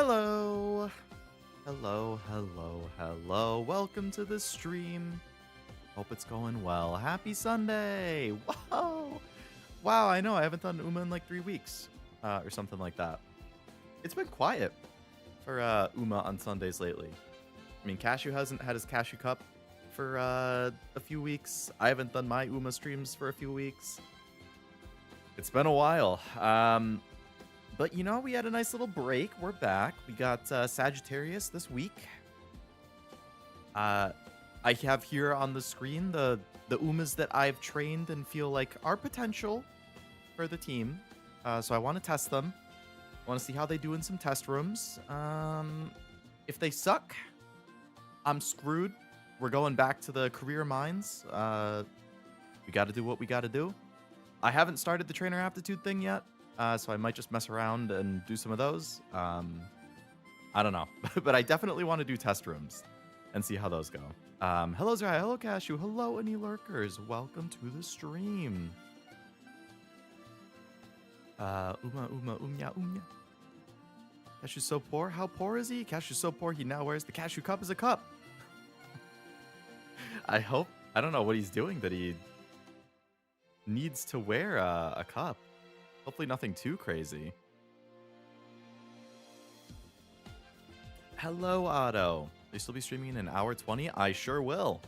Hello. Hello. Welcome to the stream. Hope it's going well. Happy Sunday. Whoa. Wow, I know. I haven't done Uma in like 3 weeks or something like that. It's been quiet for Uma on Sundays lately. I mean, Cashew hasn't had his Cashew Cup for a few weeks. I haven't done my Uma streams for a few weeks. It's been a while. But, you know, we had a nice little break. We're back. We got Sagittarius this week. I have here on the screen the Umas that I've trained and feel like are potential for the team. So I want to test them. I want to see how they do in some test rooms. If they suck, I'm screwed. We're going back to the career mines. We got to do what we got to do. I haven't started the Trainer Aptitude thing yet. So I might just mess around and do some of those. I don't know. But I definitely want to do test rooms and see how those go. Hello, Zrai. Hello, Cashew. Hello, any lurkers. Welcome to the stream. Umya. Cashew's so poor. How poor is he? Cashew's so poor he now wears the Cashew Cup as a cup. I don't know what he's doing that he needs to wear a cup. Hopefully nothing too crazy. Hello, Otto. Will you still be streaming in an hour 20? I sure will.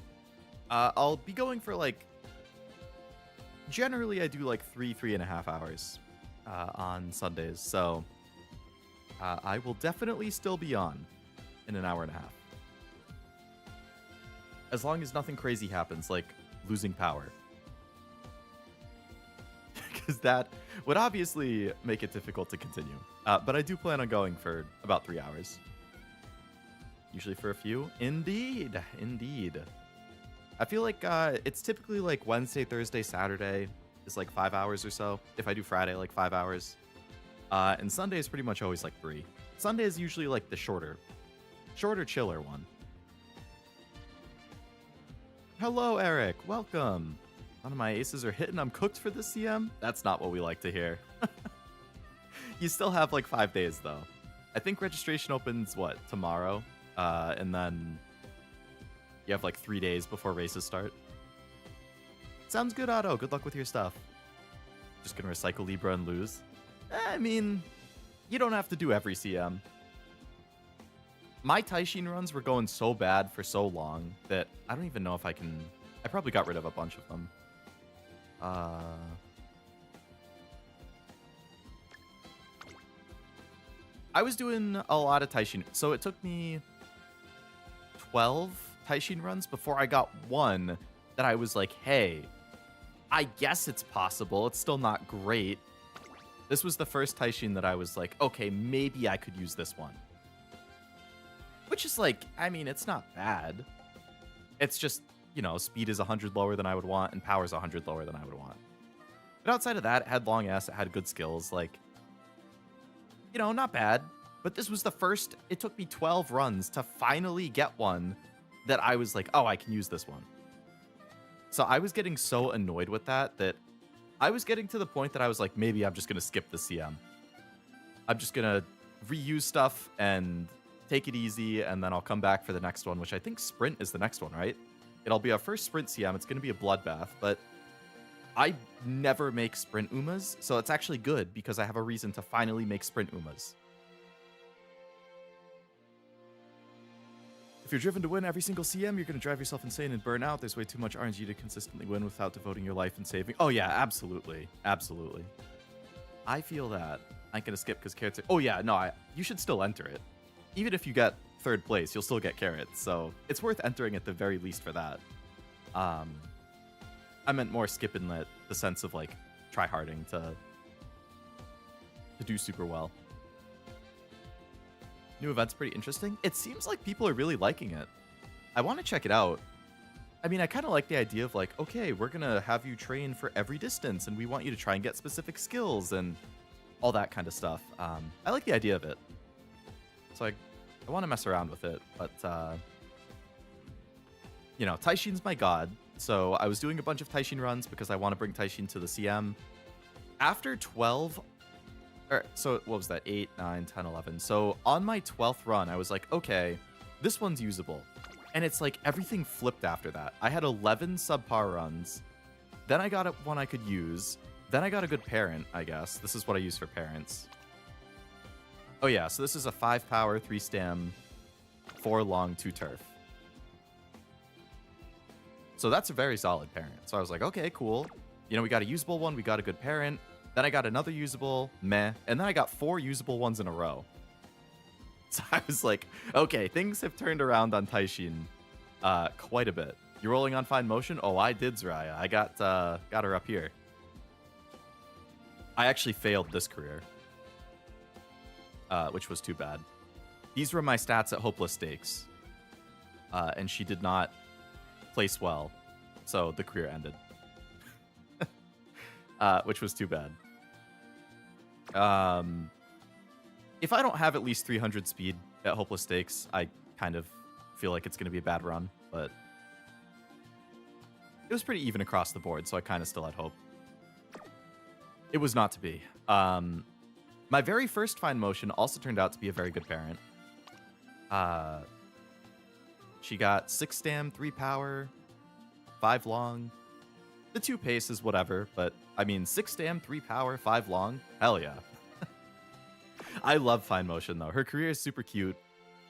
I'll be going for like... Generally, I do like 3.5 hours on Sundays. So I will definitely still be on in an hour and a half. As long as nothing crazy happens, like losing power. Because that would obviously make it difficult to continue. But I do plan on going for about 3 hours. Usually for a few. Indeed. I feel like it's typically like Wednesday, Thursday, Saturday is like 5 hours or so. If I do Friday, like 5 hours. And Sunday is pretty much always like 3. Sunday is usually like the shorter, chiller one. Hello, Eric. Welcome. None of my aces are hitting. I'm cooked for the CM. That's not what we like to hear. You still have like 5 days though. I think registration opens tomorrow, and then you have like 3 days before races start. Sounds good, Otto. Good luck with your stuff. Just gonna recycle Libra and lose. I mean, you don't have to do every CM. My Taishin runs were going so bad for so long that I don't even know if I can. I probably got rid of a bunch of them. I was doing a lot of Taishin, so it took me 12 Taishin runs before I got one that I was like, hey, I guess it's possible. It's still not great. This was the first Taishin that I was like, okay, maybe I could use this one. Which is like, I mean, it's not bad. It's just, you know, speed is 100 lower than I would want, and power is 100 lower than I would want. But outside of that, it had long S, it had good skills, like, you know, not bad. But this was the first, it took me 12 runs to finally get one that I was like, oh, I can use this one. So I was getting so annoyed with that I was getting to the point that I was like, maybe I'm just going to skip the CM. I'm just going to reuse stuff and take it easy, and then I'll come back for the next one, which I think Sprint is the next one, right? It'll be our first Sprint CM. It's going to be a bloodbath, but I never make Sprint Umas, so it's actually good because I have a reason to finally make Sprint Umas. If you're driven to win every single CM, you're going to drive yourself insane and burn out. There's way too much RNG to consistently win without devoting your life and saving. Oh yeah, absolutely. Absolutely. I feel that. I ain't going to skip because carrots are... Oh yeah, no, you should still enter it. Even if you get third place, you'll still get carrots, so it's worth entering at the very least for that. I meant more skipping the sense of like tryharding to do super well. New event's pretty interesting. It seems like people are really liking it. I want to check it out. I mean, I kind of like the idea of like, okay, we're gonna have you train for every distance, and we want you to try and get specific skills and all that kind of stuff. I like the idea of it. So I want to mess around with it, but you know, Taishin's my god. So I was doing a bunch of Taishin runs because I want to bring Taishin to the CM. After 12 So what was that? 8, 9, 10, 11. So on my 12th run, I was like, okay, this one's usable. And it's like everything flipped after that. I had 11 subpar runs. Then I got one I could use. Then I got a good parent, I guess. This is what I use for parents. Oh yeah, so this is a 5 power, 3 stam, 4 long, 2 turf. So that's a very solid parent. So I was like, okay, cool. You know, we got a usable one, we got a good parent. Then I got another usable, meh. And then I got 4 usable ones in a row. So I was like, okay, things have turned around on Taishin quite a bit. You're rolling on fine motion? Oh, I did, Zraya. I got her up here. I actually failed this career, which was too bad. These were my stats at Hopeless Stakes, and she did not place well, so the career ended, which was too bad. If I don't have at least 300 speed at Hopeless Stakes, I kind of feel like it's going to be a bad run, but it was pretty even across the board, so I kind of still had hope. It was not to be. My very first fine motion also turned out to be a very good parent. She got 6 stam, 3 power, 5 long. The 2 pace is whatever, but I mean 6 stam, 3 power, 5 long. Hell yeah. I love fine motion though. Her career is super cute.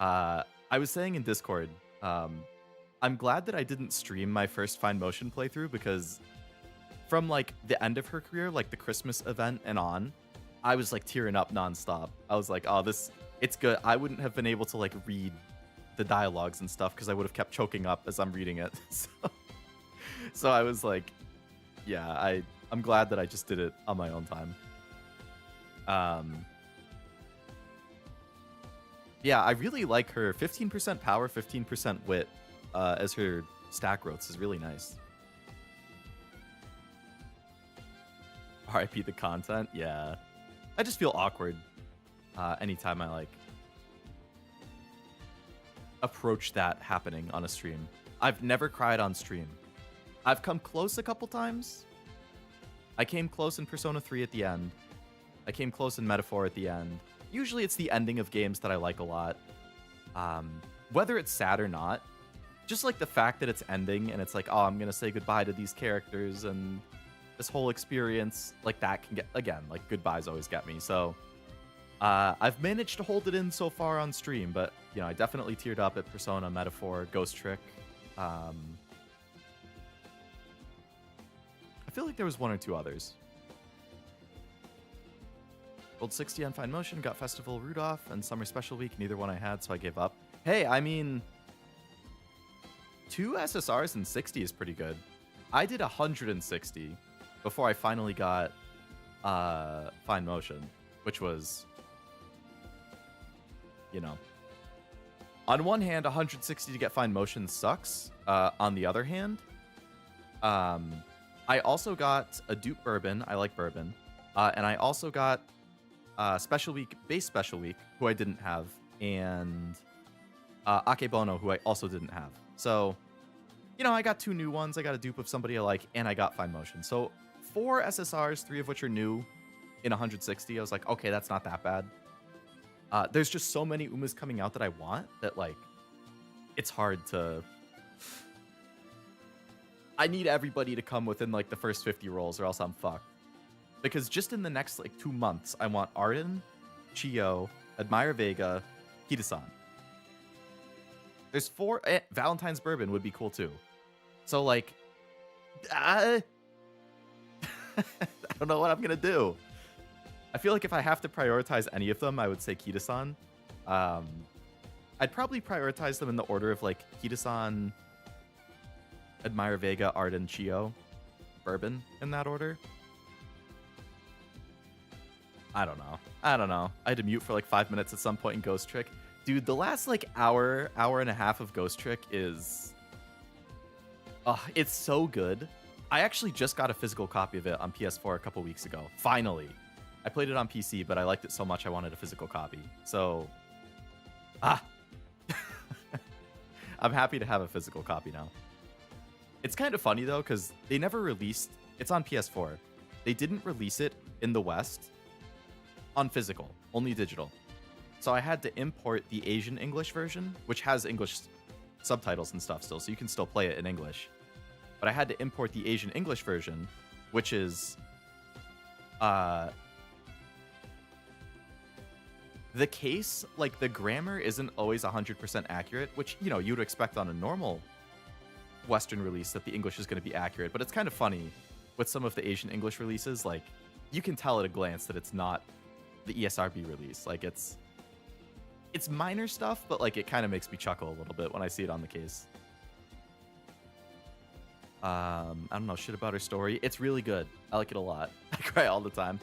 I was saying in Discord, I'm glad that I didn't stream my first fine motion playthrough, because from like the end of her career, like the Christmas event and on, I was like tearing up nonstop. I was like, oh, it's good. I wouldn't have been able to like read the dialogues and stuff because I would have kept choking up as I'm reading it. So I was like, yeah, I'm glad that I just did it on my own time. Yeah, I really like her 15% power, 15% wit as her stack growths is really nice. RIP the content, yeah. I just feel awkward anytime I like approach that happening on a stream. I've never cried on stream. I've come close a couple times. I came close in Persona 3 at the end. I came close in Metaphor at the end. Usually it's the ending of games that I like a lot. Whether it's sad or not, just like the fact that it's ending and it's like, oh, I'm going to say goodbye to these characters and this whole experience, like that can get, again, like goodbyes always get me. So I've managed to hold it in so far on stream, but you know, I definitely teared up at Persona, Metaphor, Ghost Trick. I feel like there was 1 or 2 others. Rolled 60 on Fine Motion, got Festival Rudolph and Summer Special Week. Neither one I had, so I gave up. Hey, I mean, 2 SSRs and 60 is pretty good. I did 160 before I finally got Fine Motion, which was, you know, on one hand, 160 to get Fine Motion sucks. On the other hand, I also got a dupe bourbon. I like bourbon. And I also got Special Week, base Special Week, who I didn't have, and Akebono, who I also didn't have. So, you know, I got 2 new ones. I got a dupe of somebody I like, and I got Fine Motion. So 4 SSRs, 3 of which are new in 160. I was like, okay, that's not that bad. There's just so many Umas coming out that I want that, like, it's hard to... I need everybody to come within, like, the first 50 rolls or else I'm fucked. Because just in the next, like, 2 months, I want Arden, Chio, Admire Vega, Hida-san. There's 4... Valentine's Bourbon would be cool, too. So, like... I don't know what I'm going to do. I feel like if I have to prioritize any of them, I would say Hida-san. I'd probably prioritize them in the order of, like, Hida-san, Admire Vega, Arden, Chio, Bourbon, in that order. I don't know. I had to mute for like 5 minutes at some point in Ghost Trick. Dude, the last like hour and a half of Ghost Trick is... it's so good. I actually just got a physical copy of it on PS4 a couple weeks ago. Finally. I played it on PC, but I liked it so much I wanted a physical copy. So... I'm happy to have a physical copy now. It's kind of funny though, because they never released... It's on PS4. They didn't release it in the West on physical, only digital. So I had to import the Asian English version, which has English subtitles and stuff still, so you can still play it in English. But I had to import the Asian English version, which is the case, like the grammar isn't always 100% accurate, which, you know, you would expect on a normal Western release that the English is going to be accurate. But it's kind of funny with some of the Asian English releases, like you can tell at a glance that it's not the ESRB release. Like it's minor stuff, but like it kind of makes me chuckle a little bit when I see it on the case. I don't know shit about her story. It's really good. I like it a lot. I cry all the time.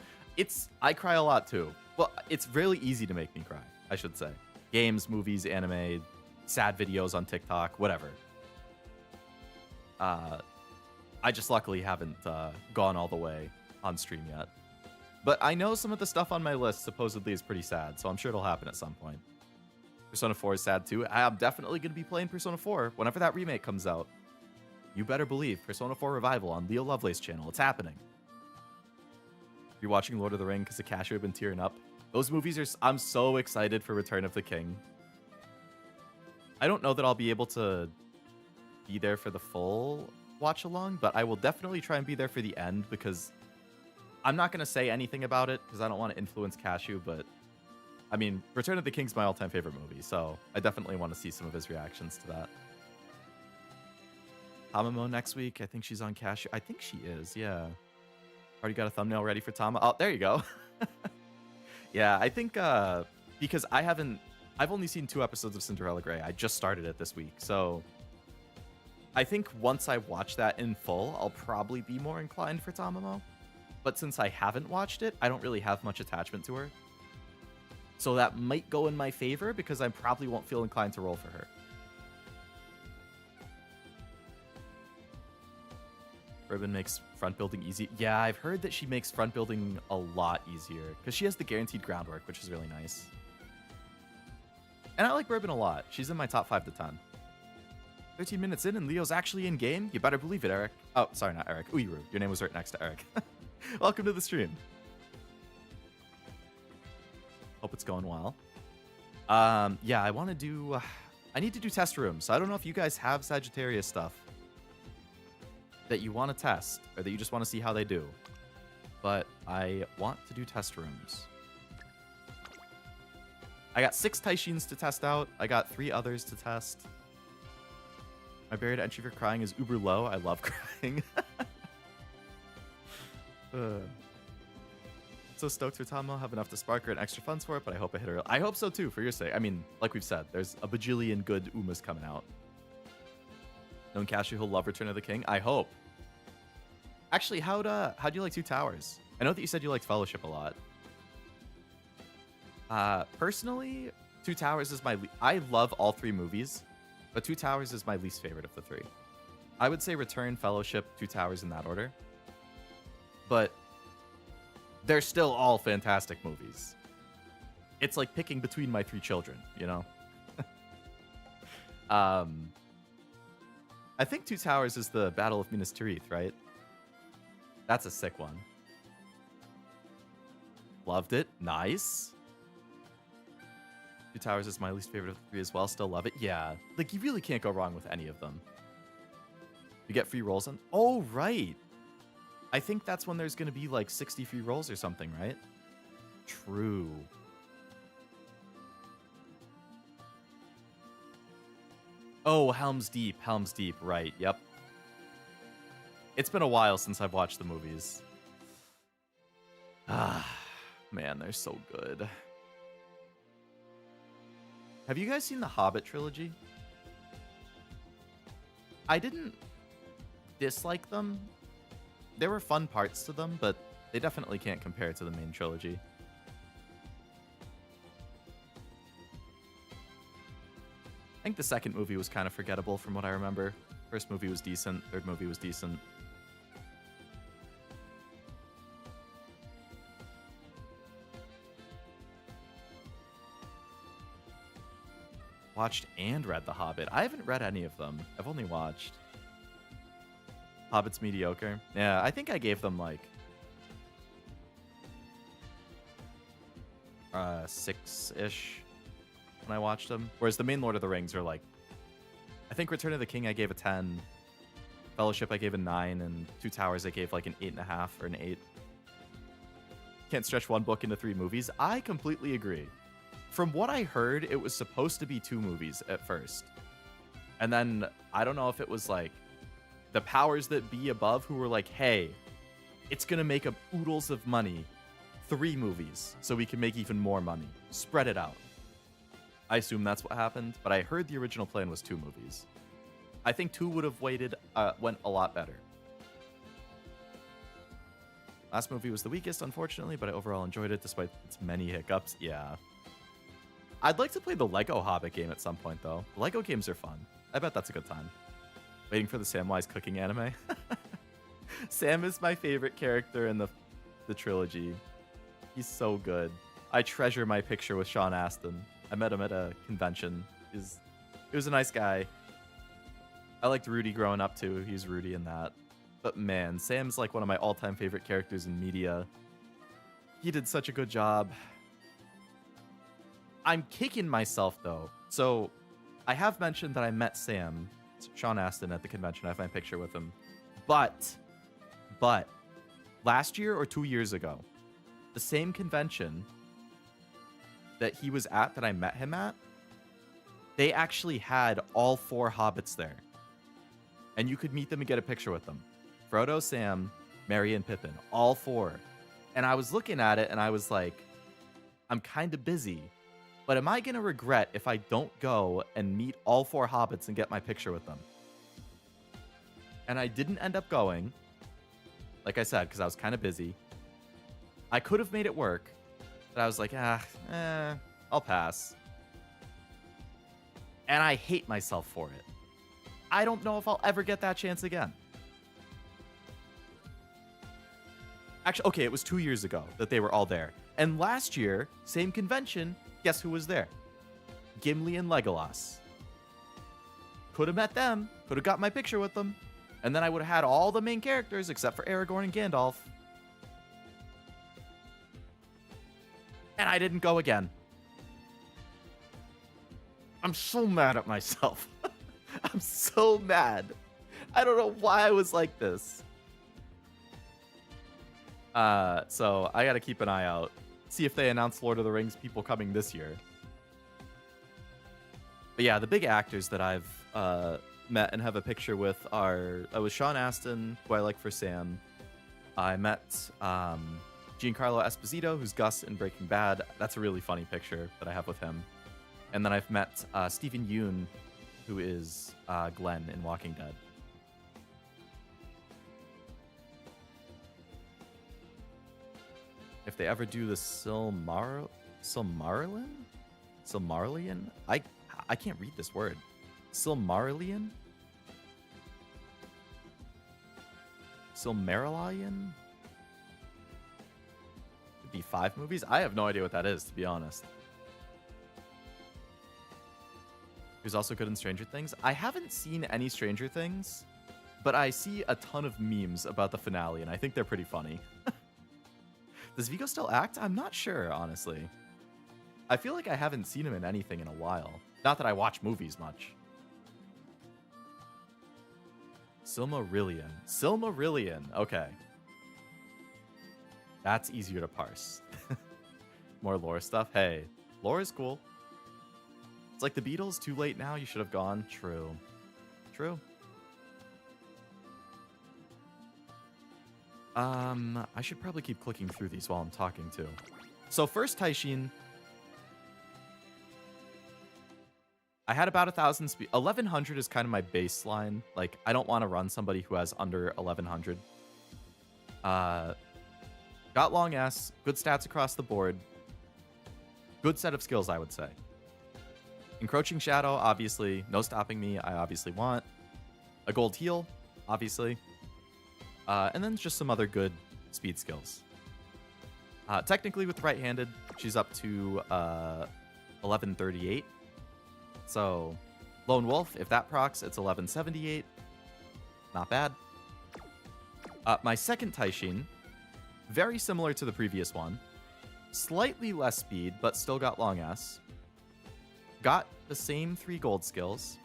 I cry a lot too. Well, it's really easy to make me cry, I should say. Games, movies, anime, sad videos on TikTok, whatever. I just luckily haven't gone all the way on stream yet. But I know some of the stuff on my list supposedly is pretty sad, so I'm sure it'll happen at some point. Persona 4 is sad too. I'm definitely going to be playing Persona 4 whenever that remake comes out. You better believe Persona 4 Revival on Leo Lovelace channel. It's happening. If you're watching Lord of the Ring because Akashi have been tearing up. Those movies are... I'm so excited for Return of the King. I don't know that I'll be able to be there for the full watch along, but I will definitely try and be there for the end because I'm not going to say anything about it because I don't want to influence Cashew, but I mean, Return of the King's my all-time favorite movie, so I definitely want to see some of his reactions to that. Tamamo next week. I think she's on Cashew. I think she is, yeah. Already got a thumbnail ready for Tama. Oh, there you go. Yeah, I think because I've only seen 2 episodes of Cinderella Grey. I just started it this week, so I think once I watch that in full, I'll probably be more inclined for Tamamo. But since I haven't watched it, I don't really have much attachment to her. So that might go in my favor because I probably won't feel inclined to roll for her. Ribbon makes front building easy. Yeah, I've heard that she makes front building a lot easier because she has the guaranteed groundwork, which is really nice. And I like Ribbon a lot. She's in my top 5 to 10. 13 minutes in and Leo's actually in game? You better believe it, Eric. Oh, sorry, not Eric. Uiru. Your name was right next to Eric. Welcome to the stream. Hope it's going well. Yeah, I want to do... I need to do test rooms. So I don't know if you guys have Sagittarius stuff that you want to test or that you just want to see how they do. But I want to do test rooms. I got 6 Taishins to test out. I got 3 others to test. My barrier to entry for crying is uber low. I love crying. So stoked for Tama. Have enough to spark her and extra funds for it, but I hope I hit her. I hope so too, for your sake. I mean, like we've said, there's a bajillion good Umas coming out. Known Cashew, he'll love Return of the King. I hope. Actually, how do you like Two Towers? I know that you said you liked Fellowship a lot. Personally, Two Towers is I love all 3 movies, but Two Towers is my least favorite of the 3. I would say Return, Fellowship, Two Towers in that order. But they're still all fantastic movies. It's like picking between my 3 children, you know? I think Two Towers is the Battle of Minas Tirith, right? That's a sick one. Loved it. Nice. Two Towers is my least favorite of the 3 as well. Still love it. Yeah. Like, you really can't go wrong with any of them. You get free rolls on... Oh, right. I think that's when there's going to be like 60 free rolls or something, right? True. Oh, Helm's Deep. Helm's Deep. Right. Yep. It's been a while since I've watched the movies. Ah, man, they're so good. Have you guys seen the Hobbit trilogy? I didn't dislike them. There were fun parts to them, but they definitely can't compare to the main trilogy. I think the second movie was kind of forgettable from what I remember. First movie was decent. Third movie was decent. Watched and read The Hobbit. I haven't read any of them. I've only watched. Hobbit's mediocre. Yeah, I think I gave them like 6-ish when I watched them. Whereas the main Lord of the Rings are like, I think Return of the King I gave a 10, Fellowship I gave a 9, and Two Towers I gave like an 8.5 or an 8. Can't stretch one book into 3 movies. I completely agree. From what I heard, it was supposed to be 2 movies at first. And then I don't know if it was like the powers that be above who were like, hey, it's going to make up oodles of money. 3 movies so we can make even more money. Spread it out. I assume that's what happened, but I heard the original plan was 2 movies. I think 2 would have went a lot better. Last movie was the weakest, unfortunately, but I overall enjoyed it despite its many hiccups. Yeah. I'd like to play the Lego Hobbit game at some point, though. The Lego games are fun. I bet that's a good time. Waiting for the Samwise cooking anime. Sam is my favorite character in the trilogy. He's so good. I treasure my picture with Sean Astin. I met him at a convention. He was a nice guy. I liked Rudy growing up, too. He's Rudy in that. But man, Sam's like one of my all-time favorite characters in media. He did such a good job. I'm kicking myself, though. So, I have mentioned that I met Sam, Sean Astin, at the convention. I have my picture with him. But, last year or 2 years ago, the same convention that he was at, that I met him at, they actually had all 4 hobbits there. And you could meet them and get a picture with them. Frodo, Sam, Merry, and Pippin. All 4. And I was looking at it and I was like, I'm kind of busy. But am I going to regret if I don't go and meet all 4 hobbits and get my picture with them? And I didn't end up going. Like I said, because I was kind of busy. I could have made it work. But I was like, I'll pass. And I hate myself for it. I don't know if I'll ever get that chance again. Actually, okay, it was 2 years ago that they were all there. And last year, same convention, guess who was there? Gimli and Legolas. Could have met them. Could have got my picture with them. And then I would have had all the main characters except for Aragorn and Gandalf. And I didn't go again. I'm so mad at myself. I'm so mad. I don't know why I was like this. So I gotta keep an eye out. See if they announce Lord of the Rings people coming this year. But yeah, the big actors that I've met and have a picture with are... I was Sean Astin, who I like for Sam. I met Giancarlo Esposito, who's Gus in Breaking Bad. That's a really funny picture that I have with him. And then I've met Stephen Yeun, who is Glenn in Walking Dead. If they ever do the Silmarillion? I can't read this word. Silmarillion? Silmarillion? Could be 5 movies? I have no idea what that is, to be honest. Who's also good in Stranger Things? I haven't seen any Stranger Things, but I see a ton of memes about the finale, and I think they're pretty funny. Does Vigo still act? I'm not sure, honestly. I feel like I haven't seen him in anything in a while. Not that I watch movies much. Silmarillion. Silmarillion. Okay. That's easier to parse. More lore stuff. Hey, lore is cool. It's like the Beatles. Too late now. You should have gone. True. True. I should probably keep clicking through these while I'm talking too. So first Taishin, I had about 1,000 speed. 1,100 is kind of my baseline. Like, I don't want to run somebody who has under 1,100. Got long S, good stats across the board. Good set of skills, I would say. Encroaching Shadow, obviously. No stopping me, I obviously want. A gold heal, obviously. And then just some other good speed skills. Technically, with right-handed, she's up to 1138. So, Lone Wolf, if that procs, it's 1178. Not bad. My second Taishin, very similar to the previous one. slightly less speed, but still got long S. Got the same 3 gold skills.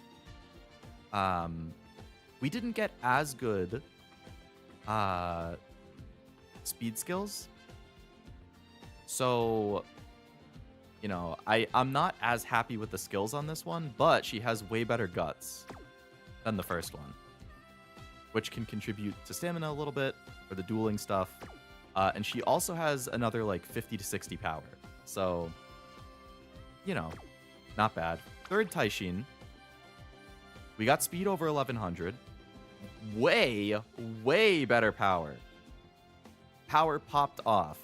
We didn't get as good speed skills. So, you know, I'm not as happy with the skills on this one, but she has way better guts than the first one, which can contribute to stamina a little bit for the dueling stuff. And she also has another like 50 to 60 power. So, you know, not bad. Third Taishin. We got speed over 1100. Way, way better power. Power popped off.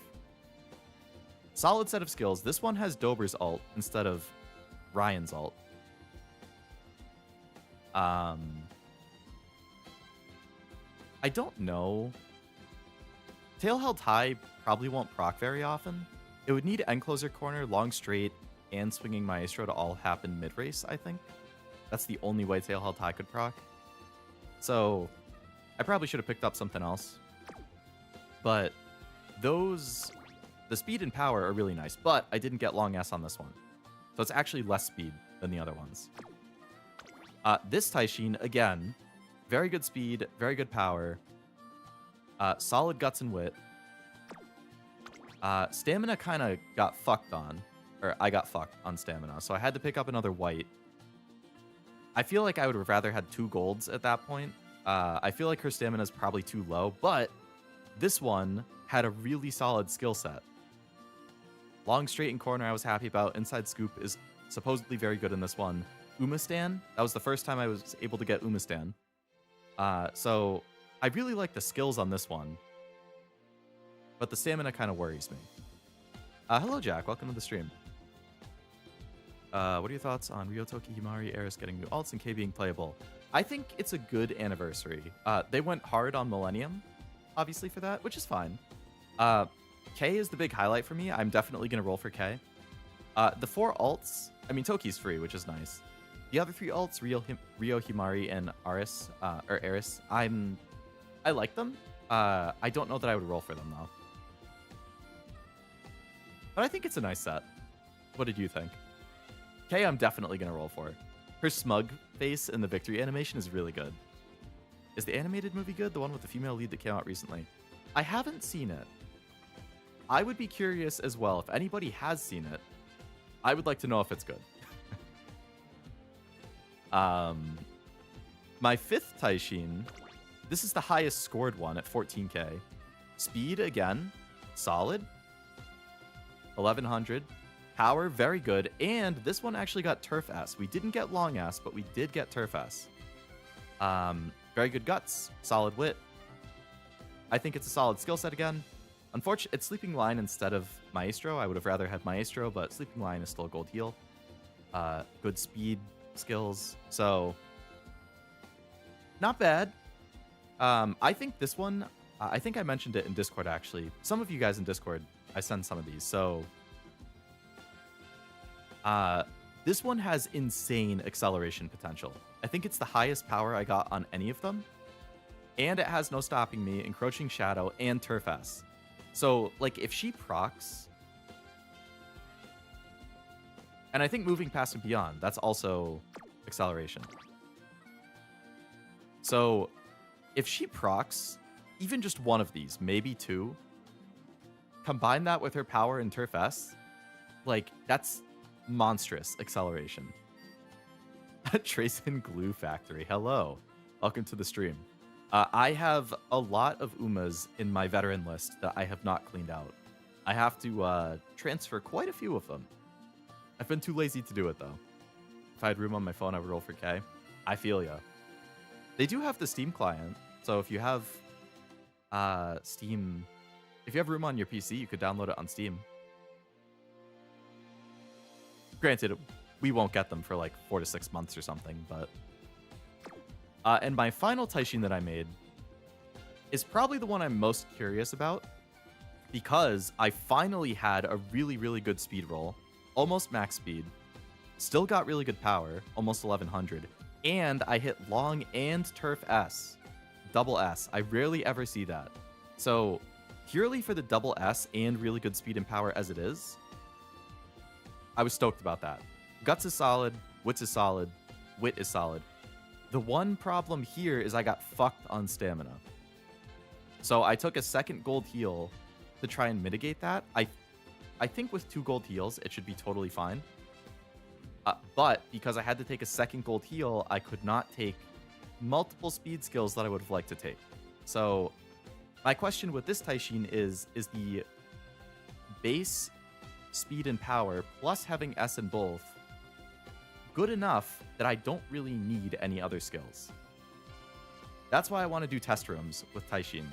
Solid set of skills. This one has Dober's ult instead of Ryan's ult. I don't know. Tail held high probably won't proc very often. It would need end closer corner, long straight, and swinging maestro to all happen mid race, I think. That's the only way tail held high could proc. So I probably should have picked up something else. But those, the speed and power are really nice, but I didn't get long S on this one. So it's actually less speed than the other ones. This Taishin, again, very good speed, very good power, solid guts and wit. Stamina kind of got fucked on, or I got fucked on stamina, so I had to pick up another white. I feel like I would have rather had 2 golds at that point. I feel like her stamina is probably too low, but this one had a really solid skill set. Long straight and corner I was happy about. Inside scoop is supposedly very good in this one. Umastan, that was the first time I was able to get Umastan. So I really like the skills on this one, but the stamina kind of worries me. Hello, Jack. Welcome to the stream. What are your thoughts on Ryotoki, Himari, Eris getting new alts, and K being playable? I think it's a good anniversary. They went hard on Millennium, obviously, for that, which is fine. K is the big highlight for me. I'm definitely going to roll for K. The 4 alts, I mean, Toki's free, which is nice. The other 3 alts, Ryo, Himari, and Eris, I like them. I don't know that I would roll for them, though. But I think it's a nice set. What did you think? K, I'm definitely going to roll for. Her smug face in the victory animation is really good. Is the animated movie good? The one with the female lead that came out recently? I haven't seen it. I would be curious as well. If anybody has seen it, I would like to know if it's good. My 5th Taishin, this is the highest scored one at 14k. Speed, again, solid. 1100. Power, very good. And this one actually got Turf S. We didn't get Long S, but we did get Turf S. Very good guts. Solid wit. I think it's a solid skill set again. Unfortunately, it's Sleeping Lion instead of Maestro. I would have rather had Maestro, but Sleeping Lion is still a gold heal. Good speed skills. So, not bad. I think this one, I think I mentioned it in Discord, actually. Some of you guys in Discord, I send some of these. So, this one has insane acceleration potential. I think it's the highest power I got on any of them. And it has No Stopping Me, Encroaching Shadow, and Turf S. So, like, if she procs... And I think Moving Past and Beyond, that's also acceleration. So, if she procs, even just one of these, maybe 2, combine that with her power in Turf S, like, that's monstrous acceleration. Trace and Glue Factory, hello. Welcome to the stream. I have a lot of Umas in my veteran list that I have not cleaned out. I have to transfer quite a few of them. I've been too lazy to do it, though. If I had room on my phone, I would roll for K. I feel ya. They do have the Steam client, so if you have Steam... If you have room on your PC, you could download it on Steam. Granted, we won't get them for like 4 to 6 months or something, but... and my final Taishin that I made is probably the one I'm most curious about, because I finally had a really, really good speed roll, almost max speed, still got really good power, almost 1100, and I hit long and Turf S, double S. I rarely ever see that. So purely for the double S and really good speed and power as it is, I was stoked about that. Guts is solid, Wits is solid, Wit is solid. The one problem here is I got fucked on stamina. So I took a second gold heal to try and mitigate that. I think with 2 gold heals, it should be totally fine. But because I had to take a second gold heal, I could not take multiple speed skills that I would have liked to take. So my question with this Taishin is the base speed and power plus having S in both good enough that I don't really need any other skills? That's why I want to do test rooms with Taishin.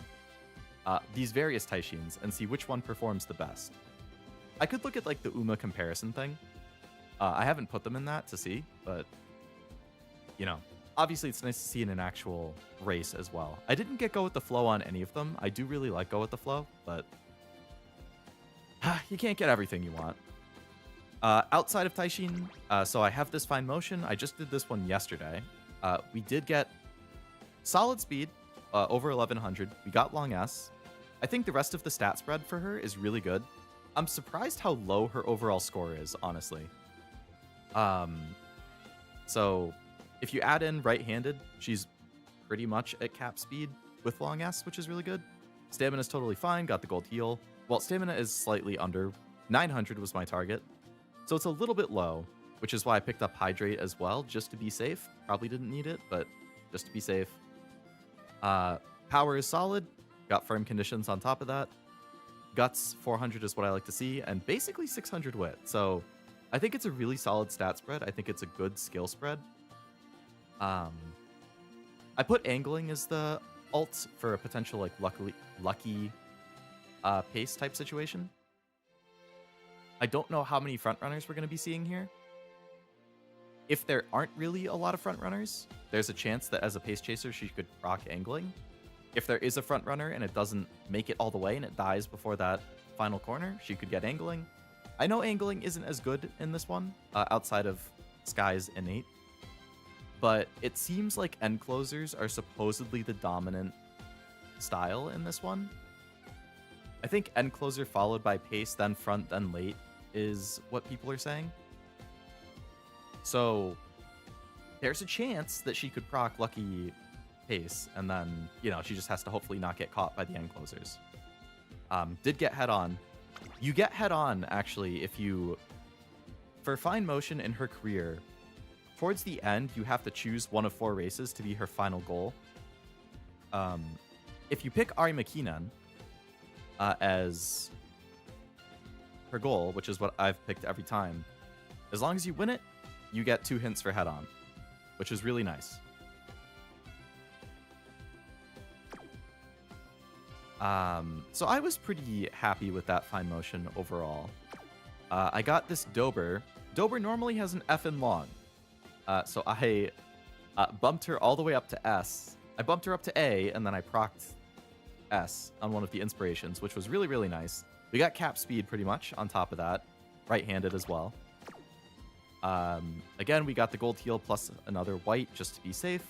These various Taishins and see which one performs the best. I could look at like the Uma comparison thing. I haven't put them in that to see, but you know, obviously it's nice to see in an actual race as well. I didn't get Go With The Flow on any of them. I do really like Go With The Flow, but you can't get everything you want. Outside of Taishin, so I have this fine motion. I just did this one yesterday. We did get solid speed, over 1100. We got long S. I think the rest of the stat spread for her is really good. I'm surprised how low her overall score is, honestly. So if you add in right-handed, she's pretty much at cap speed with long S, which is really good. Stamina is totally fine, got the gold heal. Well, stamina is slightly under. 900 was my target. So it's a little bit low, which is why I picked up Hydrate as well, just to be safe. Probably didn't need it, but just to be safe. Power is solid. Got firm conditions on top of that. Guts, 400 is what I like to see, and basically 600 wit. So I think it's a really solid stat spread. I think it's a good skill spread. I put angling as the ult for a potential like lucky pace type situation. I don't know how many front runners we're going to be seeing here. If there aren't really a lot of front runners, there's a chance that as a pace chaser she could proc angling. If there is a front runner and it doesn't make it all the way and it dies before that final corner, she could get angling. I know angling isn't as good in this one, outside of Sky's innate, but it seems like end closers are supposedly the dominant style in this one. I think end closer followed by pace, then front, then late is what people are saying. So there's a chance that she could proc lucky pace, and then, you know, she just has to hopefully not get caught by the end closers. Did get head on. You get head on, actually, if you... For fine motion in her career, towards the end, you have to choose one of 4 races to be her final goal. If you pick Ari McKinnon as her goal, which is what I've picked every time, as long as you win it, you get 2 hints for head on, which is really nice. So I was pretty happy with that fine motion overall. I got this Dober. Dober normally has an F in long. So I bumped her all the way up to S. I bumped her up to A, and then I procced S on one of the inspirations, which was really, really nice. We got cap speed pretty much on top of that. Right-handed as well. Again, we got the gold heal plus another white just to be safe.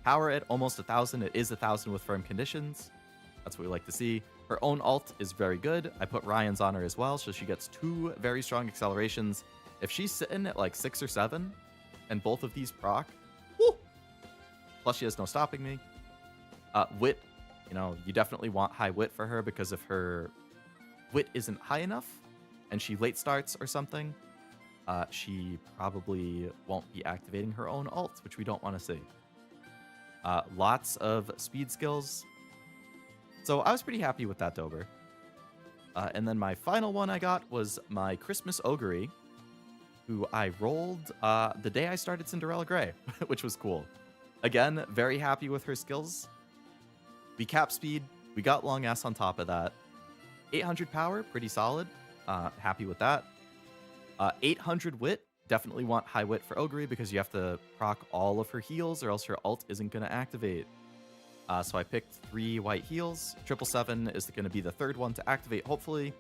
Power at almost 1,000. It is 1,000 with firm conditions. That's what we like to see. Her own ult is very good. I put Ryan's on her as well, so she gets 2 very strong accelerations. If she's sitting at like 6 or 7, and both of these proc, woo! Plus she has no stopping me. Wit, you know, you definitely want high wit for her, because if her wit isn't high enough, and she late starts or something, she probably won't be activating her own ult, which we don't want to see. Lots of speed skills. So I was pretty happy with that Dober. And then my final one I got was my Christmas Ogre, who I rolled the day I started Cinderella Grey, which was cool. Again, very happy with her skills. We cap speed. We got long S on top of that. 800 power, pretty solid. Happy with that. 800 wit. Definitely want high wit for Ogre, because you have to proc all of her heals or else her ult isn't going to activate. So I picked 3 white heals. 777 is going to be the 3rd one to activate, hopefully,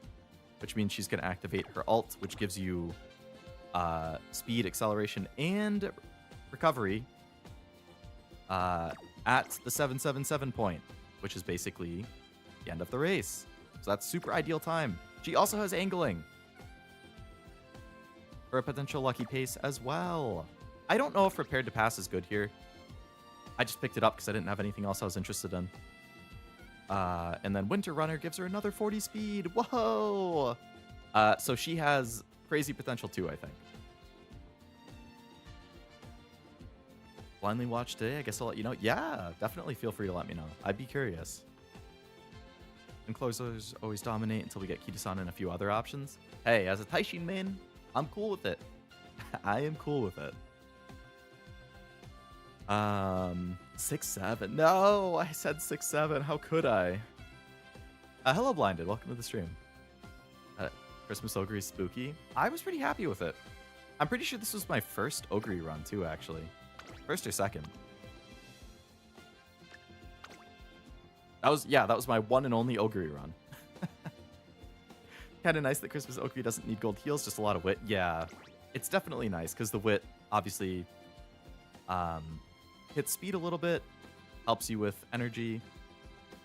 which means she's going to activate her ult, which gives you speed, acceleration, and recovery at the 777 point, which is basically the end of the race. So that's super ideal time. She also has angling for a potential lucky pace as well. I don't know if Prepared to Pass is good here. I just picked it up because I didn't have anything else I was interested in. And then Winter Runner gives her another 40 speed. Whoa! So she has crazy potential too, I think. Blindly watch today? I guess I'll let you know. Yeah, definitely feel free to let me know. I'd be curious. And closers always dominate until we get Kitasan and a few other options. Hey, as a Taishin main, I'm cool with it. I am cool with it. 6-7. No, I said 6-7. How could I? Hello, Blinded. Welcome to the stream. Christmas Ogre is spooky. I was pretty happy with it. I'm pretty sure this was my first Ogre run, too, actually. First or second. That was my one and only Ogre run. Kind of nice that Christmas Ogre doesn't need gold heals, just a lot of wit. Yeah, it's definitely nice because the wit obviously hits speed a little bit, helps you with energy.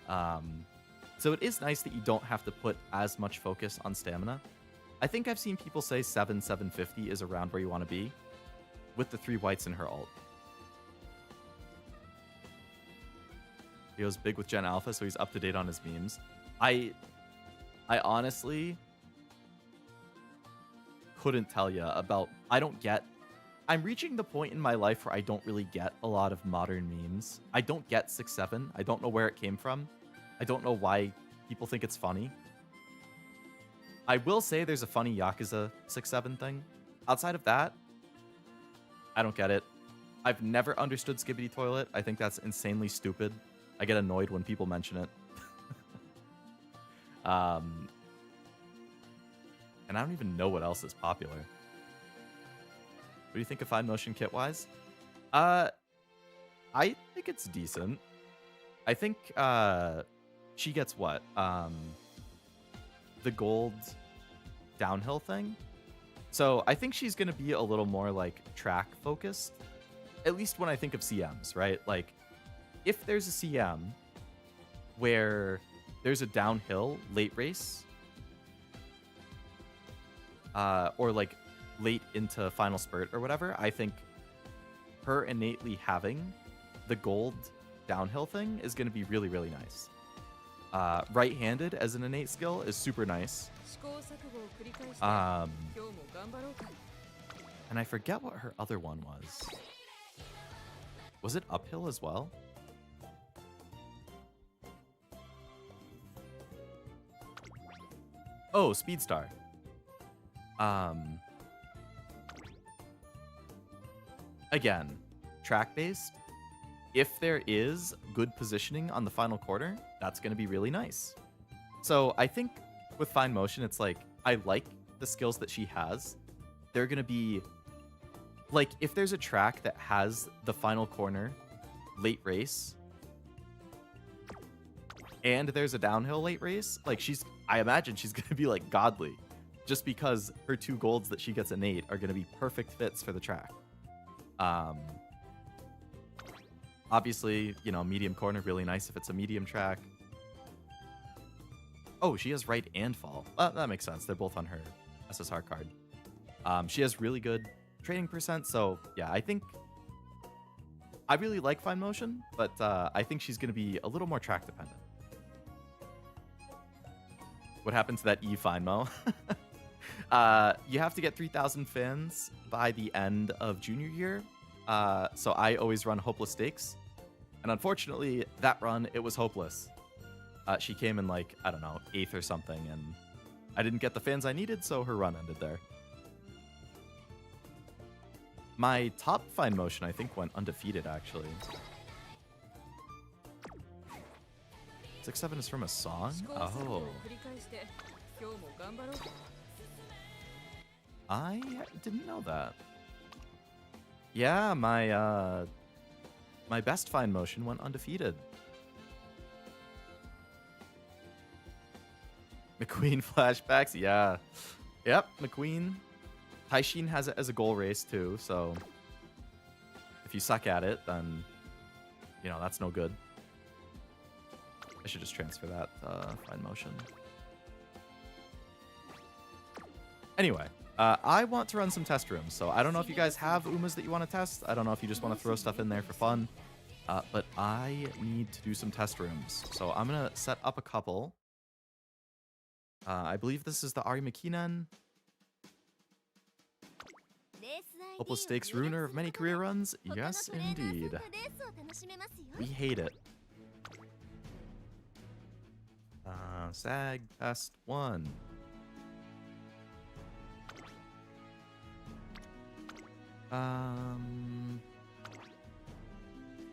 So it is nice that you don't have to put as much focus on stamina. I think I've seen people say 750 is around where you want to be with the 3 whites in her ult. He was big with Gen Alpha, so he's up to date on his memes. I honestly couldn't tell you about... I'm reaching the point in my life where I don't really get a lot of modern memes. I don't get 6-7. I don't know where it came from. I don't know why people think it's funny. I will say there's a funny Yakuza 6-7 thing. Outside of that, I don't get it. I've never understood Skibbity Toilet. I think that's insanely stupid. I get annoyed when people mention it. And I don't even know what else is popular. What do you think of Fine Motion kit-wise? I think it's decent. I think she gets what? The gold downhill thing. So I think she's going to be a little more like track focused. At least when I think of CMs, right? Like if there's a CM where there's a downhill late race, or like late into final spurt or whatever, I think her innately having the gold downhill thing is going to be really, really nice. Right-handed as an innate skill is super nice. And I forget what her other one was. Was it uphill as well? Oh, Speedstar. Again, track-based. If there is good positioning on the final quarter, that's going to be really nice. So I think with Fine Motion, it's like, I like the skills that she has. They're going to be, like, if there's a track that has the final corner late race, and there's a downhill late race, like, I imagine she's going to be, like, godly. Just because her 2 golds that she gets innate are going to be perfect fits for the track. Obviously, you know, medium corner, really nice if it's a medium track. Oh, she has right and fall. That makes sense. They're both on her SSR card. She has really good training percent, so yeah, I think I really like Fine Motion, but I think she's going to be a little more track dependent. What happened to that E Fine Mo? You have to get 3,000 fins by the end of junior year. So I always run Hopeless Stakes. And unfortunately, that run, it was hopeless. She came in like, I don't know, 8th or something. And I didn't get the fans I needed, so her run ended there. My top Fine Motion, I think, went undefeated, actually. 6-7 is from a song? Oh. I didn't know that. Yeah, my best Fine Motion went undefeated. McQueen flashbacks, yeah. Yep, McQueen. Taishin has it as a goal race too, so if you suck at it, then, you know, that's no good. I should just transfer that Fine Motion. Anyway, I want to run some test rooms, so I don't know if you guys have Umas that you want to test. I don't know if you just want to throw stuff in there for fun. But I need to do some test rooms. So I'm going to set up a couple. I believe this is the Ari Makinen. Hopeless Stakes ruiner of many career runs? Yes, indeed. We hate it. Sag Test 1.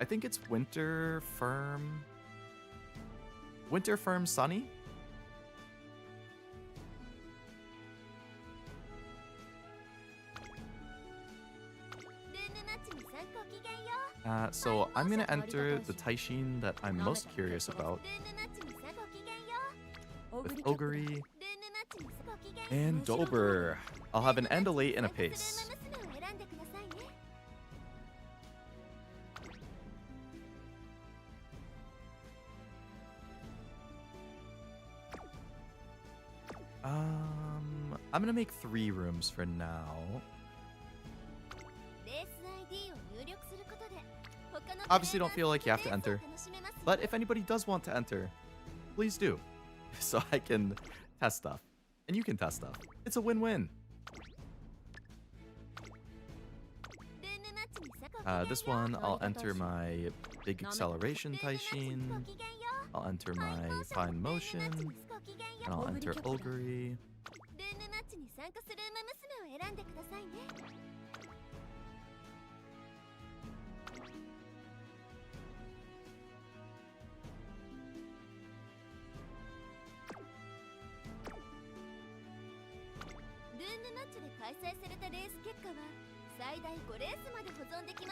I think it's Winter Firm. Winter Firm Sunny? So I'm going to enter the Taishin that I'm most curious about. With Ogre and Dober. I'll have an end, a late, and a pace. I'm gonna make 3 rooms for now. Obviously don't feel like you have to enter, but if anybody does want to enter, please do, so I can test stuff, and you can test stuff. It's a win-win. This one, I'll enter my big acceleration Taishin, I'll enter my fine motion, and I'll enter Ogre.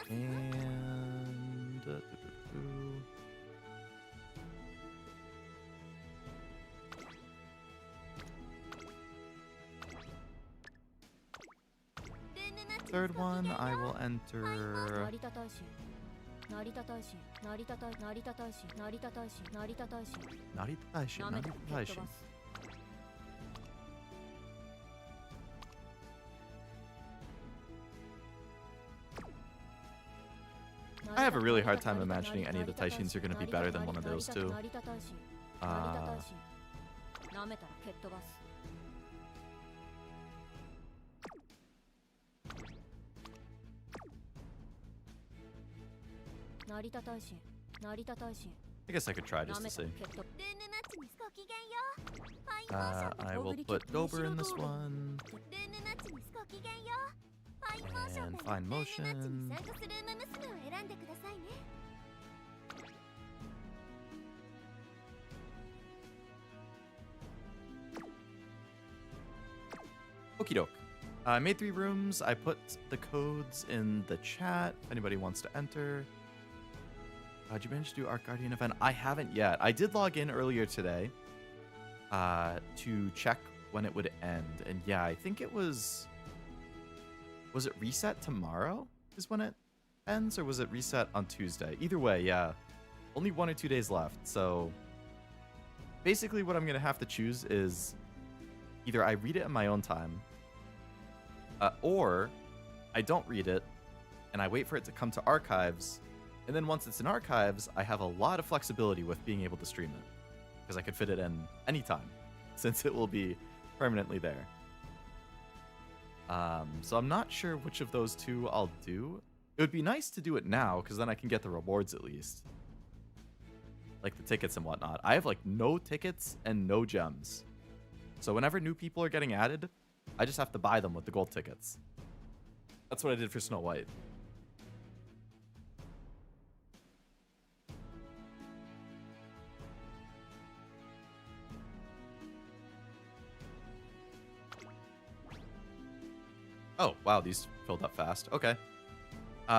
And third one, I will enter Narita Taishin. I have a really hard time imagining any of the Taishins are going to be better than one of those two. I guess I could try just to see. I will put Dober in this one. And fine motion. Okie doke. I made 3 rooms. I put the codes in the chat if anybody wants to enter. Did you manage to do Arc Guardian event? I haven't yet. I did log in earlier today to check when it would end. And yeah, I think it was... Was it reset tomorrow is when it ends? Or was it reset on Tuesday? Either way, yeah. Only 1 or 2 days left. So basically what I'm going to have to choose is either I read it in my own time or I don't read it and I wait for it to come to archives. And then once it's in archives, I have a lot of flexibility with being able to stream it because I could fit it in anytime since it will be permanently there. So I'm not sure which of those two I'll do. It would be nice to do it now because then I can get the rewards at least. Like the tickets and whatnot. I have like no tickets and no gems. So whenever new people are getting added, I just have to buy them with the gold tickets. That's what I did for Snow White. Oh, wow, these filled up fast. Okay.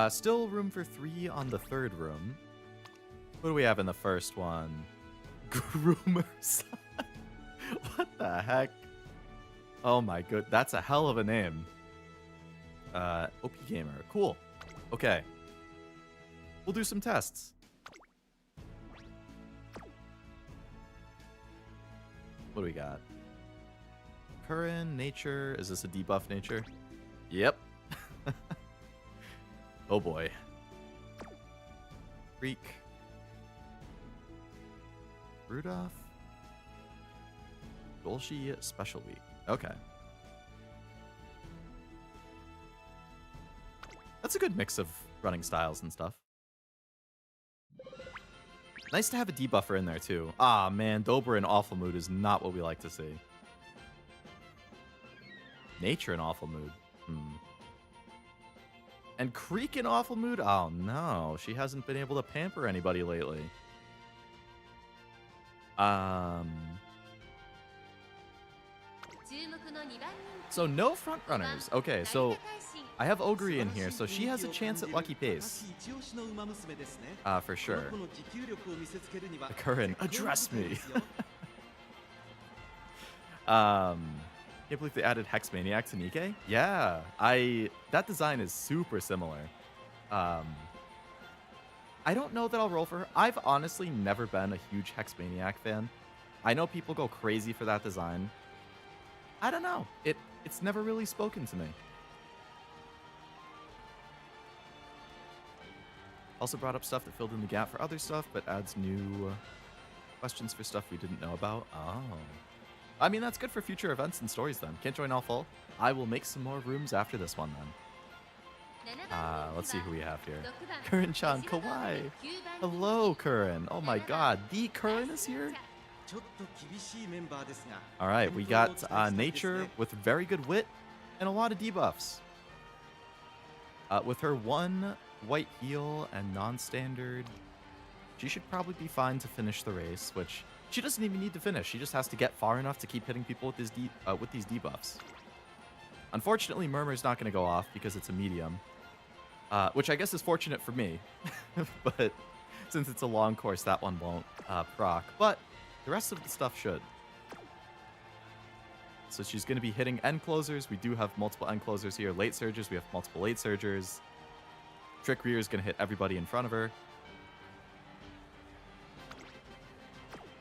Still room for 3 on the 3rd room. What do we have in the first one? Groomers. What the heck? Oh my good, that's a hell of a name. OP Gamer, cool. Okay. We'll do some tests. What do we got? Curran, nature. Is this a debuff nature? Yep. Oh boy. Freak. Rudolph. Golshi special week. Okay. That's a good mix of running styles and stuff. Nice to have a debuffer in there too. Ah man, Dober in awful mood is not what we like to see. Nature in awful mood. And Creek in awful mood? Oh no, she hasn't been able to pamper anybody lately. So no front runners. Okay, so I have Ogre in here, so she has a chance at lucky pace. For sure. Curran, address me. Can't believe they added Hex Maniac to Nikke. Yeah, that design is super similar. I don't know that I'll roll for her. I've honestly never been a huge Hex Maniac fan. I know people go crazy for that design. I don't know. It's never really spoken to me. Also brought up stuff that filled in the gap for other stuff, but adds new questions for stuff we didn't know about. Oh. I mean, that's good for future events and stories then. Can't join all full? I will make some more rooms after this one then. Let's see who we have here. Curran-chan, Kawaii. Hello, Curran. Oh my god, the Curran is here? Alright, we got Nature with very good wit and a lot of debuffs. With her one white heal and non-standard, she should probably be fine to finish the race, which she doesn't even need to finish. She just has to get far enough to keep hitting people with these debuffs. Unfortunately, Murmur's not going to go off because it's a medium, which I guess is fortunate for me. But since it's a long course, that one won't proc. But the rest of the stuff should. So she's going to be hitting end closers. We do have multiple end closers here. Late surgers, we have multiple late surgers. Trick Rear is going to hit everybody in front of her.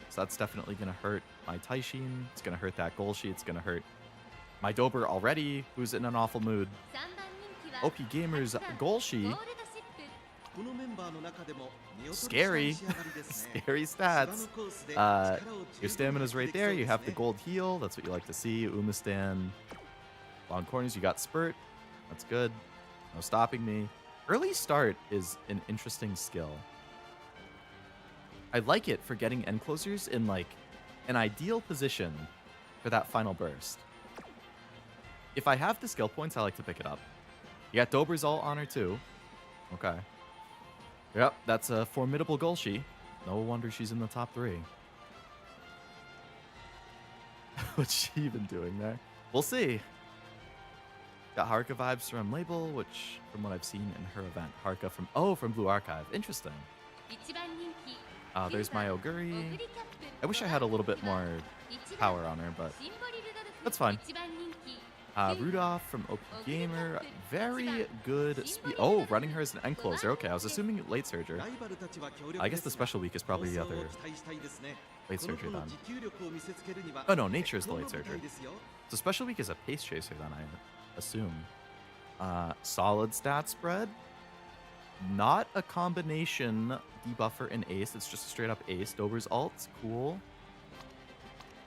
So that's definitely going to hurt my Taishin. It's going to hurt that Golshi. It's going to hurt my Dober already, who's in an awful mood. OP Gamer's Golshi. Scary. Scary stats. Your stamina's right there. You have the gold heal. That's what you like to see. Umastan. Long corners. You got Spurt. That's good. No stopping me. Early start is an interesting skill. I like it for getting end closers in like an ideal position for that final burst. If I have the skill points, I like to pick it up. You got Dober's ult on her too. Okay. Yep, that's a formidable Golshi. No wonder she's in the top 3. What's she even doing there? We'll see. Got Haruka vibes from Label, which, from what I've seen in her event. Haruka from Blue Archive. Interesting. There's my Oguri. I wish I had a little bit more power on her, but that's fine. Rudolph from OP Gamer. Very good speed. Oh, running her as an end closer. Okay, I was assuming late surger. I guess the special week is probably the other late surger then. Oh no, nature is the late surger. So special week is a pace chaser then, I assume. Solid stat spread. Not a combination debuffer and ace. It's just a straight up ace. Dober's ult. Cool.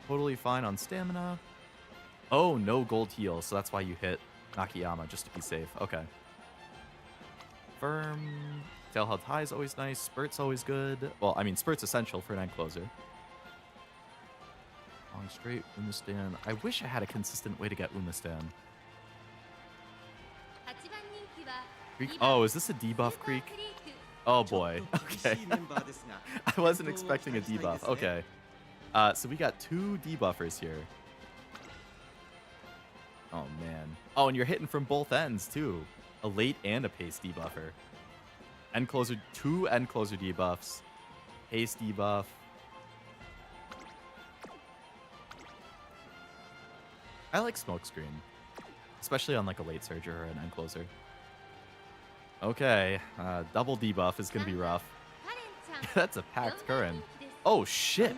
Totally fine on stamina. Oh, no gold heal, so that's why you hit Nakayama, just to be safe. Okay. Firm. Tail held high is always nice. Spurt's always good. Well, I mean, Spurt's essential for an end closer. Long straight, Umastan. I wish I had a consistent way to get Umastan. Creek. Oh, is this a debuff Creek? Oh boy. Okay. I wasn't expecting a debuff. Okay. So we got 2 debuffers here. Oh man. Oh, and you're hitting from both ends too. A late and a pace debuffer. End closer, 2 end closer debuffs. Pace debuff. I like smokescreen, especially on like a late surger or an end closer. Okay, double debuff is gonna be rough. That's a packed Curran. Oh shit!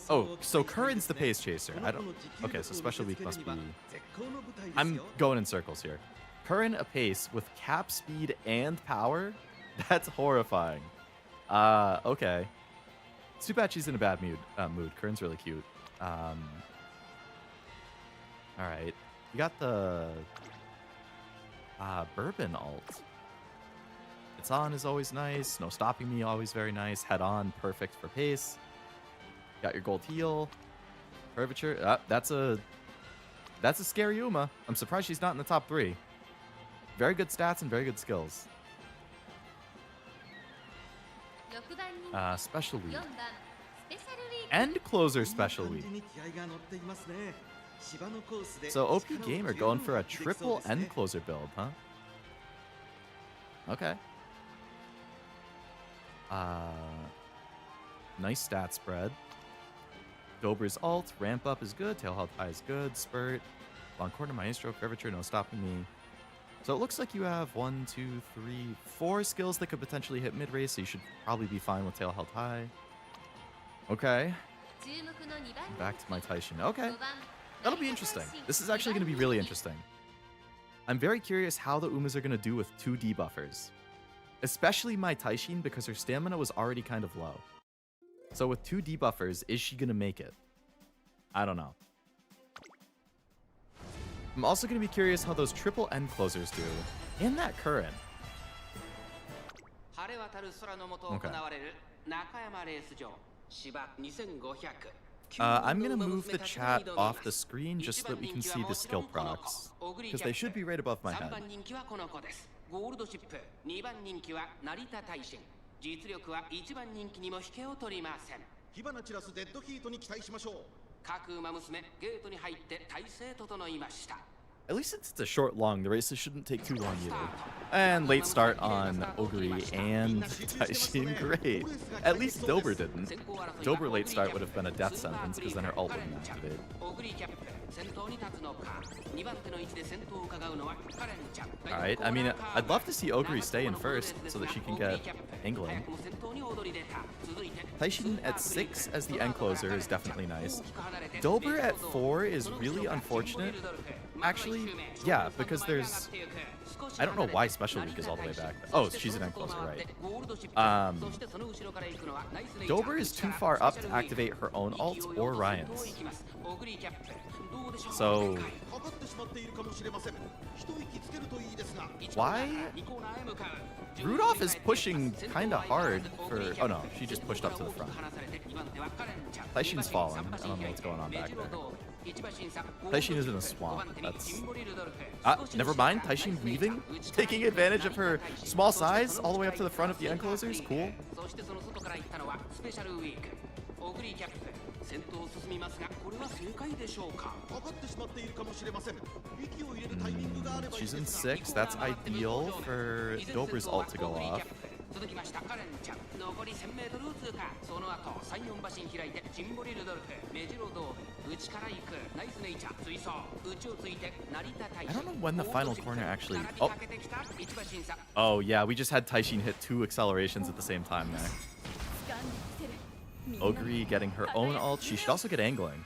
Oh, so Curran's the pace chaser. I don't... Okay, so special week must be... I'm going in circles here. Curran a pace with cap speed and power? That's horrifying. Okay. Supachi's in a bad mood. Curran's really cute. All right. You got the Bourbon alt. It's on is always nice. No stopping me, always very nice. Head on, perfect for pace. Got your gold heal. Curvature. That's a scary Uma. I'm surprised she's not in the top 3. Very good stats and very good skills. Special week. End closer special week. So OP Gamer going for a triple end closer build, huh? Okay. Nice stat spread. Dober's ult, ramp up is good, tail health high is good, spurt, long corner maestro, curvature, no stopping me. So it looks like you have 1, 2, 3, 4 skills that could potentially hit mid race, so you should probably be fine with tail health high. Okay. Back to my Taishin. Okay. That'll be interesting. This is actually going to be really interesting. I'm very curious how the Umas are going to do with 2 debuffers. Especially my Taishin, because her stamina was already kind of low. So with 2 debuffers, is she going to make it? I don't know. I'm also going to be curious how those triple end closers do. And that Curran. Okay. I'm going to move the chat off the screen just so that we can see the skill procs. Because they should be right above my head. ゴールドシップ2番人気は成田大臣実力は1番人気にも引けを取りません火花散らすデッドヒートに期待しましょう各馬娘ゲートに入って体勢整いました At least since it's a short long, the races shouldn't take too long either. And late start on Ogre and Taishin, great. At least Dober didn't. Dober late start would have been a death sentence because then her ult wouldn't activate. Alright, I mean, I'd love to see Ogre stay in first so that she can get angling. Taishin at 6 as the end closer is definitely nice. Dober at 4 is really unfortunate. Actually, yeah, because there's... I don't know why Special Week is all the way back. Oh, she's an end closer, right. Dober is too far up to activate her own ult or Ryan's. So... Why? Rudolph is pushing kind of hard for... Oh no, she just pushed up to the front. Taishin's fallen. I don't know what's going on back there. Taishin is in a swamp. That's... never mind. Taishin weaving? Taking advantage of her small size all the way up to the front of the enclosures? Cool. She's in 6. That's ideal for Dober's ult to go off. I don't know when the final corner actually... Oh. Oh, yeah, we just had Taishin hit 2 accelerations at the same time there. Ogre getting her own ult. She should also get angling.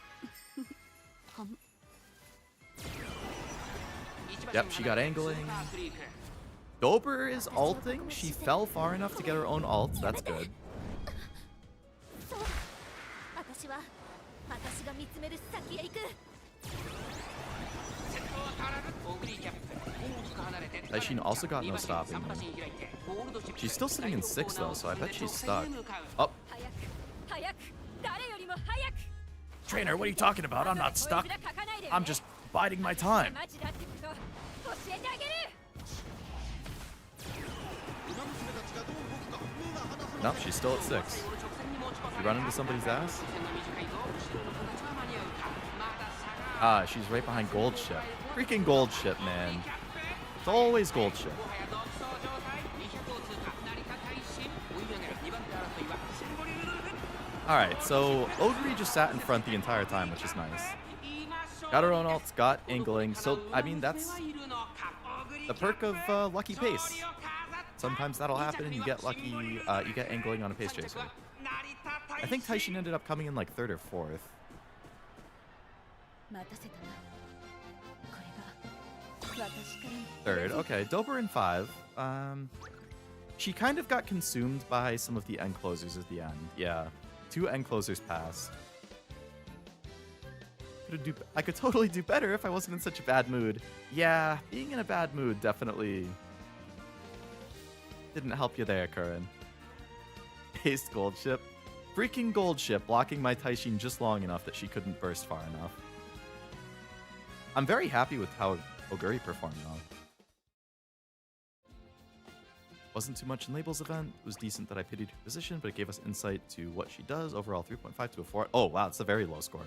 Yep, she got angling. Dober is ulting. She fell far enough to get her own ult. That's good. Taishin also got no stopping. She's still sitting in 6 though, so I bet she's stuck. Oh. Trainer, what are you talking about? I'm not stuck. I'm just biding my time. Nope, she's still at 6. You run into somebody's ass? Ah, she's right behind Gold Ship. Freaking Gold Ship, man. It's always Gold Ship. Alright, so Ogre just sat in front the entire time, which is nice. Got her own ult, got angling. So, I mean, that's the perk of lucky pace. Sometimes that'll happen and you get lucky, you get angling on a pace chaser. I think Taishin ended up coming in like 3rd or 4th. Third, okay. Dober in 5. She kind of got consumed by some of the end closers at the end. Yeah, 2 end closers passed. I could totally do better if I wasn't in such a bad mood. Yeah, being in a bad mood definitely didn't help you there, Curran. Paste gold ship. Freaking gold ship blocking my Taishin just long enough that she couldn't burst far enough. I'm very happy with how Oguri performed though. Wasn't too much in Label's event. It was decent that I pitied her position, but it gave us insight to what she does. Overall 3.5 to a 4. Oh wow, it's a very low score.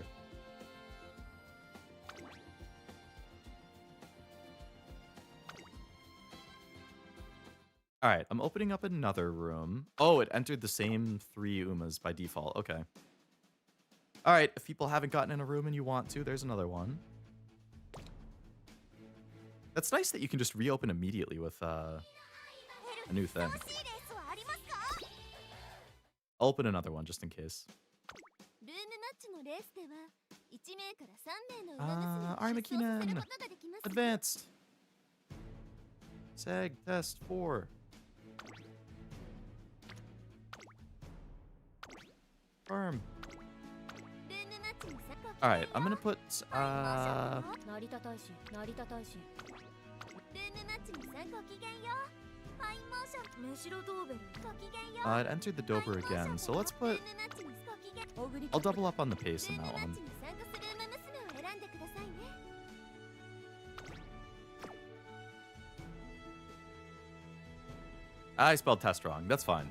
Alright, I'm opening up another room. Oh, it entered the same 3 Umas by default. Okay. Alright, if people haven't gotten in a room and you want to, there's another one. That's nice that you can just reopen immediately with a new thing. I'll open another one just in case. Armakinen! Advanced! Sag test 4. Firm. Alright, I'm gonna put it entered the Dober again, so let's put... I'll double up on the pace in that one. I spelled test wrong. That's fine.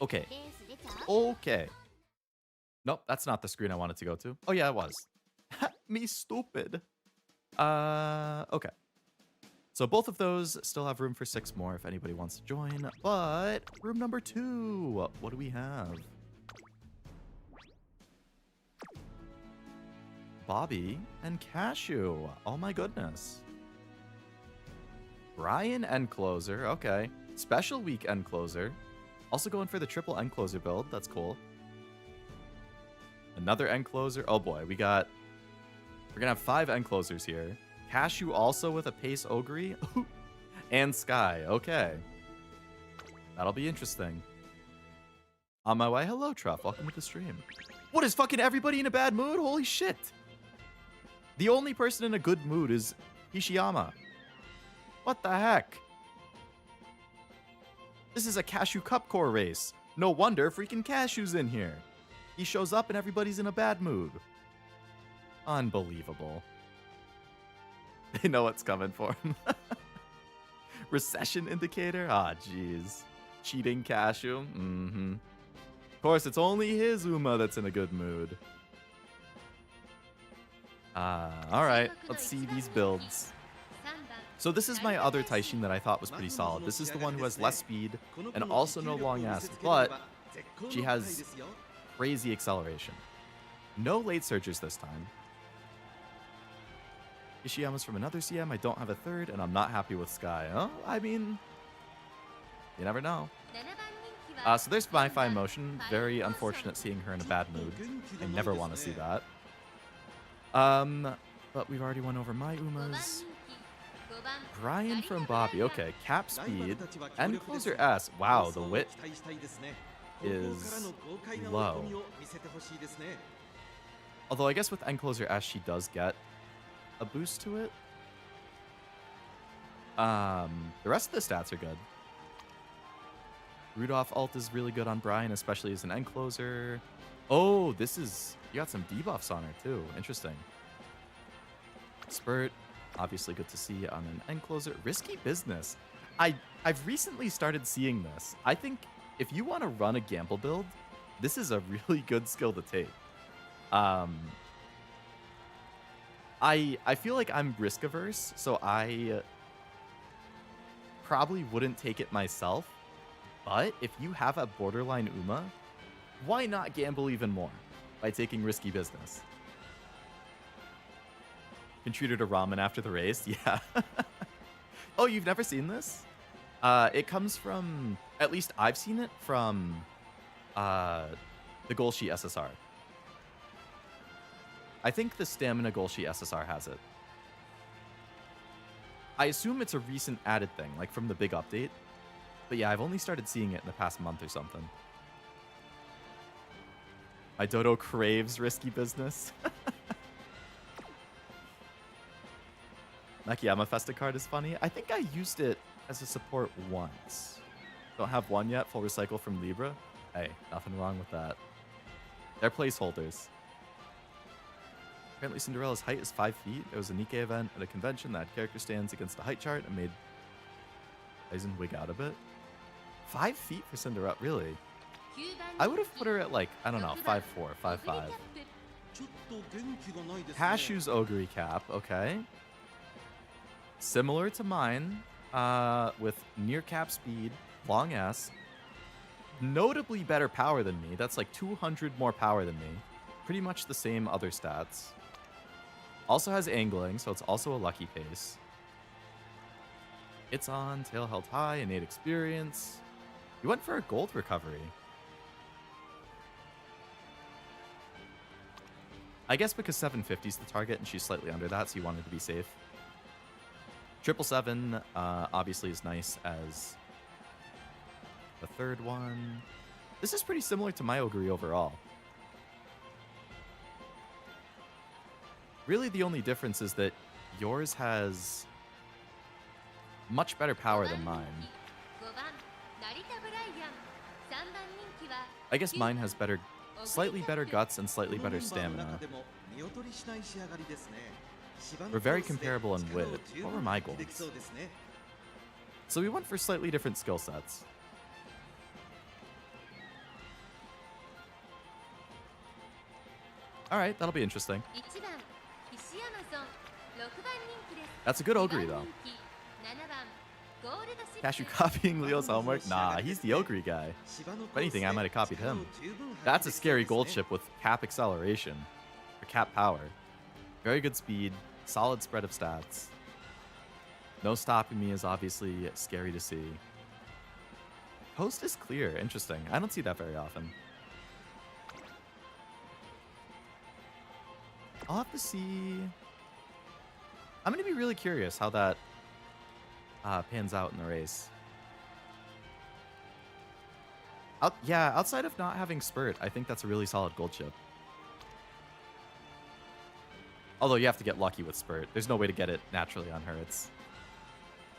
Okay. Okay. Nope, that's not the screen I wanted to go to. Oh, yeah, it was. Me stupid. Okay. So both of those still have room for 6 more if anybody wants to join. But room number 2, what do we have? Bobby and Cashew. Oh my goodness. Brian end closer. Okay. Special week end closer. Also going for the triple end closer build. That's cool. Another end closer. Oh boy, we're gonna have 5 end closers here. Cashew also with a pace Ogre. And Sky. Okay. That'll be interesting. On my way. Hello, Truff. Welcome to the stream. What, is fucking everybody in a bad mood? Holy shit. The only person in a good mood is Hishiyama. What the heck? This is a Cashew Cup core race. No wonder freaking Cashew's in here. He shows up and everybody's in a bad mood. Unbelievable. They know what's coming for him. Recession indicator? Ah, jeez. Cheating Cashew? Mm-hmm. Of course, it's only his Uma that's in a good mood. Alright. Let's see these builds. So this is my other Taishin that I thought was pretty solid. This is the one who has less speed and also no long ass, but she has crazy acceleration. No late surgers this time. Ishiyama's from another CM. I don't have a third, and I'm not happy with Sky. Oh, I mean, you never know. So there's my fine motion. Very unfortunate seeing her in a bad mood. I never want to see that. But we've already went over my Umas. Brian from Bobby. Okay, cap speed. End closer S. Wow, the wit is low. Although I guess with end closer S, she does get a boost to it. The rest of the stats are good. Rudolph ult is really good on Brian, especially as an end closer. Oh, this is... You got some debuffs on her, too. Interesting. Spurt. Obviously good to see on an end closer. Risky business. I've recently started seeing this. I think if you want to run a gamble build, this is a really good skill to take. I feel like I'm risk averse, so I probably wouldn't take it myself. But if you have a borderline Uma, why not gamble even more by taking risky business? Contributed to ramen after the race? Yeah. Oh, you've never seen this? It comes from, at least I've seen it from the Golshi SSR. I think the Stamina Golshi SSR has it. I assume it's a recent added thing, like from the big update. But yeah, I've only started seeing it in the past month or something. My Dodo craves risky business. Nakayama Festa card is funny. I think I used it as a support once. Don't have one yet. Full recycle from Libra. Hey, nothing wrong with that. They're placeholders. Apparently Cinderella's height is 5 feet. There was a Nikkei event at a convention that had character stands against the height chart and made Taishin wig out a bit. 5 feet for Cinderella? Really? I would have put her at like, I don't know, 5'4", 5'5". Cashu's Ogre cap, okay. Similar to mine, with near cap speed, long S, notably better power than me. That's like 200 more power than me. Pretty much the same other stats. Also has angling, so it's also a lucky pace. It's on, tail held high, innate experience. You went for a gold recovery. I guess because 750 is the target and she's slightly under that, so you wanted to be safe. 777 obviously is nice as the third one. This is pretty similar to my Ogre overall. Really, the only difference is that yours has much better power than mine. I guess mine has better, slightly better guts and slightly better stamina. We're very comparable in wit. What were my goals? So we went for slightly different skill sets. Alright, that'll be interesting. That's a good Ogre, though. Cashew copying Leo's homework? Nah, he's the Ogre guy. If anything, I might have copied him. That's a scary gold chip with cap acceleration. Or cap power. Very good speed. Solid spread of stats. No stopping me is obviously scary to see. Coast is clear. Interesting. I don't see that very often. I'll have to see. I'm going to be really curious how that pans out in the race. Yeah, outside of not having Spurt, I think that's a really solid gold chip. Although you have to get lucky with Spurt. There's no way to get it naturally on her. It's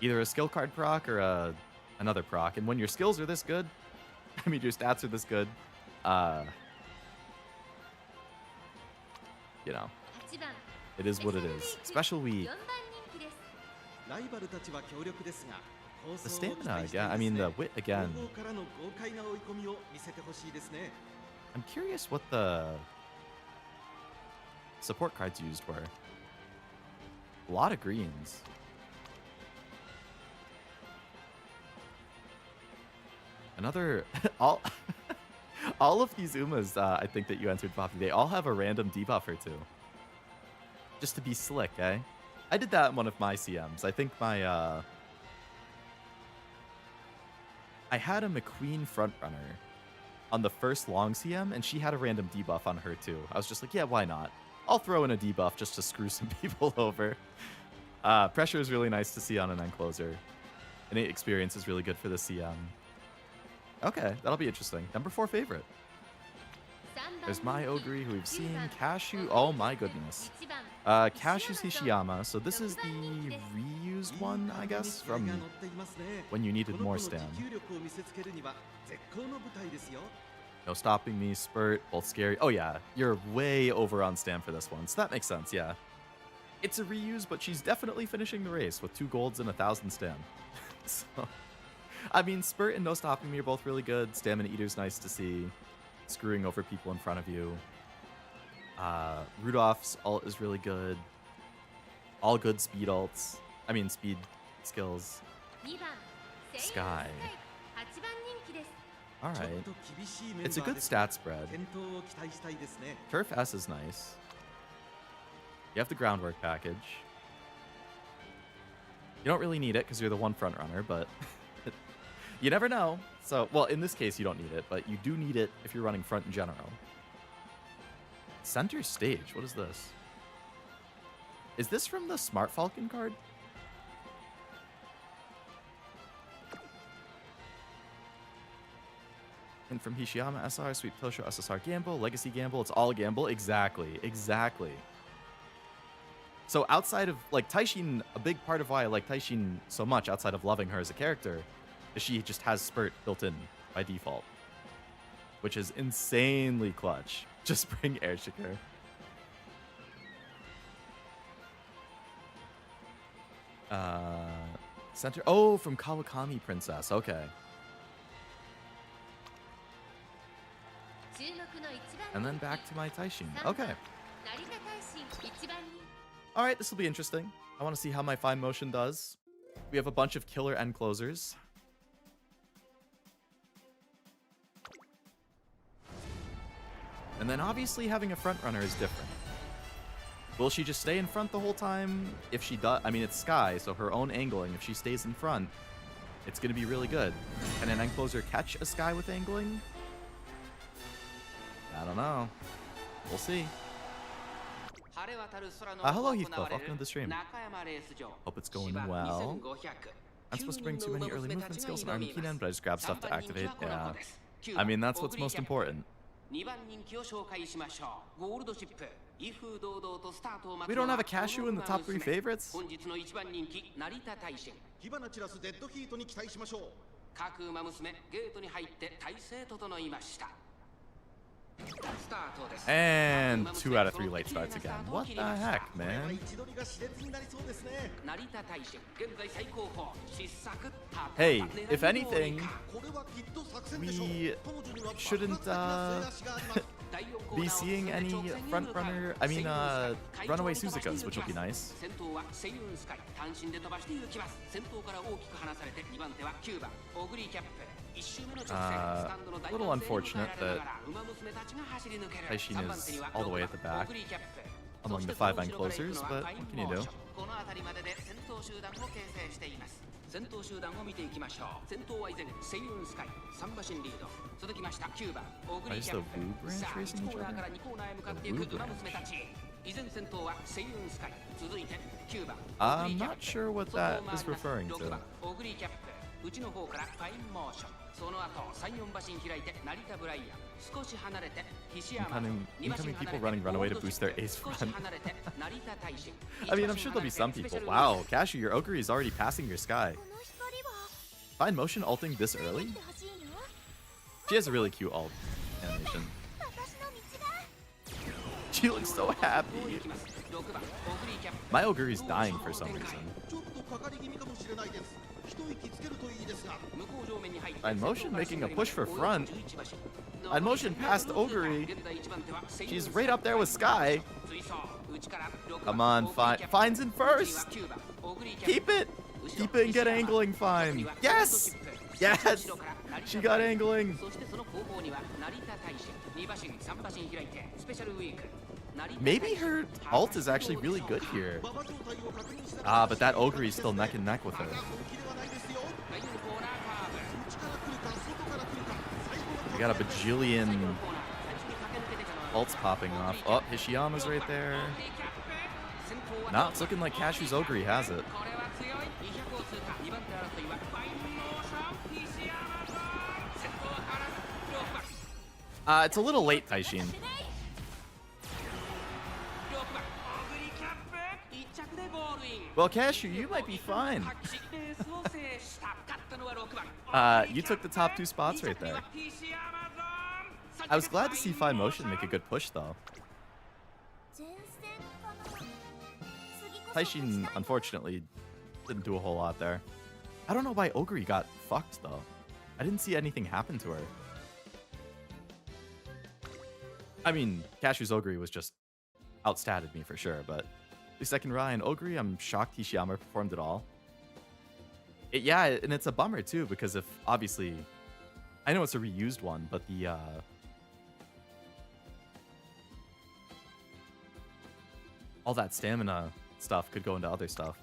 either a skill card proc or another proc. And when your skills are this good, I mean, your stats are this good, you know, it is what it is. Special week. The stamina again. I mean, the wit again. I'm curious what the support cards used were. A lot of greens. Another all of these Umas I think that you entered, Poppy, they all have a random debuff or two. Just to be slick, eh? I did that in one of my CMs. I think my I had a McQueen frontrunner on the first long CM, and she had a random debuff on her too. I was just like, yeah, why not? I'll throw in a debuff just to screw some people over. Pressure is really nice to see on an end closer. Innate experience is really good for the CM. Okay, that'll be interesting. Number 4 favorite. There's my Ogre, who we've seen. Cashew, oh my goodness. Cashew's Hishiyama, so this is the reused one, I guess, from when you needed more stam. No stopping me, Spurt, both scary. Oh yeah, you're way over on stam for this one, so that makes sense, yeah. It's a reuse, but she's definitely finishing the race with 2 golds and 1,000 stam. So, I mean, Spurt and No Stopping Me are both really good. Stamina Eater's nice to see. Screwing over people in front of you. Rudolph's ult is really good. All good speed ults. I mean, speed skills. Sky. Alright. It's a good stat spread. Turf S is nice. You have the groundwork package. You don't really need it because you're the one front runner, but You never know. So, well, in this case, you don't need it, but you do need it if you're running front in general. Center stage. What is this? Is this from the Smart Falcon card? And from Hishiyama SR, Sweet Tosho SSR Gamble, Legacy Gamble, it's all Gamble. Exactly, exactly. So outside of, like, Taishin, a big part of why I like Taishin so much, outside of loving her as a character, is she just has Spurt built in by default. Which is insanely clutch. Just bring Air Shaker. Center, oh, from Kawakami Princess, okay. And then back to my Taishin. Okay. Alright, this will be interesting. I want to see how my fine motion does. We have a bunch of killer end closers. And then obviously having a front runner is different. Will she just stay in front the whole time? If she does, I mean, it's Sky, so her own angling. If she stays in front, it's going to be really good. Can an end closer catch a Sky with angling? I don't know. We'll see. Hello, Heathcliff. Welcome to the stream. Hope it's going well. I'm supposed to bring too many early movement skills in Army Keenan, but I just grabbed stuff to activate. Yeah. I mean, that's what's most important. We don't have a cashew in the top 3 favorites? And 2 out of 3 late starts again. What the heck, man? Hey, if anything, we shouldn't be seeing any front runner, I mean, runaway Suzukas, which will be nice. A little unfortunate that Taishin is all the way at the back among the 5 end closers, but what can you do? Why is the Wu branch racing each other? The Wu branch. I'm not sure what that is referring to. Incoming people running runaway to boost their ace front. I mean, I'm sure there'll be some people. Wow, Cashew, your Ogre is already passing your Sky. Fine motion ulting this early? She has a really cute ult animation. She looks so happy. My Ogre is dying for some reason. Fine motion making a push for front. Fine motion past Ogre. She's right up there with Sky. Come on, Fine's in first. Keep it. Keep it and get angling, Fine. Yes. Yes. She got angling. Maybe her ult is actually really good here. Ah, but that Ogre is still neck and neck with her. We got a bajillion ults popping off. Oh, Hishiyama's right there. No, it's looking like Cashew's Ogre has it. It's a little late, Taishin. Well, Cashew, you might be fine. You took the top 2 spots right there. I was glad to see Fine Motion make a good push, though. Taishin, unfortunately, didn't do a whole lot there. I don't know why Ogre got fucked, though. I didn't see anything happen to her. I mean, Cashew's Ogre was just outstatted me for sure, but the second Ryan Ogre, I'm shocked Hishiyama performed at all. Yeah, and it's a bummer too, because if obviously, I know it's a reused one, but the all that stamina stuff could go into other stuff.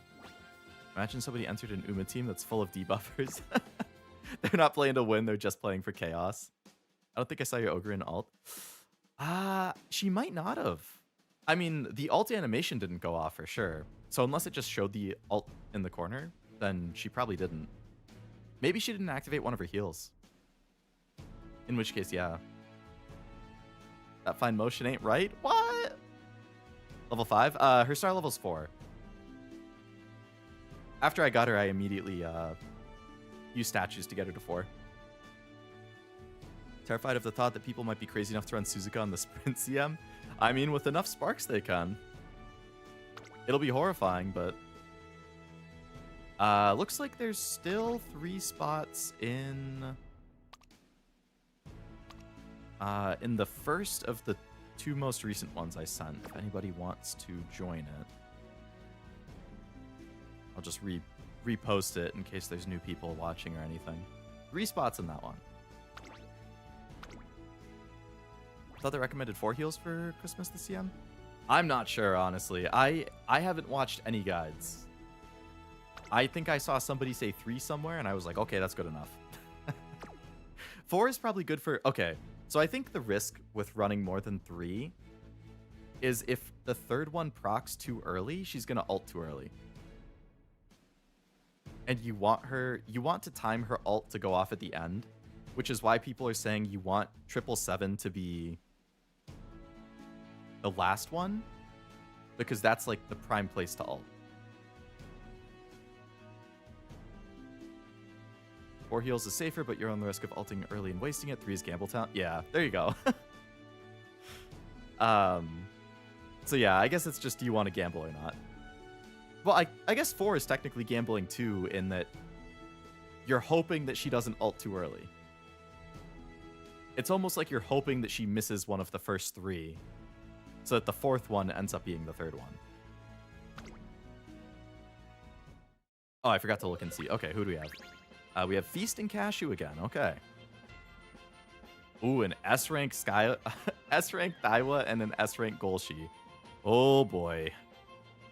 Imagine somebody entered an Uma team that's full of debuffers. They're not playing to win, they're just playing for chaos. I don't think I saw your ogre in alt. She might not have. I mean, the alt animation didn't go off for sure. So unless it just showed the alt in the corner, then she probably didn't. Maybe she didn't activate one of her heals. In which case, yeah. That fine motion ain't right? What? Level 5? Her star level's 4. After I got her, I immediately used statues to get her to 4. Terrified of the thought that people might be crazy enough to run Suzuka on the sprint CM? I mean, with enough sparks they can. It'll be horrifying, but... looks like there's still 3 spots in the first of the 2 most recent ones I sent. If anybody wants to join it, I'll just repost it in case there's new people watching or anything. 3 spots in that one. Thought they recommended 4 heals for Christmas this CM? I'm not sure, honestly. I haven't watched any guides. I think I saw somebody say 3 somewhere, and I was like, okay, that's good enough. 4 is probably good for... Okay, so I think the risk with running more than 3 is if the 3rd one procs too early, she's going to ult too early. And you want to time her ult to go off at the end, which is why people are saying you want 777 to be the last one, because that's like the prime place to ult. 4 heals is safer, but you're on the risk of ulting early and wasting it. 3 is gamble town. Yeah, there you go. So yeah, I guess it's just, do you want to gamble or not? Well, I guess 4 is technically gambling too, in that you're hoping that she doesn't ult too early. It's almost like you're hoping that she misses one of the first 3, so that the 4th one ends up being the 3rd one. Oh, I forgot to look and see. Okay, who do we have? We have Feast and Cashew again. Okay. Ooh, an S-rank S-rank Daiwa and an S-rank Golshi. Oh boy.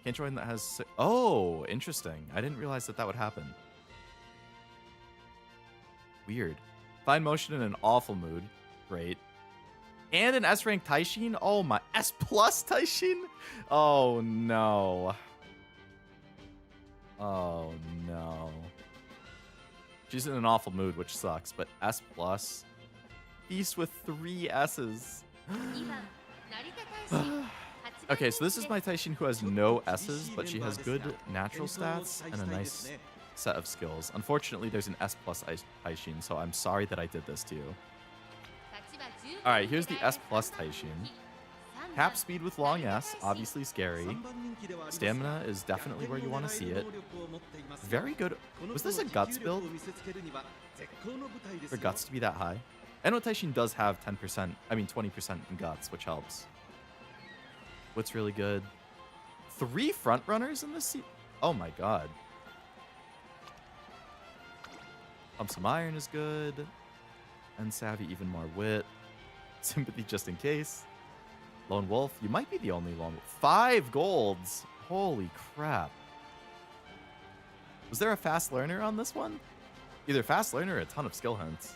Can't join that has... Oh, interesting. I didn't realize that would happen. Weird. Fine motion in an awful mood. Great. And an S-rank Taishin? Oh my... S+ Taishin? Oh no. Oh no. She's in an awful mood, which sucks, but S+. Feast with 3 S's. Okay, so this is my Taishin who has no S's, but she has good natural stats and a nice set of skills. Unfortunately, there's an S+ Taishin, so I'm sorry that I did this to you. Alright, here's the S+ Taishin. Cap speed with long S, obviously scary. Stamina is definitely where you want to see it. Very good. Was this a Guts build? For Guts to be that high? I know Taishin does have 20% in Guts, which helps. What's really good? 3 front runners in this Oh my god. Pump some iron is good. And Savvy, even more wit. Sympathy just in case. Lone Wolf, you might be the only Lone Wolf. 5 golds. Holy crap. Was there a fast learner on this one? Either fast learner or a ton of skill hints.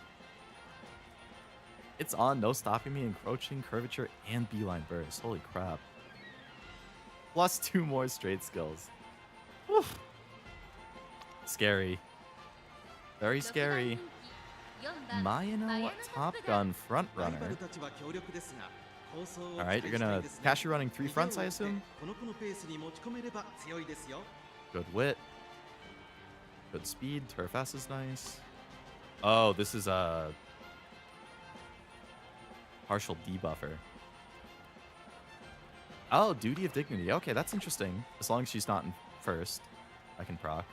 It's on, no stopping me, encroaching, curvature, and beeline burst. Holy crap. Plus 2 more straight skills. Oof. Scary. Very scary. Mayano Top Gun front runner. Alright, you're gonna Cashew running 3 fronts, I assume? Good wit. Good speed. Turf S is nice. Oh, this is a partial debuffer. Oh, Duty of Dignity. Okay, that's interesting. As long as she's not in first, I can proc.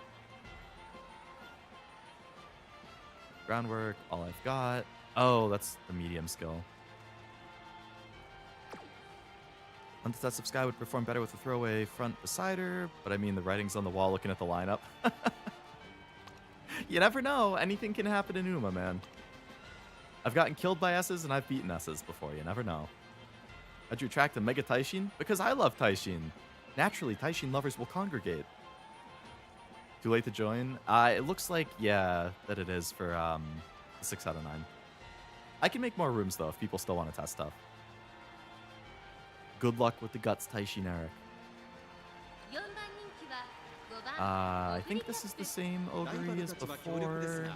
Groundwork, all I've got. Oh, that's the medium skill. Undecisive Sky would perform better with a throwaway front beside her, but I mean, the writing's on the wall looking at the lineup. You never know. Anything can happen in Uma, man. I've gotten killed by S's and I've beaten S's before. You never know. How'd you attract a Mega Taishin? Because I love Taishin. Naturally, Taishin lovers will congregate. Too late to join? It looks like, yeah, that it is for 6 out of 9. I can make more rooms, though, if people still want to test stuff. Good luck with the guts, Taishin Eric. I think this is the same Ogre as before.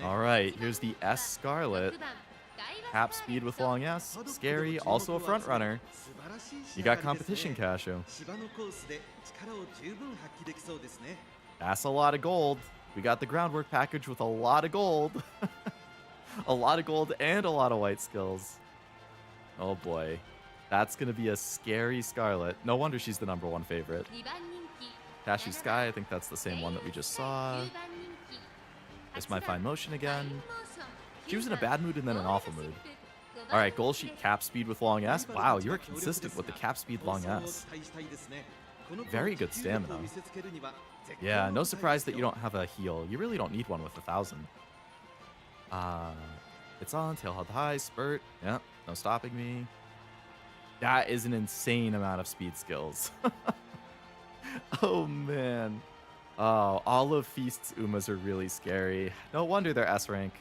Alright, here's the S Scarlet. Cap speed with long S. Scary, also a front runner. You got competition, Cashew. That's a lot of gold. We got the groundwork package with a lot of gold. A lot of gold and a lot of white skills. Oh boy. That's going to be a scary Scarlet. No wonder she's the #1 favorite. Cashew Sky, I think that's the same one that we just saw. It's my fine motion again. She was in a bad mood and then an awful mood. Alright, goal sheet cap speed with long S. Wow, you're consistent with the cap speed long S. Very good stamina. Yeah, no surprise that you don't have a heal. You really don't need one with 1,000. It's on, tail held high, spurt. Yeah, no stopping me. That is an insane amount of speed skills. Oh, man. Oh, all of Feast's Umas are really scary. No wonder they're S rank.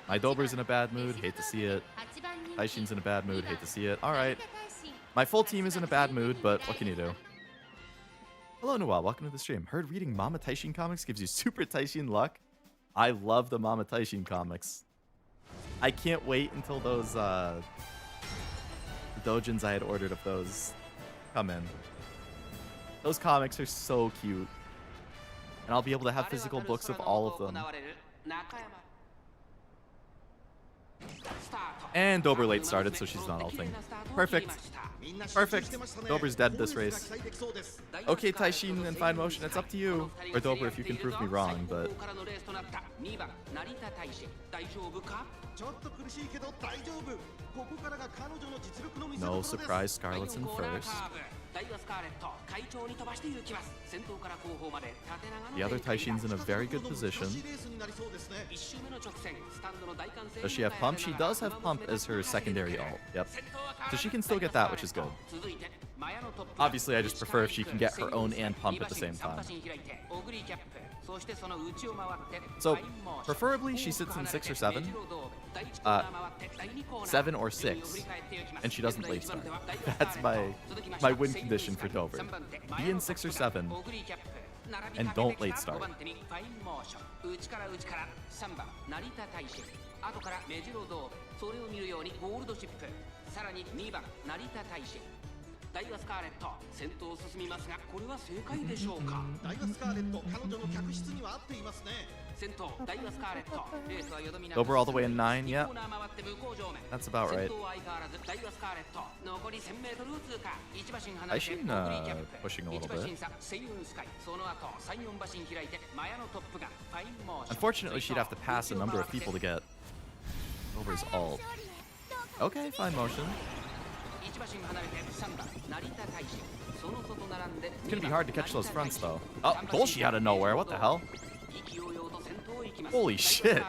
My Dober's in a bad mood. Hate to see it. Taishin's in a bad mood. Hate to see it. All right. My full team is in a bad mood, but what can you do? Hello, Noel. Welcome to the stream. Heard reading Mama Taishin comics gives you super Taishin luck. I love the Mama Taishin comics. I can't wait until those the dojins I had ordered of those come in. Those comics are so cute. And I'll be able to have physical books of all of them. And Dober late started, so she's not ulting. Perfect. Perfect. Dober's dead this race. Okay, Taishin and Fine Motion, it's up to you. Or Dober if you can prove me wrong, but... No surprise, Scarlet's in first. The other Taishin's in a very good position. Does she have pump? She does have pump as her secondary ult. Yep. So she can still get that, which is good. Obviously, I just prefer if she can get her own and pump at the same time. So, preferably she sits in 6 or 7. 7 or 6. And she doesn't late start. That's my win condition for Dover. Be in 6 or 7. And don't late start. Dober all the way in 9, yeah. That's about right. Taishin pushing a little bit. Unfortunately, she'd have to pass a number of people to get Dober's ult. Okay, fine motion. It's gonna be hard to catch those fronts, though. Oh, Golshi out of nowhere. What the hell? Holy shit.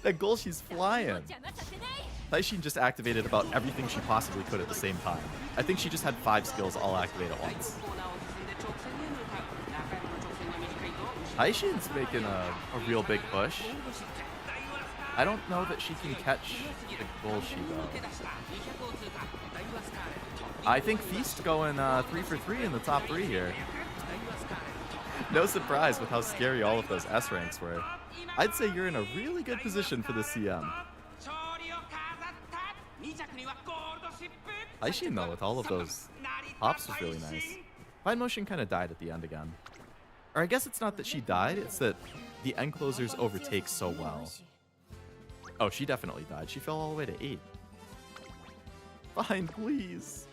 That Golshi's flying. Taishin just activated about everything she possibly could at the same time. I think she just had 5 skills all activate at once. Taishin's making a real big push. I don't know that she can catch the Golshi, though. I think Feast going 3 for 3 in the top 3 here. No surprise with how scary all of those S ranks were. I'd say you're in a really good position for the CM. Taishin, though, with all of those pops was really nice. Fine Motion kind of died at the end again. Or I guess it's not that she died, it's that the end closers overtake so well. Oh, she definitely died. She fell all the way to 8. Fine, please.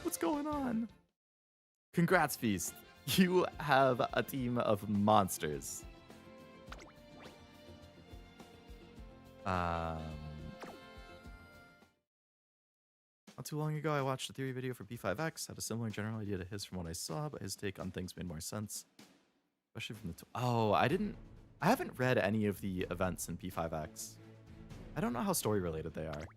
What's going on? Congrats, Feast. You have a team of monsters. Not too long ago, I watched a theory video for P5X. Had a similar general idea to his from what I saw, but his take on things made more sense. Especially from the... Oh, I haven't read any of the events in P5X. I don't know how story related they are.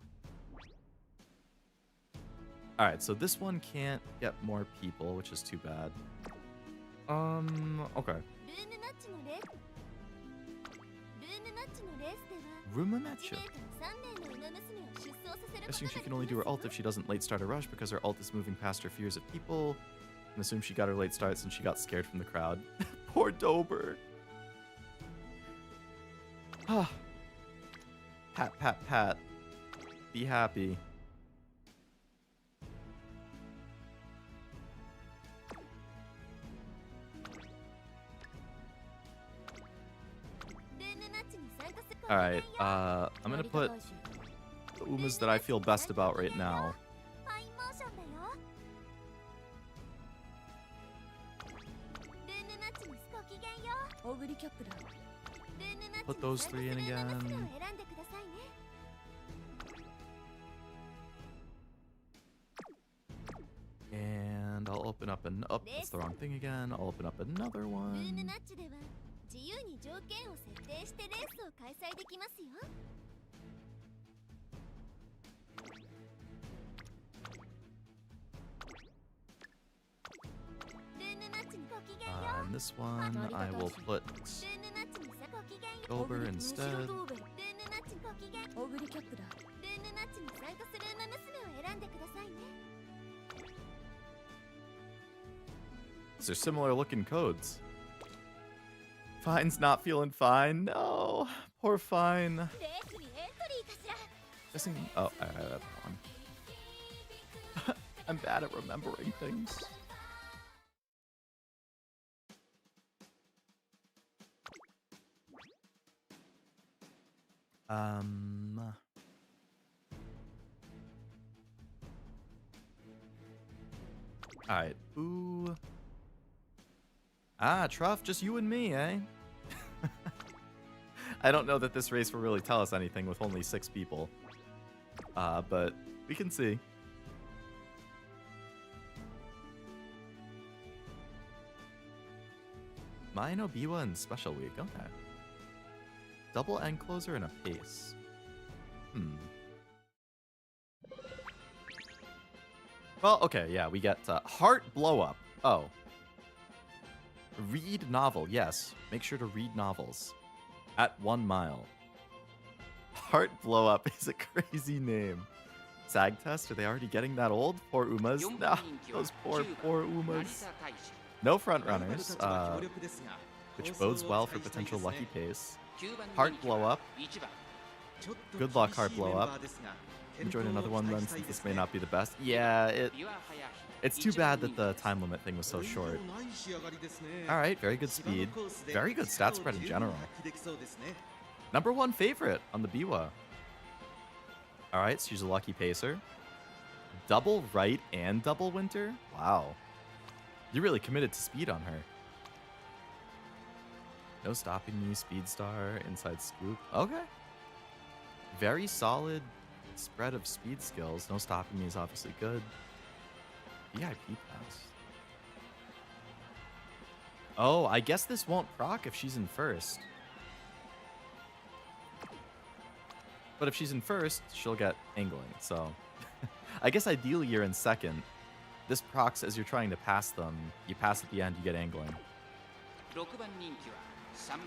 All right, so this one can't get more people, which is too bad. Okay. Rumor match. Guessing she can only do her ult if she doesn't late start a rush because her ult is moving past her fears of people. And assume she got her late start since she got scared from the crowd. Poor Dober. Ah. Pat, pat, pat. Be happy. Alright, I'm gonna put the Umas that I feel best about right now. Put those 3 in again. And I'll open up an that's the wrong thing again. I'll open up another one. And this one I will put Dober instead. These are similar looking codes. Fine's not feeling fine. No, poor Fine. Guessing. Oh, I have that one. I'm bad at remembering things. Alright. Ooh. Ah, Truff, just you and me, eh? I don't know that this race will really tell us anything with only 6 people. But we can see. Maino Biwa and Special Week, okay. Double end closer and a pace. Well, okay, yeah, we get Heart Blow Up. Oh. Read novel, yes. Make sure to read novels. At 1 mile. Heart Blow Up is a crazy name. Sag test, are they already getting that old? Poor Umas. No, those poor Umas. No front runners, which bodes well for potential lucky pace. Heart Blow Up. Good luck, Heart Blow Up. Join another one then, since this may not be the best. Yeah, it's too bad that the time limit thing was so short. Alright, very good speed. Very good stat spread in general. #1 favorite on the Biwa. Alright, so she's a lucky pacer. Double right and double winter? Wow. You really committed to speed on her. No stopping me, speed star, inside scoop. Okay. Very solid spread of speed skills. No stopping me is obviously good. VIP pass. Oh, I guess this won't proc if she's in first. But if she's in first, she'll get angling, so... I guess ideally you're in second. This procs as you're trying to pass them. You pass at the end, you get angling.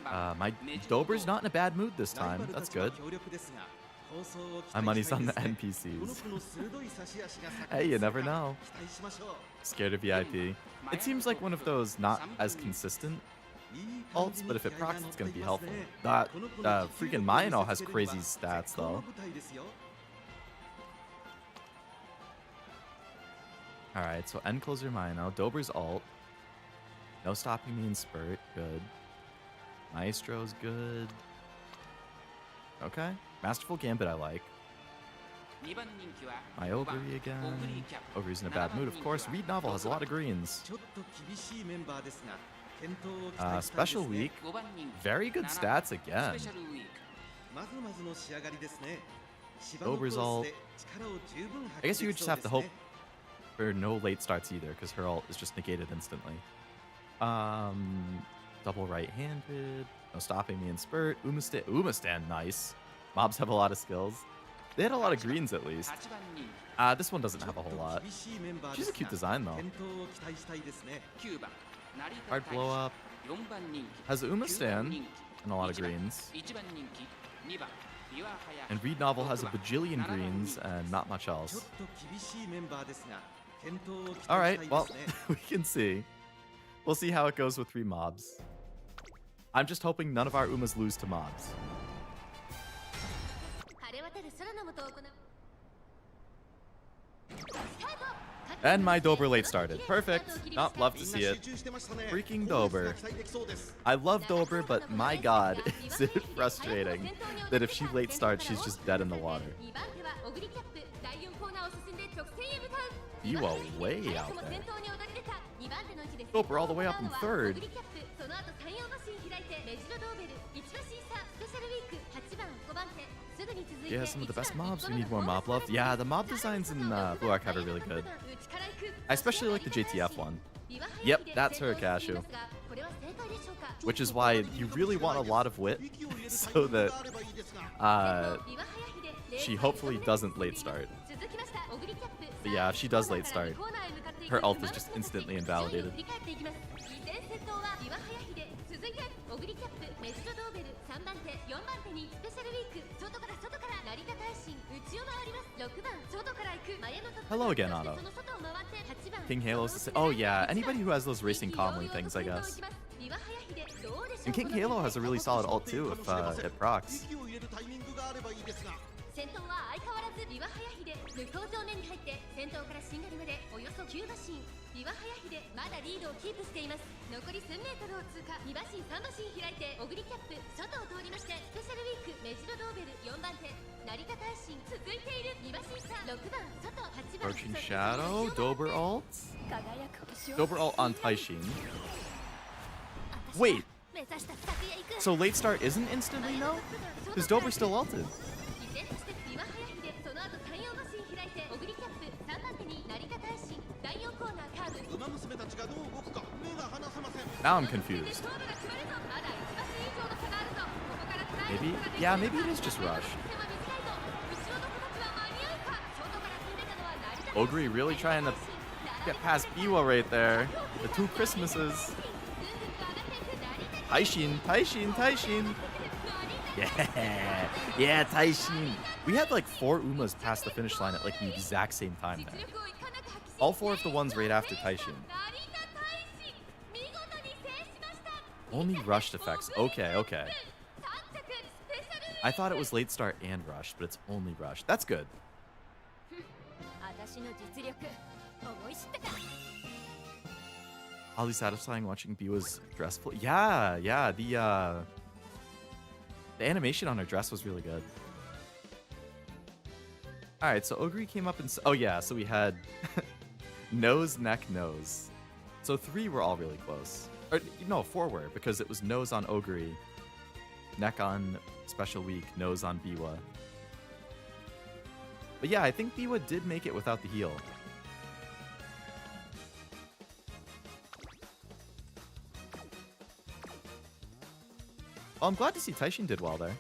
My Dober's not in a bad mood this time. That's good. My money's on the NPCs. Hey, you never know. Scared of VIP. It seems like one of those not as consistent ults, but if it procs, it's going to be helpful. That freaking Maino has crazy stats, though. Alright, so end closer Maino. Dober's ult. No stopping me in spurt. Good. Maestro's good. Okay. Masterful Gambit I like. My Ogre again. Ogre's in a bad mood, of course. Read novel has a lot of greens. Special week. Very good stats again. Ogre's ult. I guess you would just have to hope for no late starts either, because her ult is just negated instantly. Double right-handed. No stopping me in spurt. Umastan, nice. Mobs have a lot of skills. They had a lot of greens at least. This one doesn't have a whole lot. She's a cute design though. Hard blow up. Has Uma stand and a lot of greens. And Reed Novel has a bajillion greens and not much else. Alright, well, we can see. We'll see how it goes with 3 mobs. I'm just hoping none of our Umas lose to mobs. And my Dober late started. Perfect. Oh, love to see it. Freaking Dober. I love Dober, but my god, is it frustrating that if she late starts, she's just dead in the water. You are way out there. Dober all the way up in 3rd. Yeah, some of the best mobs. We need more mob love. Yeah, the mob designs in Blue Archive are really good. I especially like the JTF one. Yep, that's her, Cashew. Which is why you really want a lot of wit, so that she hopefully doesn't late start. But yeah, if she does late start, her ult is just instantly invalidated. Hello again, Otto. King Halo's the same. Oh yeah, anybody who has those racing calmly things, I guess. And King Halo has a really solid ult too if it procs. Approaching Shadow, Dober ult. Dober ult on Taishin. Wait, so late start isn't instantly no? Because Dober's still ulted. Now I'm confused. Maybe? Yeah, maybe it is just rushed. Ogre really trying to get past Biwa right there. The 2 Christmases. Taishin, Taishin, Taishin. Yeah, yeah, Taishin. We had like 4 Umas past the finish line at like the exact same time there. All 4 of the ones right after Taishin. Only rushed effects. Okay, okay. I thought it was late start and rush, but it's only rush. That's good. Oddly satisfying watching Biwa's dress full. Yeah, yeah. The animation on her dress was really good. All right, so Ogre came up and oh yeah, so we had nose, neck, nose. So 3 were all really close. Or no, 4 were because it was nose on Ogre, neck on Special Week, nose on Biwa. But yeah, I think Biwa did make it without the heal. Well, I'm glad to see Taishin did well there.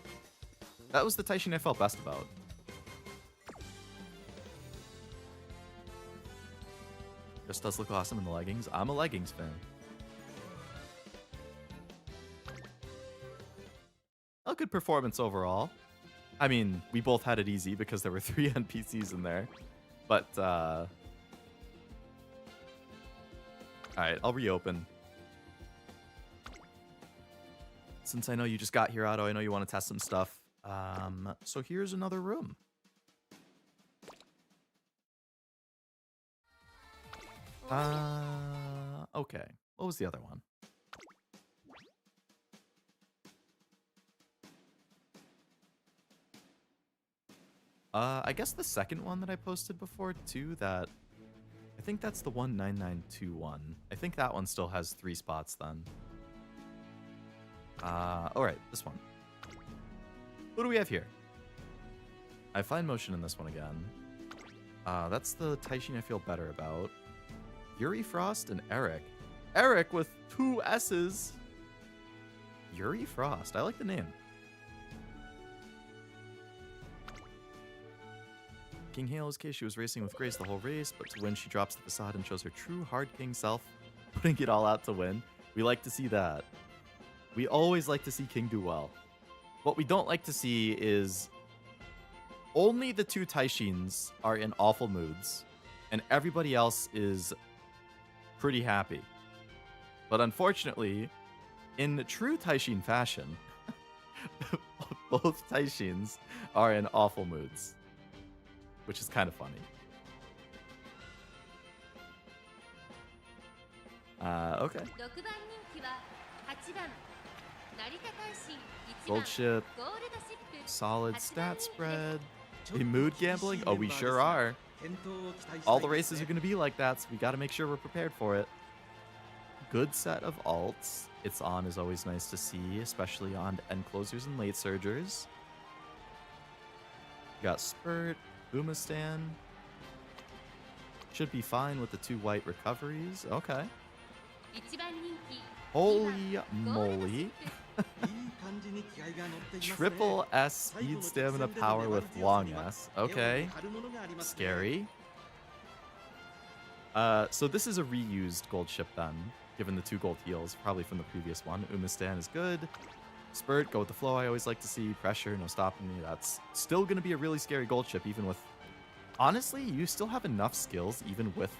That was the Taishin I felt best about. Just does look awesome in the leggings. I'm a leggings fan. A good performance overall. I mean, we both had it easy because there were 3 NPCs in there. But, alright, I'll reopen. Since I know you just got here, Otto, I know you want to test some stuff. So here's another room. Okay. What was the other one? I guess the second one that I posted before too, that I think that's the 19921. I think that one still has 3 spots then. Alright, this one. What do we have here? I find motion in this one again. That's the Taishin I feel better about. Yuri Frost and Eric. Eric with 2 S's. Yuri Frost. I like the name. King Halo's case, she was racing with Grace the whole race, but to win, she drops the facade and shows her true hard king self, putting it all out to win. We like to see that. We always like to see King do well. What we don't like to see is only the two Taishins are in awful moods, and everybody else is pretty happy. But unfortunately, in true Taishin fashion, both Taishins are in awful moods, which is kind of funny. Okay. Gold ship, solid stat spread. In mood gambling? Oh, we sure are. All the races are going to be like that, so we got to make sure we're prepared for it. Good set of alts. It's on is always nice to see, especially on end closers and late surgers. Got Spurt, Umastan. Should be fine with the 2 white recoveries. Okay. Holy moly. Triple S speed, stamina, power with long S. Okay. Scary. So this is a reused gold ship then, given the 2 gold heals, probably from the previous one. Umastan is good. Spurt, go with the flow. I always like to see pressure, no stopping me. That's still going to be a really scary gold ship, even with... Honestly, you still have enough skills, even with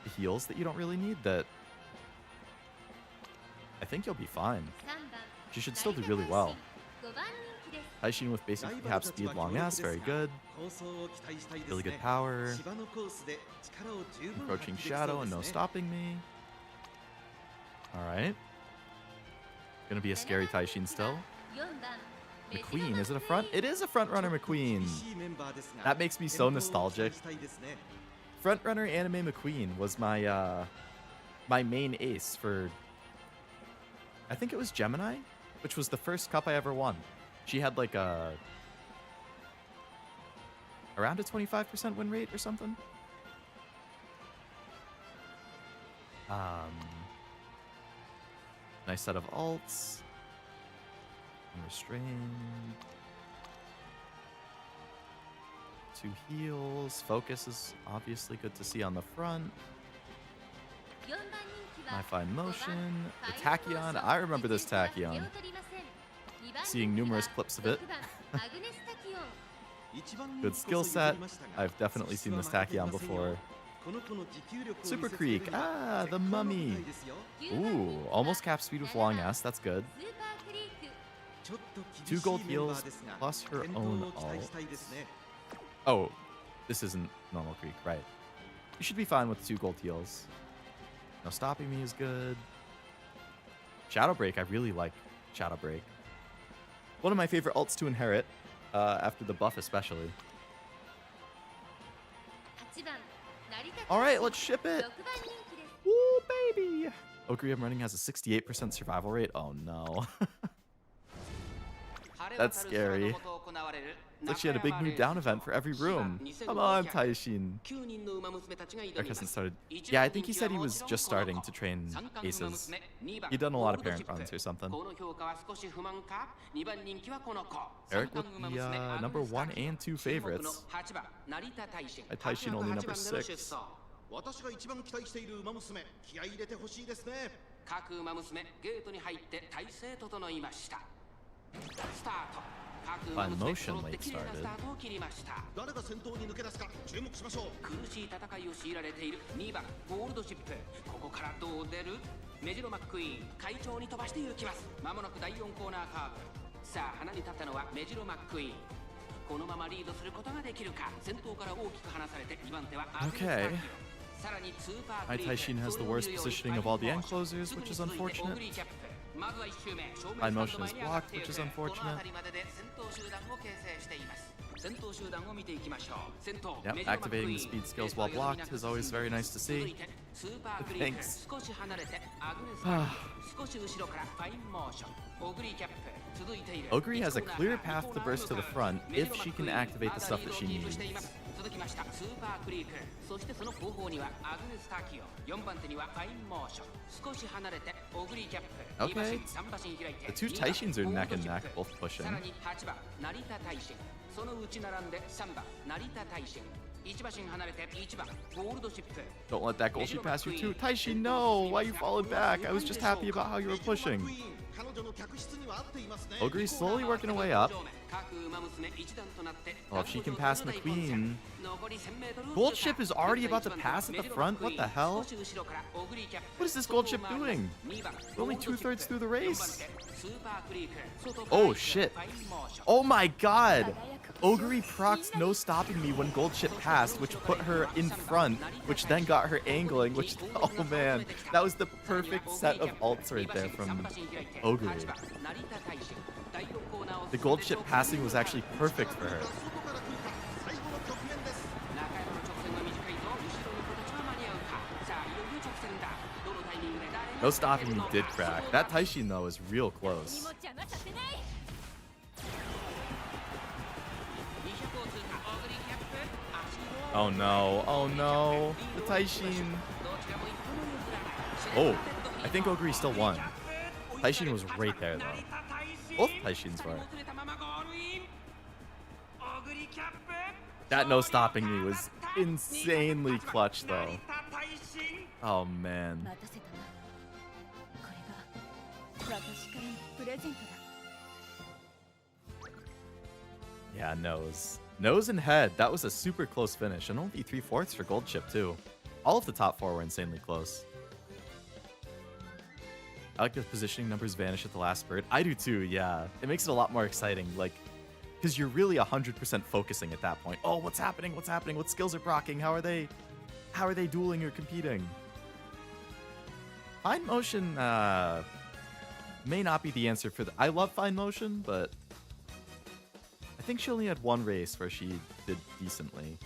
the heals that you don't really need, that I think you'll be fine. She should still do really well. Taishin with basic cap speed, long ass, very good. Really good power. Encroaching shadow and no stopping me. Alright. Gonna be a scary Taishin still. McQueen, is it a front? It is a front runner McQueen. That makes me so nostalgic. Front runner anime McQueen was my my main ace for, I think it was Gemini, which was the first cup I ever won. She had like a around a 25% win rate or something. Nice set of alts. Unrestrained. 2 heals. Focus is obviously good to see on the front. My fine motion. The Tachyon. I remember this Tachyon. Seeing numerous clips of it. Good skill set. I've definitely seen this Tachyon before. Super Creek. Ah, the mummy. Ooh, almost cap speed with long ass. That's good. 2 gold heals plus her own ult. Oh, this isn't normal Creek, right? You should be fine with 2 gold heals. No stopping me is good. Shadow Break, I really like Shadow Break. One of my favorite ults to inherit, after the buff especially. Alright, let's ship it! Woo, baby! Ogre I'm running has a 68% survival rate. Oh no. That's scary. It's like she had a big move down event for every room. Come on, Taishin. Eric hasn't started. Yeah, I think he said he was just starting to train aces. He'd done a lot of parent runs or something. Eric with the number 1 and 2 favorites. Taishin only number 6. Fine motion late started. Okay. My Taishin has the worst positioning of all the end closers, which is unfortunate. My motion is blocked, which is unfortunate. Yep, activating the speed skills while blocked is always very nice to see. Thanks. Ogre has a clear path to burst to the front if she can activate the stuff that she needs. 続きましたスーパークリーク、そしてその後方にはアグネス・ターキオ、4番手にはファインモーション、少し離れてオグリーキャップ、2馬身 Okay. 3馬身開いて The two Taishins are neck and neck, both さ pushing. らに8番成田大臣、その内並んで3番成田大臣、1馬身離れて1番ゴールドシップ。 Don't let that oshi pass you too. Taishin, no! Why you falling back? I was just happy about how you were pushing. Ogre's slowly working her way up. Well, if she can pass McQueen... Gold Ship is already about to pass at the front? What the hell? What is this Gold Ship doing? We're only 2/3 through the race. Oh, shit. Oh my god! Ogre procs no stopping me when Gold Ship passed, which put her in front, which then got her angling, which... Oh man, that was the perfect set of ults right there from Ogre. The Gold Ship passing was actually perfect for her. No stopping me did crack. That Taishin though is real close. Oh no, oh no, the Taishin. Oh, I think Ogre still won. Taishin was right there though. Both Taishins were. That no stopping me was insanely clutch though. Oh man. Yeah, nose. Nose and head. That was a super close finish. And only 3/4 for Gold Chip, too. All of the top 4 were insanely close. I like the positioning numbers vanish at the last spurt. I do, too, yeah. It makes it a lot more exciting. Like, because you're really 100% focusing at that point. Oh, what's happening? What's happening? What skills are proccing? How are they dueling or competing? Fine motion may not be the answer for the... I love fine motion, but I think she only had one race where she did decently.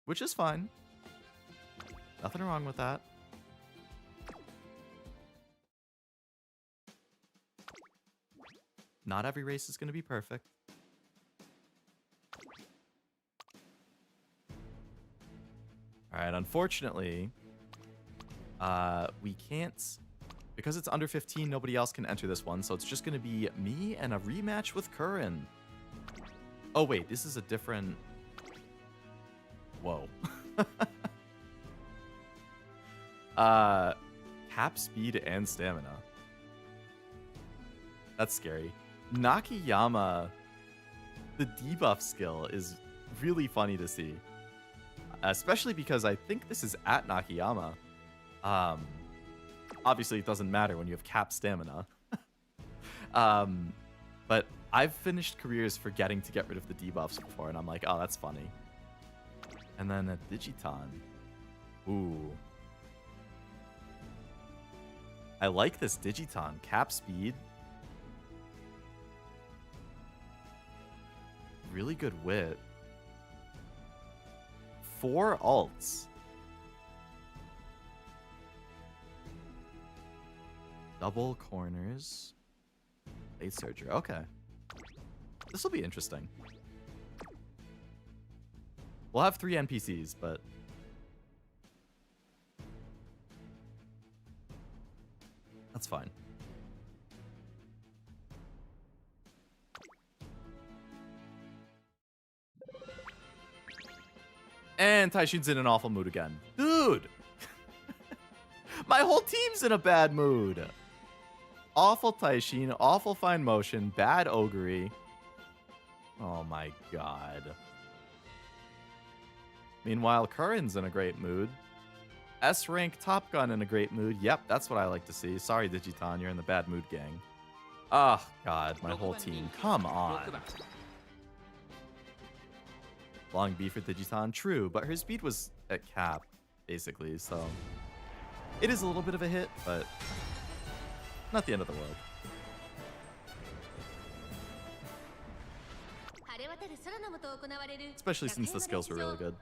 Which is fine. Nothing wrong with that. Not every race is going to be perfect. Alright, unfortunately, we can't... Because it's under 15, nobody else can enter this one, so it's just going to be me and a rematch with Curran. Oh, wait, this is a different... Whoa. Cap speed and stamina. That's scary. Nakayama, the debuff skill is really funny to see. Especially because I think this is at Nakayama. Obviously, it doesn't matter when you have cap stamina. But I've finished careers forgetting to get rid of the debuffs before, and I'm like, oh, that's funny. And then a Digiton. Ooh. I like this Digiton. Cap speed. Really good wit. 4 ults. Double corners. Blade Surger. Okay. This will be interesting. We'll have 3 NPCs, but... That's fine. And Taishin's in an awful mood again. Dude! My whole team's in a bad mood. Awful Taishin, awful fine motion, bad Ogre. Oh my god. Meanwhile, Curran's in a great mood. S-rank Top Gun in a great mood. Yep, that's what I like to see. Sorry, Digiton, you're in the bad mood, gang. Oh god, my whole team. Come on. Long B for Digiton, true, but her speed was at cap, basically, so... It is a little bit of a hit, but not the end of the world. Especially since the skills were really good.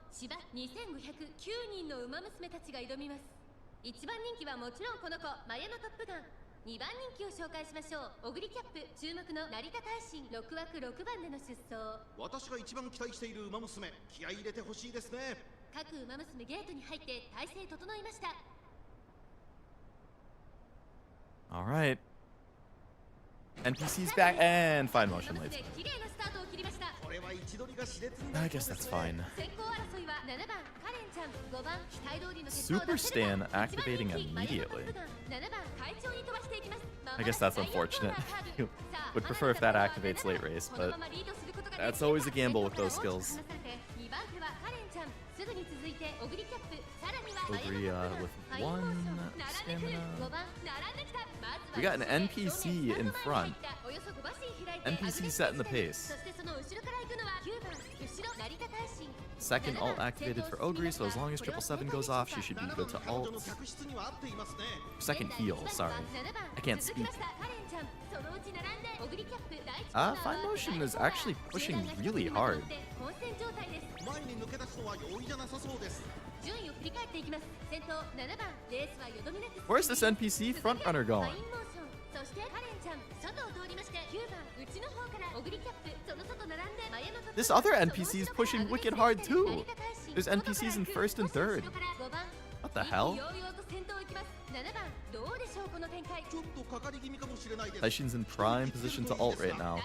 2番人気を紹介しましょう。オグリキャップ注目の成田大臣6枠6番での出走。私が一番期待している馬娘、気合い入れてほしいですね。各馬娘ゲートに入って体勢整いました。 All right. NPC's back and fine motion leads. I guess that's fine. Super Stan activating immediately. I guess that's unfortunate. Would prefer if that activates late race, but that's always a gamble with those skills. Ogre with 1 stamina. We got an NPC in front. NPC setting the pace. Second ult activated for Ogre, so as long as 777 goes off, she should be good to ult. Second heal, sorry. I can't speak. Fine Motion is actually pushing really hard. Where's this NPC frontrunner going? This other NPC is pushing wicked hard too. There's NPCs in first and third. What the hell? Taishin's in prime position to ult right now.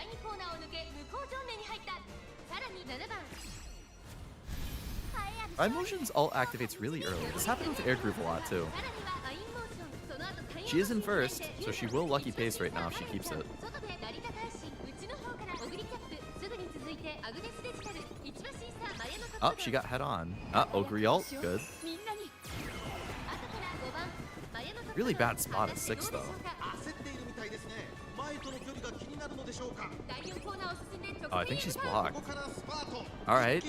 Fine Motion's ult activates really early. This happened with Air Groove a lot too. She is in first, so she will lucky pace right now if she keeps it. Oh, she got head on. Ogre ult, good. Really bad spot at 6 though. Oh, I think she's blocked. Alright.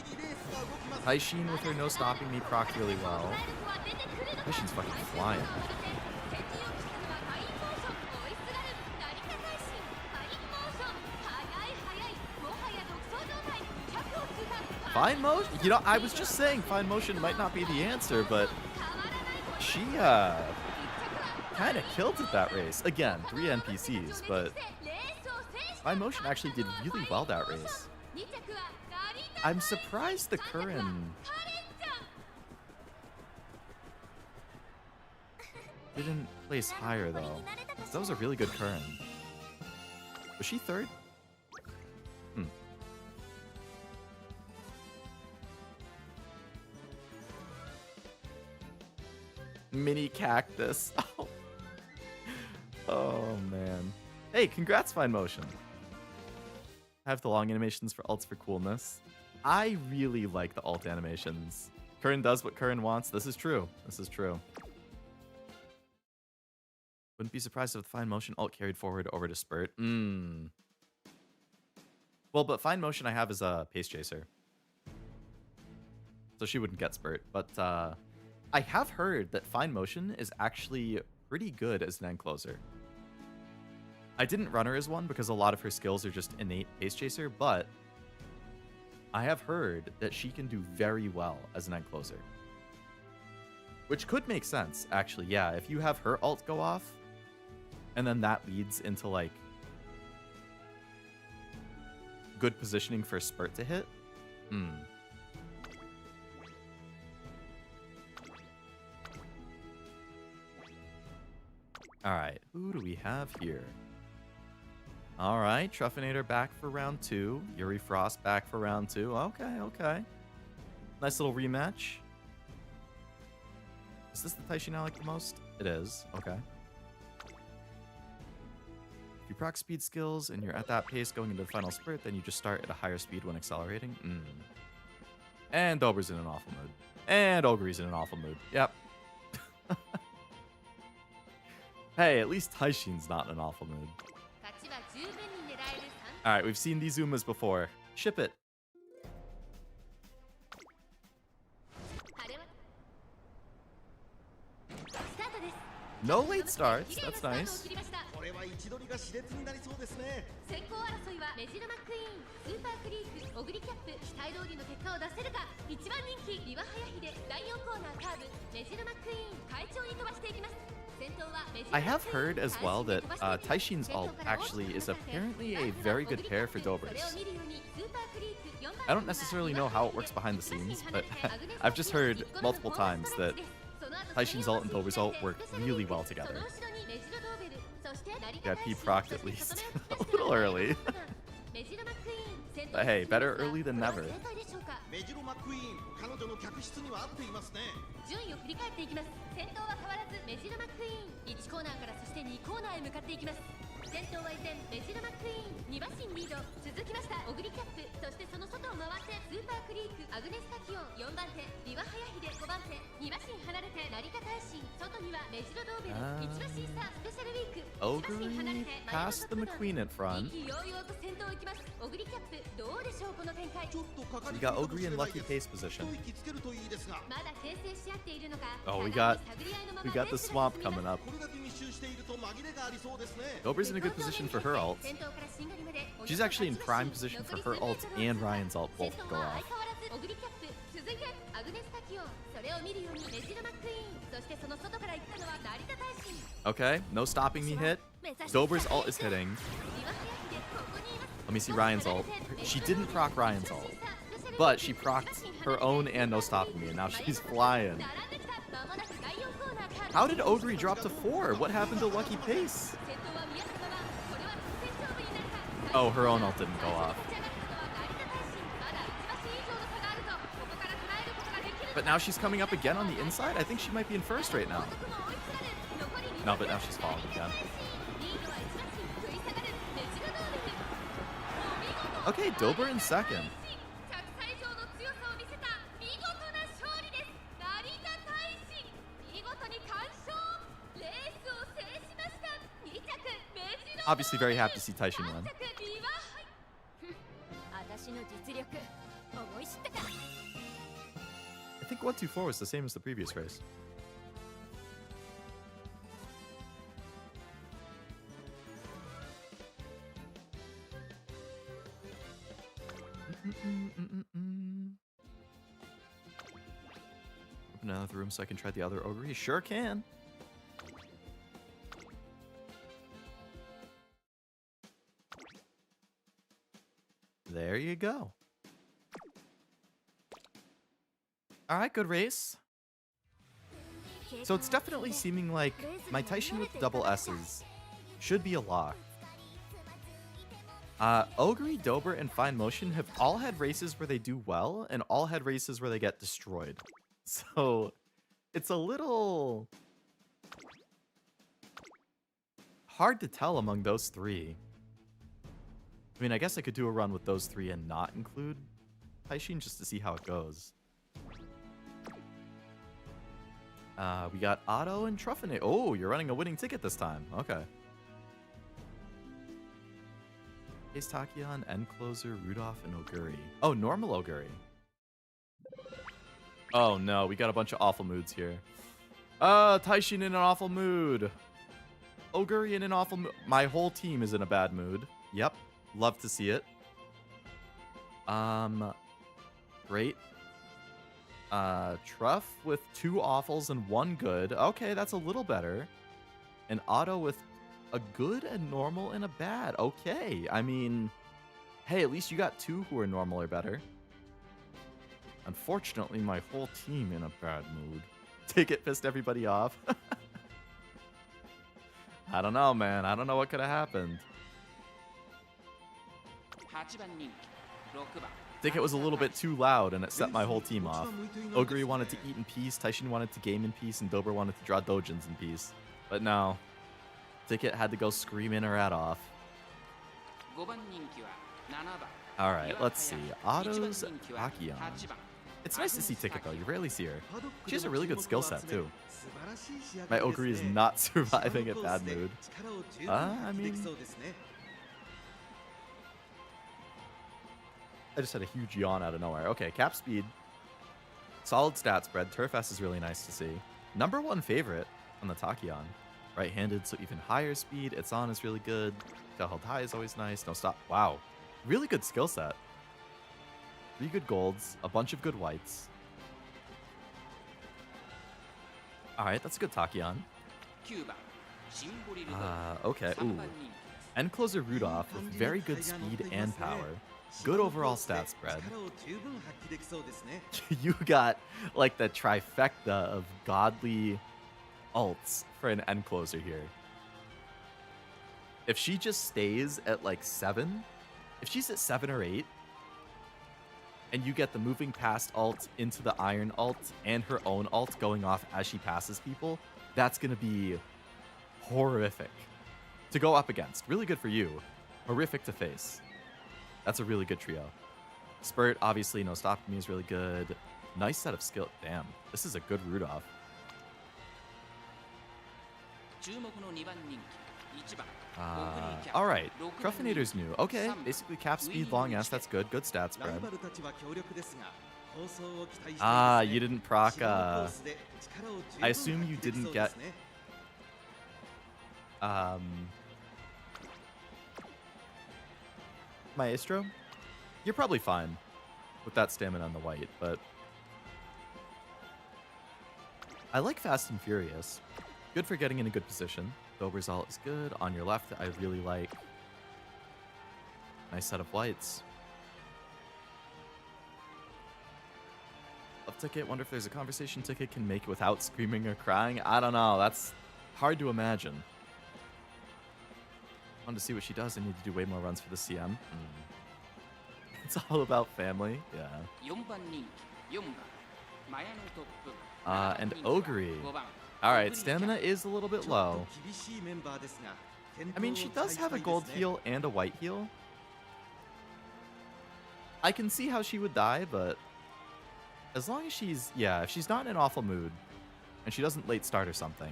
Taishin with her no stopping me proc really well. Taishin's fucking flying. Fine motion? You know, I was just saying fine motion might not be the answer, but she kind of killed it that race. Again, 3 NPCs, but fine motion actually did really well that race. I'm surprised the Curran didn't place higher though. That was a really good Curran. Was she third? Mini cactus. Oh man. Hey, congrats, Fine Motion. I have the long animations for ults for coolness. I really like the ult animations. Curran does what Curran wants. This is true. This is true. Wouldn't be surprised if the Fine Motion ult carried forward over to Spurt. Well, but Fine Motion I have is a Pace Chaser. So she wouldn't get Spurt. But I have heard that Fine Motion is actually pretty good as an end closer. I didn't run her as one because a lot of her skills are just innate Pace Chaser, but I have heard that she can do very well as an end closer. Which could make sense, actually. Yeah, if you have her ult go off, and then that leads into, like, good positioning for Spurt to hit. Alright, who do we have here? Alright, Truffinator back for round 2. Yuri Frost back for round 2. Okay, okay. Nice little rematch. Is this the Taishin I like the most? It is. Okay. If you proc speed skills and you're at that pace going into the final spurt, then you just start at a higher speed when accelerating. And Dober's in an awful mood. And Ogre's in an awful mood. Yep. Hey, at least Taishin's not in an awful mood. Alright, we've seen these Umas before. Ship it. No late starts. That's nice. I have heard as well that Taishin's ult actually is apparently a very good pair for Dober's. I don't necessarily know how it works behind the scenes, but I've just heard multiple times that Taishin's ult and Dober's ult work really well together. Yeah, P procced at least. A little early. But hey, better early than never. 順位を振り返っていきます。先頭は変わらずメジロマクイーン。1コーナーからそして2コーナーへ向かっていきます。先頭は依然メジロマクイーン。2馬身リード。続きました。オグリキャップ。そしてその外を回ってスーパークリーク。アグネスタキオン。4番手。リワハヤヒデ5番手。2馬身離れて成田大臣。外にはメジロドーベル。1馬身差スペシャルウィーク。Ogre past the McQueen in front. 意気揚々と先頭行きます。オグリキャップ。どうでしょうこの展開。 We got Ogre in lucky pace position. まだ牽制し合っているのか。 Oh, we got the swamp coming up. Dober's in a good position for her ult. She's actually in prime position for her ult and Ryan's ult both to go off. Okay, no stopping me hit. Dober's ult is hitting. Let me see Ryan's ult. She didn't proc Ryan's ult, but she procced her own and no stopping me, and now she's flying. How did Ogre drop to 4? What happened to Lucky Pace? Oh, her own ult didn't go off. But now she's coming up again on the inside? I think she might be in first right now. No, but now she's falling again. Okay, Dober in second. Obviously very happy to see Taishin win. I think 124 was the same as the previous race. Open another room so I can try the other ogre. You sure can. There you go. Alright, good race. So it's definitely seeming like my Taishin with double S's should be a lock. Ogre, Dober, and Fine Motion have all had races where they do well, and all had races where they get destroyed. So it's a little hard to tell among those three. I mean, I guess I could do a run with those three and not include Taishin just to see how it goes. We got Otto and Truffenate. Oh, you're running a winning ticket this time. Okay. Ace Tachyon, End Closer, Rudolph, and Oguri. Oh, normal Oguri. Oh no, we got a bunch of awful moods here. Taishin in an awful mood. Oguri in an awful mood. My whole team is in a bad mood. Yep. Love to see it. Great. Truff with 2 awfuls and 1 good. Okay, that's a little better. And Otto with a good, a normal, and a bad. Okay, I mean, hey, at least you got 2 who are normal or better. Unfortunately, my whole team in a bad mood. Ticket pissed everybody off. I don't know, man. I don't know what could have happened. Ticket was a little bit too loud and it set my whole team off. Ogre wanted to eat in peace, Taishin wanted to game in peace, and Dober wanted to draw dojins in peace. But no. Ticket had to go screaming her head off. Alright, let's see. Otto's Tachyon. It's nice to see Ticket though, you rarely see her. She has a really good skill set too. My Ogre is not surviving at bad mood. I mean... I just had a huge yawn out of nowhere. Okay, cap speed. Solid stat spread. Turf S is really nice to see. #1 favorite on the Tachyon. Right-handed, so even higher speed. It's on is really good. Tail held high is always nice. No stop. Wow. Really good skill set. 3 good golds. A bunch of good whites. Alright, that's a good Tachyon. Okay. Ooh. End closer Rudolph with very good speed and power. Good overall stat spread. You got like the trifecta of godly ults for an end closer here. If she just stays at like 7, if she's at 7 or 8, and you get the moving past ult into the iron ult and her own ult going off as she passes people, that's going to be horrific to go up against. Really good for you. Horrific to face. That's a really good trio. Spurt, obviously, no stopping me is really good. Nice set of skill. Damn, this is a good Rudolph. All right, Cruffinator's new. Okay, basically cap speed, long S, that's good. Good stat spread. You didn't proc. I assume you didn't get. Maestro? You're probably fine with that stamina on the white, but I like Fast and Furious. Good for getting in a good position. Doberzal is good. On your left, I really like. Nice set of whites. Love ticket. Wonder if there's a conversation ticket can make it without screaming or crying. I don't know. That's hard to imagine. Want to see what she does. I need to do way more runs for the CM. It's all about family. Yeah. And Ogre. Alright, stamina is a little bit low. I mean, she does have a gold heal and a white heal. I can see how she would die, but as long as she's, if she's not in an awful mood and she doesn't late start or something,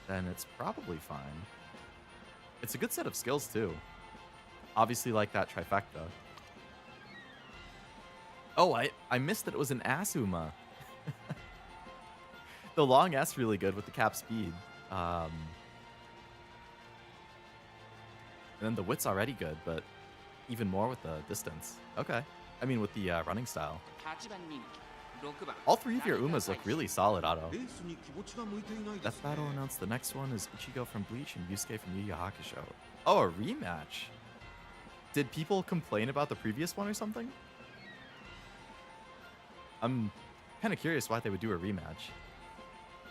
then it's probably fine. It's a good set of skills too. Obviously like that trifecta. Oh, I missed that it was an Asuma. The long S really good with the cap speed. And then the wit's already good, but even more with the distance. Okay. I mean, with the running style. All three of your Umas look really solid, Otto. Death Battle announced the next one is Ichigo from Bleach and Yusuke from Yu Yu Hakusho. Oh, a rematch. Did people complain about the previous one or something? I'm kind of curious why they would do a rematch.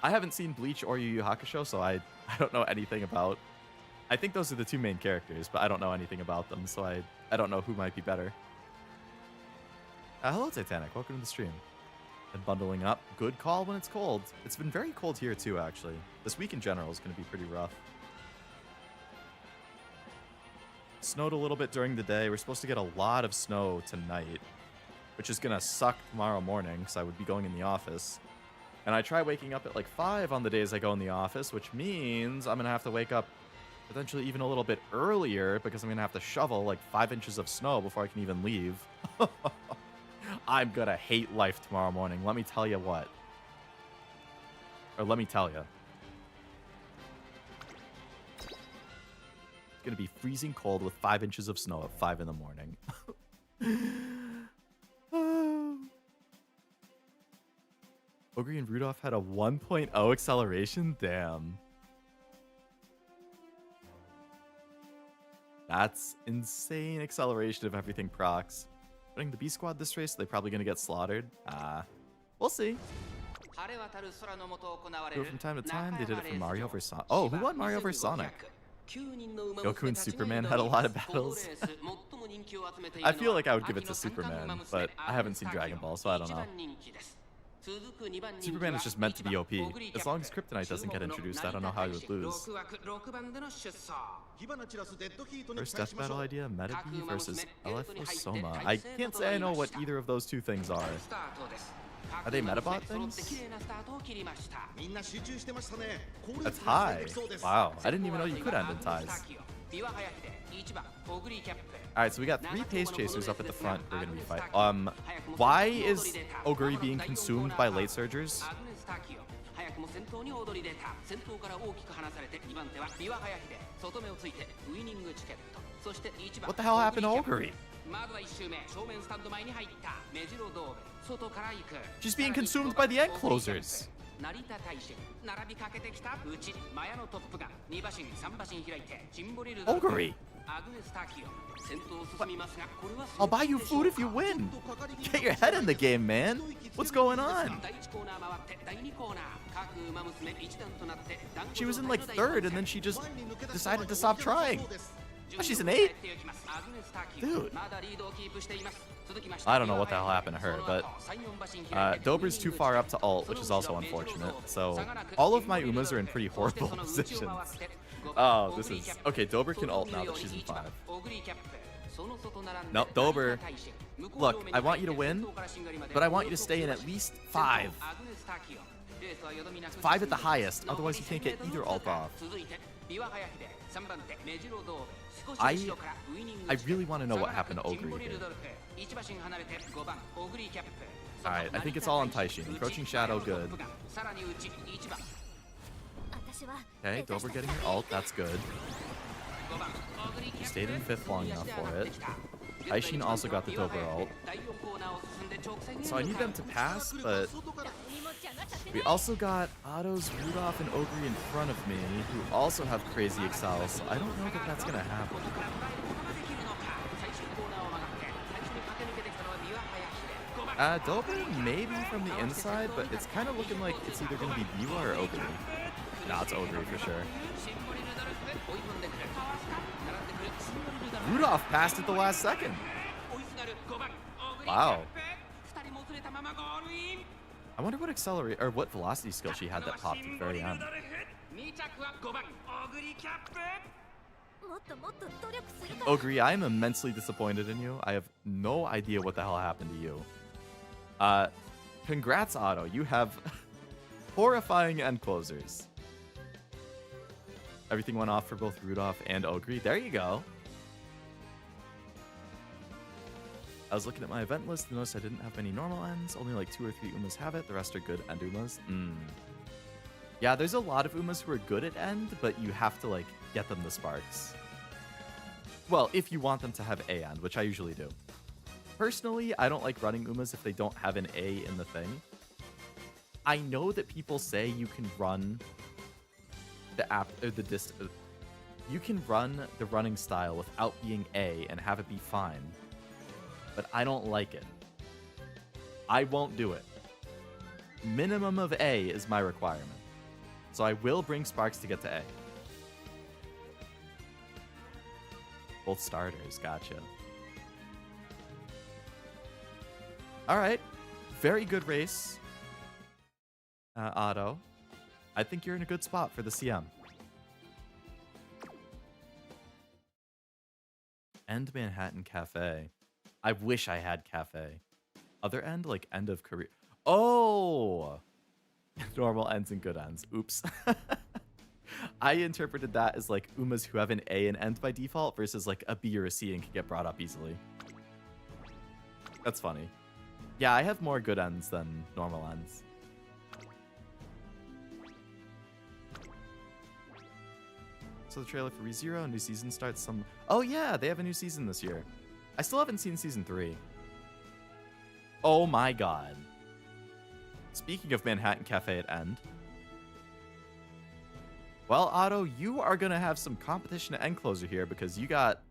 I haven't seen Bleach or Yu Yu Hakusho, so I don't know anything about... I think those are the two main characters, but I don't know anything about them, so I don't know who might be better. Hello, Titanic. Welcome to the stream. And bundling up. Good call when it's cold. It's been very cold here, too, actually. This week in general is going to be pretty rough. Snowed a little bit during the day. We're supposed to get a lot of snow tonight, which is going to suck tomorrow morning, because I would be going in the office. And I try waking up at like 5 on the days I go in the office, which means I'm going to have to wake up potentially even a little bit earlier because I'm going to have to shovel like 5 inches of snow before I can even leave. I'm going to hate life tomorrow morning. Let me tell you what. Or let me tell you. It's going to be freezing cold with 5 inches of snow at 5 in the morning. Ogre and Rudolph had a 1.0 acceleration? Damn. That's insane acceleration if everything procs. Putting the B squad this race, they're probably going to get slaughtered. We'll see. Do it from time to time. They did it for Mario vs. Sonic. Oh, who won Mario vs. Sonic? Goku and Superman had a lot of battles. I feel like I would give it to Superman, but I haven't seen Dragon Ball, so I don't know. Superman is just meant to be OP. As long as Kryptonite doesn't get introduced, I don't know how he would lose. First death battle idea, Metabi versus LF or Soma. I can't say I know what either of those two things are. Are they Metabot things? That's high. Wow, I didn't even know you could end in ties. Alright, so we got 3 pace chasers up at the front we're gonna be fighting. Why is Oguri being consumed by late surgers? What the hell happened to Oguri? She's being consumed by the end closers. 成田大臣並びかけてきたうちマヤのトップが2馬身3馬身開いてチンボリルドルフ Ogre. アグネスターキオ先頭を進みますがこれは I'll buy you food if you win. Get your head in the game, man. What's going on? 第1コーナー回って第2コーナー各馬娘一段となって She was in like third, and then she just decided to stop trying. Oh, she's an 8? Dude. I don't know what the hell happened to her, but Dober's too far up to ult, which is also unfortunate. So all of my Umas are in pretty horrible positions. Oh, this is... Okay, Dober can ult now that she's in 5. No, Dober. Look, I want you to win, but I want you to stay in at least 5. 5 at the highest, otherwise you can't get either ult off. I really want to know what happened to Ogre here. Alright, I think it's all on Taishin. Encroaching Shadow, good. Okay, Dober getting her ult, that's good. Stayed in 5th long enough for it. Taishin also got the Dober ult. So I need them to pass, but we also got Otto's, Rudolph, and Ogre in front of me, who also have crazy Excel, so I don't know that that's gonna happen. Dober maybe from the inside, but it's kind of looking like it's either gonna be Biwa or Ogre. Nah, it's Ogre for sure. Rudolph passed at the last second. Wow. I wonder what accelerate or what velocity skill she had that popped at the very end. Ogre, I am immensely disappointed in you. I have no idea what the hell happened to you. Congrats, Otto. You have horrifying end closers. Everything went off for both Rudolph and Ogre. There you go. I was looking at my event list and noticed I didn't have many normal ends. Only like 2 or 3 Umas have it. The rest are good end Umas. Yeah, there's a lot of Umas who are good at end, but you have to like get them the sparks. Well, if you want them to have A end, which I usually do. Personally, I don't like running Umas if they don't have an A in the thing. I know that people say you can run the app or the you can run the running style without being A and have it be fine. But I don't like it. I won't do it. Minimum of A is my requirement. So I will bring Sparks to get to A. Both starters, gotcha. Alright. Very good race. Otto. I think you're in a good spot for the CM. End Manhattan Cafe. I wish I had Cafe. Other end? Like end of career. Oh! Normal ends and good ends. Oops. I interpreted that as like Umas who have an A and end by default versus like a B or a C and can get brought up easily. That's funny. Yeah, I have more good ends than normal ends. So the trailer for ReZero, new season starts some... Oh yeah, they have a new season this year. I still haven't seen season 3. Oh my god. Speaking of Manhattan Cafe at end. Well, Otto, you are going to have some competition at end closer here because you got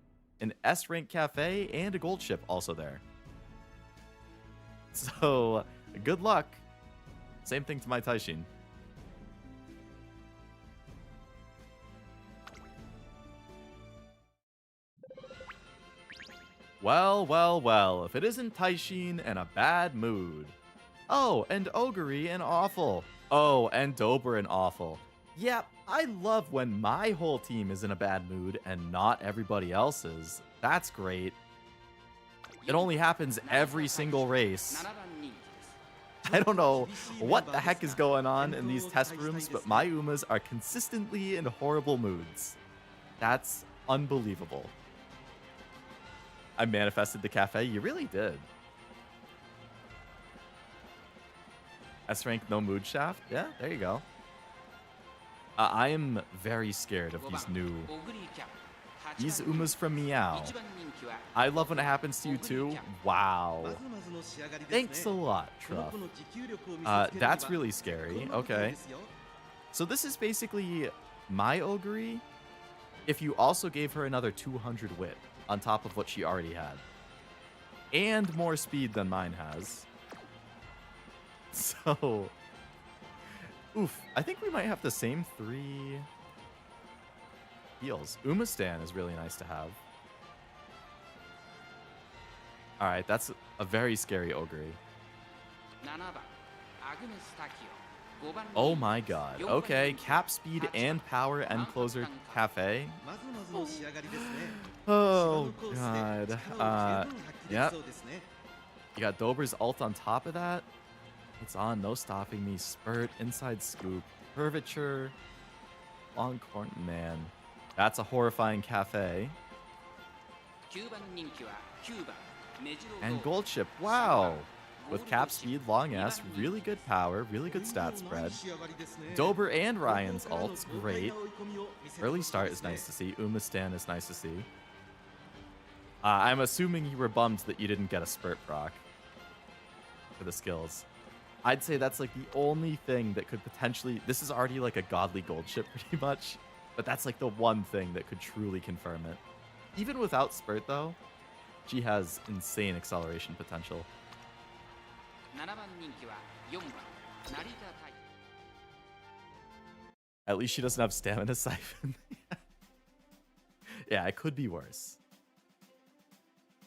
an S-rank cafe and a gold ship also there. So, good luck. Same thing to my Taishin. Well, well, well, if it isn't Taishin in a bad mood. Oh, and Ogre and awful. Oh, and Dober and awful. Yep, I love when my whole team is in a bad mood and not everybody else's. That's great. It only happens every single race. I don't know what the heck is going on in these test rooms, but my Umas are consistently in horrible moods. That's unbelievable. I manifested the cafe. You really did. S-rank, no mood shaft. Yeah, there you go. I am very scared of these new These Umas from Meow. I love when it happens to you too. Wow. Thanks a lot, Truff. That's really scary. Okay. So this is basically my Ogre if you also gave her another 200 wit on top of what she already had. And more speed than mine has. So, oof. I think we might have the same 3 heals. Umastan is really nice to have. Alright, that's a very scary Ogre. Oh my god. Okay, cap speed and power and closer cafe. Oh god. Yep. You got Dober's ult on top of that. It's on, no stopping me. Spurt, inside scoop, curvature, long corn. Man, that's a horrifying cafe. And gold chip. Wow. With cap speed, long S, really good power, really good stat spread. Dober and Ryan's ults, great. Early start is nice to see. Umastan is nice to see. I'm assuming you were bummed that you didn't get a spurt proc for the skills. I'd say that's like the only thing that could potentially... This is already like a godly gold chip pretty much, but that's like the one thing that could truly confirm it. Even without spurt though, she has insane acceleration potential. At least she doesn't have stamina siphon. Yeah, it could be worse.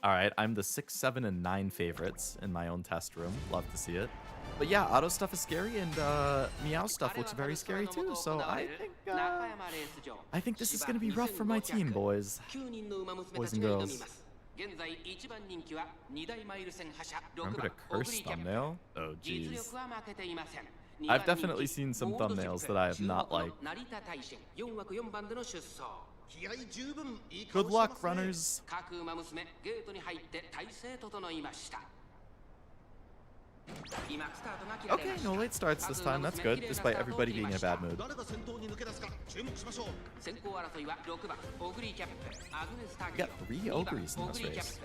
Alright, I'm the 6, 7, and 9 favorites in my own test room. Love to see it. But yeah, auto stuff is scary, and Meow stuff looks very scary too. So I think this is going to be rough for my team, boys. Boys and girls. Remember to curse thumbnail? Oh, jeez. I've definitely seen some thumbnails that I have not liked. Good luck, runners. Okay, no late starts this time. That's good, despite everybody being in a bad mood. We got 3 Ogres in this race.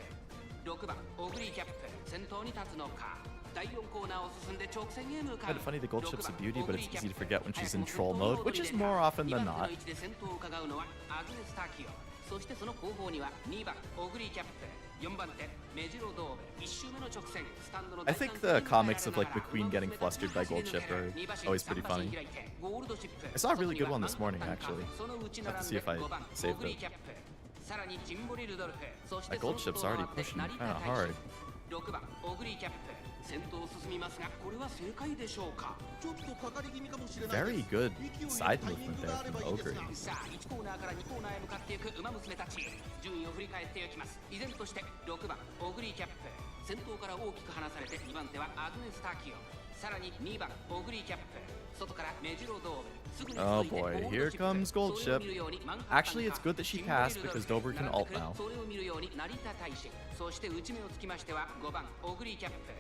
Kind of funny, the gold chip's a beauty, but it's easy to forget when she's in troll mode, which is more often than not. I think the comics of like the queen getting flustered by gold chip are always pretty funny. I saw a really good one this morning actually. Have to see if I saved it. That gold chip's already pushing kind of hard. Very good side movement there from Ogre. Oh boy, here comes gold chip. Actually, it's good that she passed because Dober can ult now.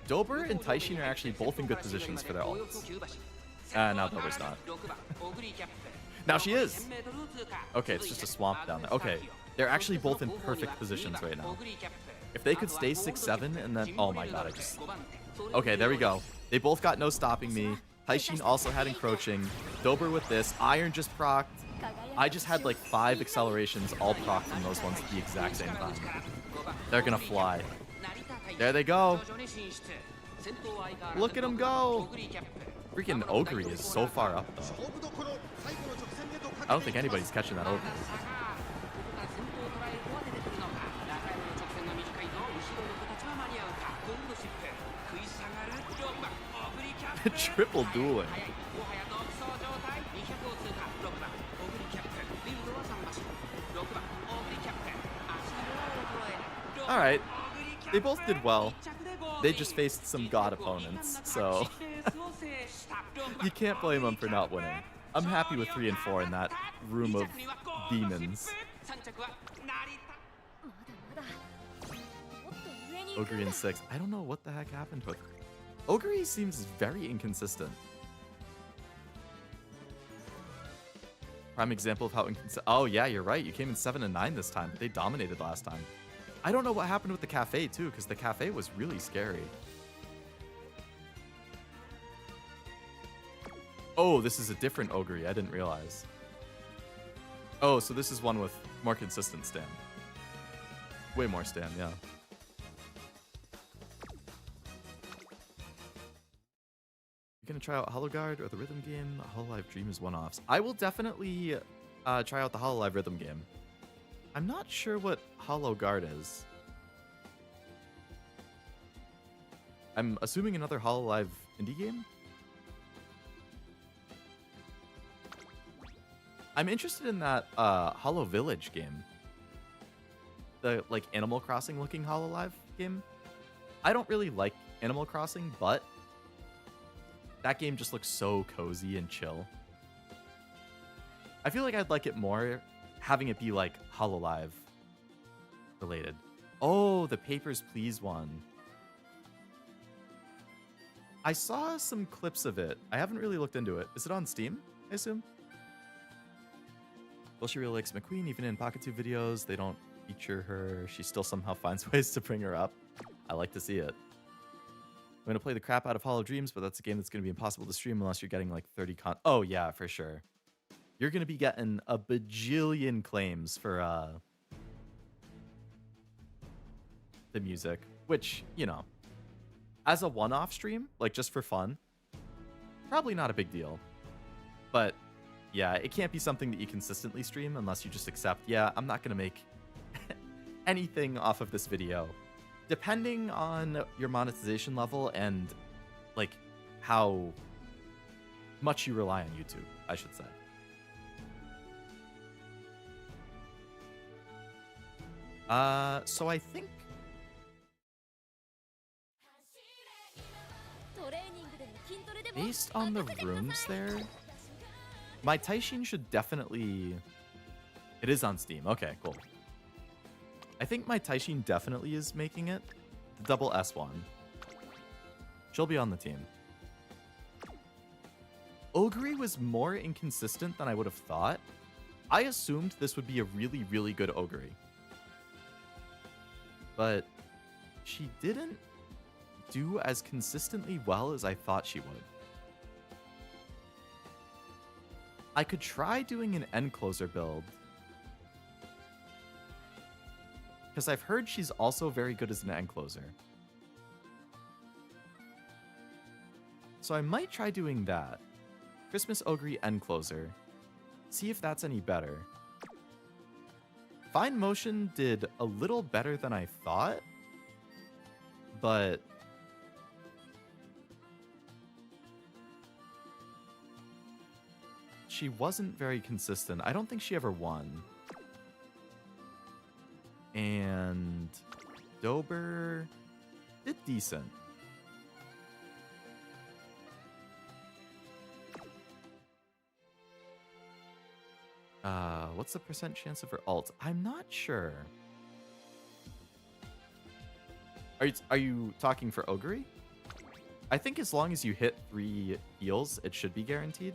Dober and Taishin are actually both in good positions for their ults. Now Dober's not. Now she is! Okay, it's just a swamp down there. Okay, they're actually both in perfect positions right now. If they could stay 6-7 and then... Oh my god, I just... Okay, there we go. They both got no stopping me. Taishin also had encroaching. Dober with this. Iron just procced. I just had like 5 accelerations all procced from those ones at the exact same time. They're gonna fly. There they go. Look at them go. Freaking Ogre is so far up though. I don't think anybody's catching that Ogre. Triple dueling. Alright. They both did well. They just faced some god opponents, so you can't blame them for not winning. I'm happy with 3 and 4 in that room of demons. Ogre in 6. I don't know what the heck happened with her. Ogre seems very inconsistent. Prime example of how inconsistent. Oh, yeah, you're right. You came in 7 and 9 this time, but they dominated last time. I don't know what happened with the cafe, too, because the cafe was really scary. Oh, this is a different ogre. I didn't realize. Oh, so this is one with more consistent stam. Way more stam, yeah. You're going to try out Hollow Guard or the rhythm game? Hololive Dream is one-offs. I will definitely try out the Hololive rhythm game. I'm not sure what Hollow Guard is. I'm assuming another Hololive indie game? I'm interested in that Hollow Village game. The like Animal Crossing looking Hololive game. I don't really like Animal Crossing, but that game just looks so cozy and chill. I feel like I'd like it more having it be like Hololive related. Oh, the Papers, Please one. I saw some clips of it. I haven't really looked into it. Is it on Steam, I assume? Well, she really likes McQueen. Even in PocketTube videos, they don't feature her. She still somehow finds ways to bring her up. I like to see it. I'm going to play the crap out of Hollow Dreams, but that's a game that's going to be impossible to stream unless you're getting like 30 Oh, yeah, for sure. You're going to be getting a bajillion claims for the music, which, you know, as a one-off stream, like just for fun, probably not a big deal. But yeah, it can't be something that you consistently stream unless you just accept, yeah, I'm not going to make anything off of this video. Depending on your monetization level and like how much you rely on YouTube, I should say. So I think based on the rooms there, my Taishin should definitely... It is on Steam. Okay, cool. I think my Taishin definitely is making it. The double S one. She'll be on the team. Ogre was more inconsistent than I would have thought. I assumed this would be a really, really good Ogre. But she didn't do as consistently well as I thought she would. I could try doing an end closer build. Because I've heard she's also very good as an end closer. So I might try doing that. Christmas Ogre end closer. See if that's any better. Fine Motion did a little better than I thought. But she wasn't very consistent. I don't think she ever won. And Dober did decent. What's the percent chance of her ult? I'm not sure. Are you talking for Ogre? I think as long as you hit 3 heals, it should be guaranteed.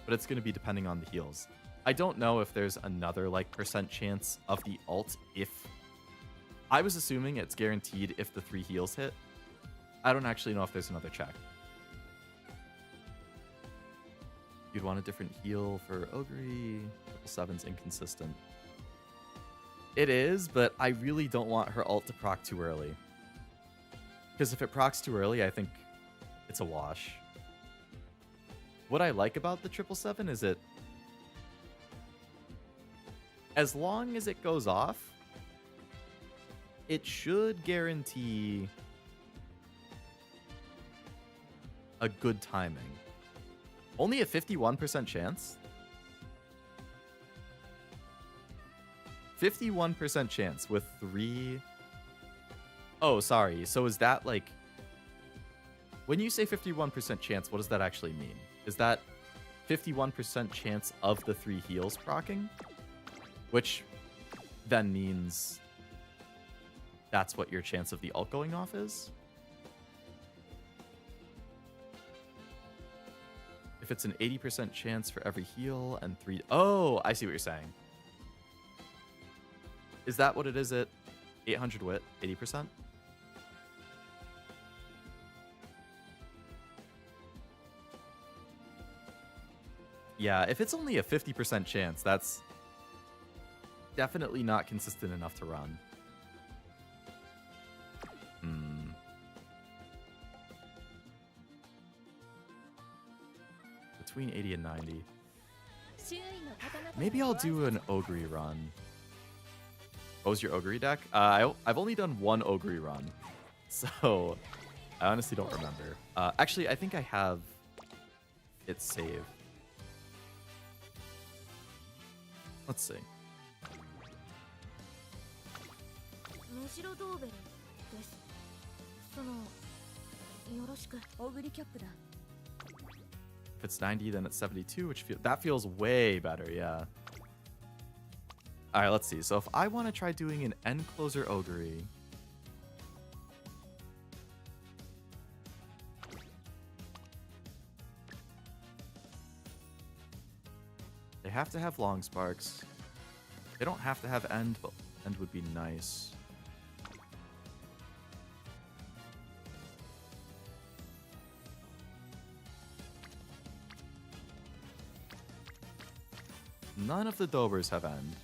But it's going to be depending on the heals. I don't know if there's another like percent chance of the ult if... I was assuming it's guaranteed if the 3 heals hit. I don't actually know if there's another check. You'd want a different heal for Ogre. 7's inconsistent. It is, but I really don't want her ult to proc too early. Because if it procs too early, I think it's a wash. What I like about the 777 is it... as long as it goes off, it should guarantee a good timing. Only a 51% chance? 51% chance with 3... Oh, sorry. So is that like... when you say 51% chance, what does that actually mean? Is that 51% chance of the 3 heals proccing? Which then means that's what your chance of the ult going off is? If if it's an 80% chance for every heal and 3... Oh, I see what you're saying. Is that what it is at 800 wit? 80%? Yeah, if it's only a 50% chance, that's definitely not consistent enough to run. Between 80 and 90. Maybe I'll do an Ogre run. What was your Ogre deck? I've only done one Ogre run, so I honestly don't remember. Actually, I think I have it saved. Let's see. If it's 90, then it's 72, which that feels way better, yeah. All right, let's see. So if I want to try doing an end closer Ogre, they have to have long sparks. They don't have to have end, but end would be nice. None of the Dobers have end.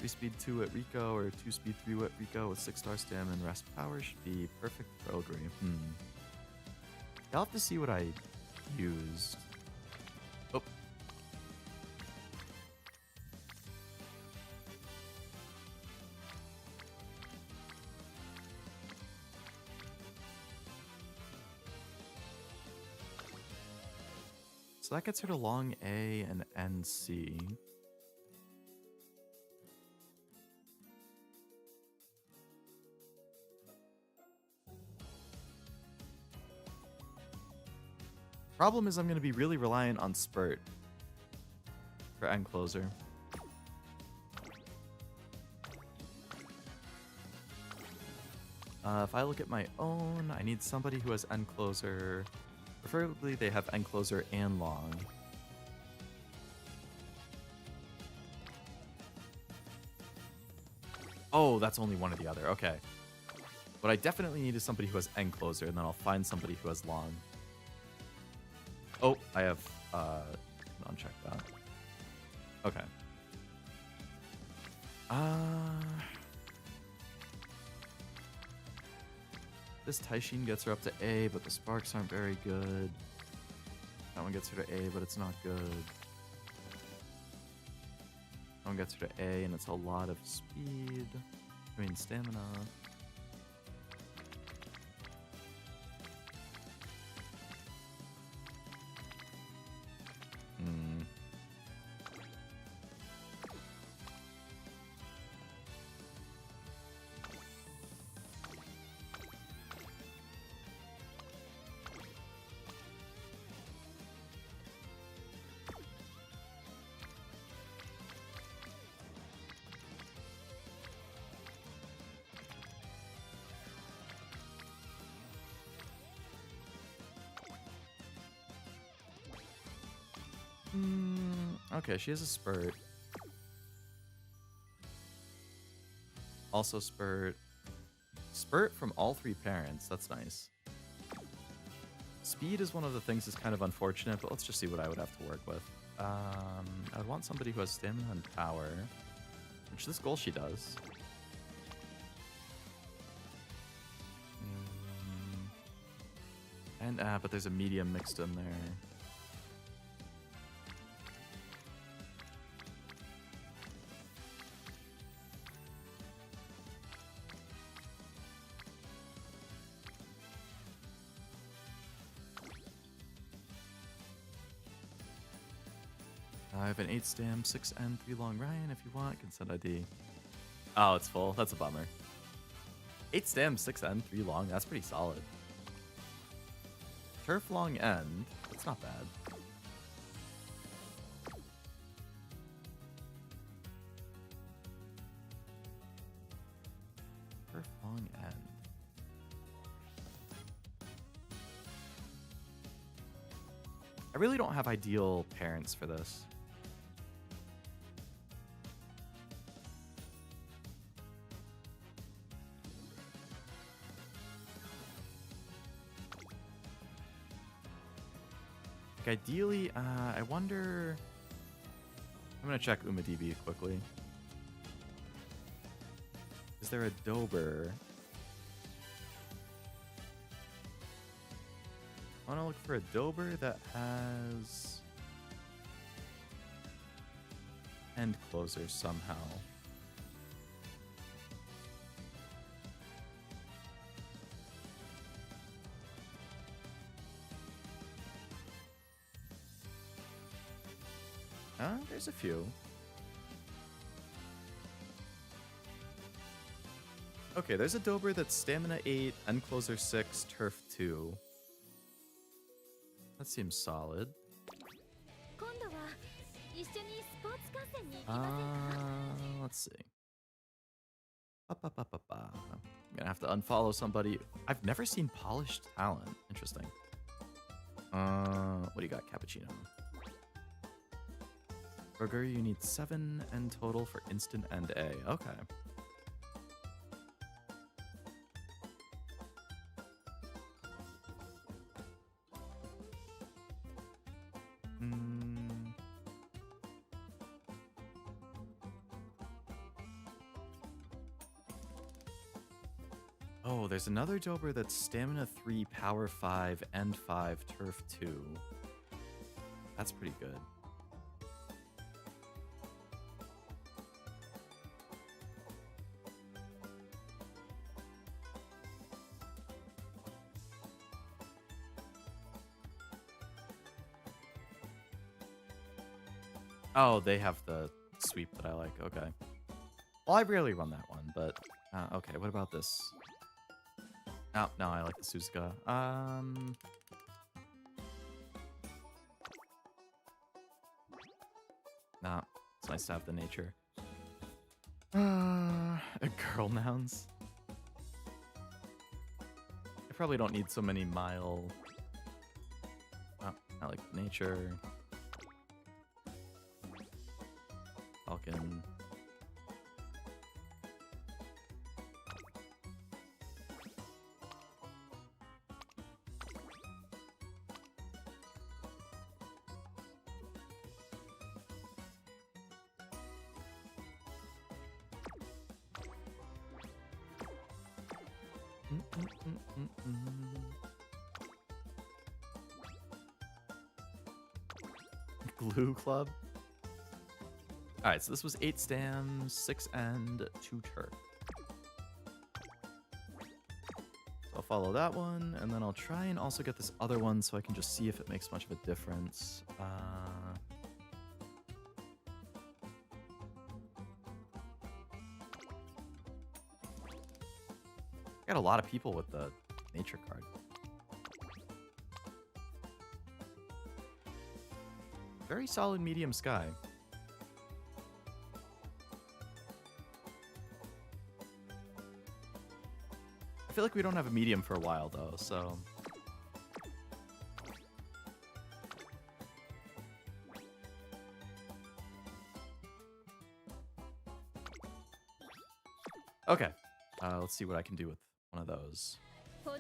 Speed 2 at Rico or 2 speed 3 at Rico with 6-star stamina and rest power should be perfect for Ogre. I'll have to see what I used. Oh. So that gets her to long A and NC. Problem is I'm going to be really reliant on Spurt for end closer. If I look at my own, I need somebody who has end closer. Preferably they have end closer and long. Oh, that's only one or the other. Okay. What I definitely need is somebody who has end closer, and then I'll find somebody who has long. Oh, I have, uncheck that. Okay. This Taishin gets her up to A, but the sparks aren't very good. That one gets her to A, but it's not good. That one gets her to A, and it's a lot of speed. I mean, stamina. Okay, she has a Spurt. Also Spurt. Spurt from all three parents. That's nice. Speed is one of the things that's kind of unfortunate, but let's just see what I would have to work with. I would want somebody who has stamina and power, which this goal she does. And but there's a medium mixed in there. I have an 8 stam, 6 and 3 long Ryan. If you want, consent ID. Oh, it's full. That's a bummer. 8 stam, 6 and 3 long. That's pretty solid. Turf long end. That's not bad. Turf long end. I really don't have ideal parents for this. Like ideally, I wonder... I'm going to check UmaDB quickly. Is there a Dober? I want to look for a Dober that has end closers somehow. There's a few. Okay, there's a Dober that's Stamina 8, End Closer 6, Turf 2. That seems solid. Let's see. I'm gonna have to unfollow somebody. I've never seen Polished Talent. Interesting. What do you got, Cappuccino? Burger, you need 7 end total for instant end A. Okay. Oh, there's another Dober that's Stamina 3, Power 5, End 5, Turf 2. That's pretty good. Oh, they have the sweep that I like. Okay. Well, I rarely run that one, but okay. What about this? Oh, no, I like the Suzuka. Nah, it's nice to have the nature. Girl nouns. I probably don't need so many mile. Oh, I like nature. Falcon. Glue Club. All right, so this was 8 stam, 6 end, 2 turf. So I'll follow that one, and then I'll try and also get this other one so I can just see if it makes much of a difference. Got a lot of people with the nature card. Very solid medium sky. I feel like we don't have a medium for a while though, so. Okay, let's see what I can do with one of those. I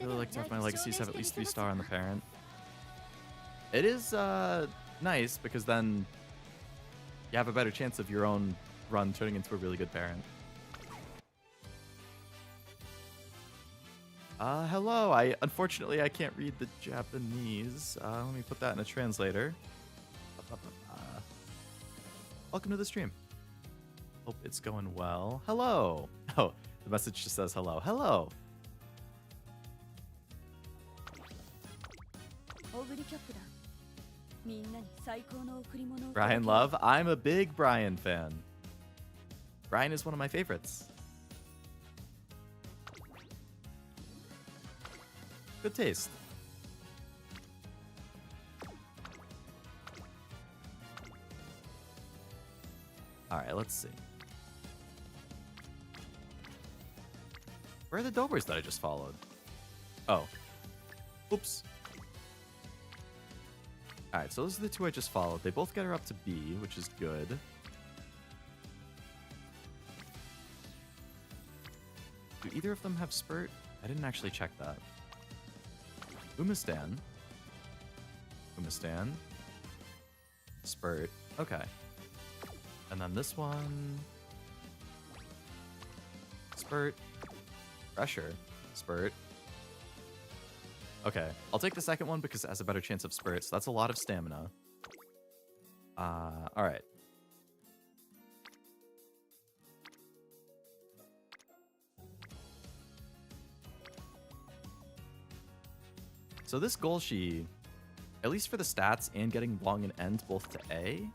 really like to have my legacies have at least 3-star on the parent. It is nice because then you have a better chance of your own run turning into a really good parent. Hello. Unfortunately I can't read the Japanese. Let me put that in a translator. Welcome to the stream. Hope it's going well. Hello. Oh, the message just says hello. Hello. Brian Love. I'm a big Brian fan. Brian is one of my favorites. Good taste. All right, let's see. Where are the Dobers that I just followed? Oh. Oops. Alright, so those are the two I just followed. They both get her up to B, which is good. Do either of them have spurt? I didn't actually check that. Umastan. Umastan. Spurt. Okay. And then this one. Spurt. Pressure. Spurt. Okay. I'll take the second one because it has a better chance of spurt, so that's a lot of stamina. Alright. So this Golshi, at least for the stats and getting long and end both to A,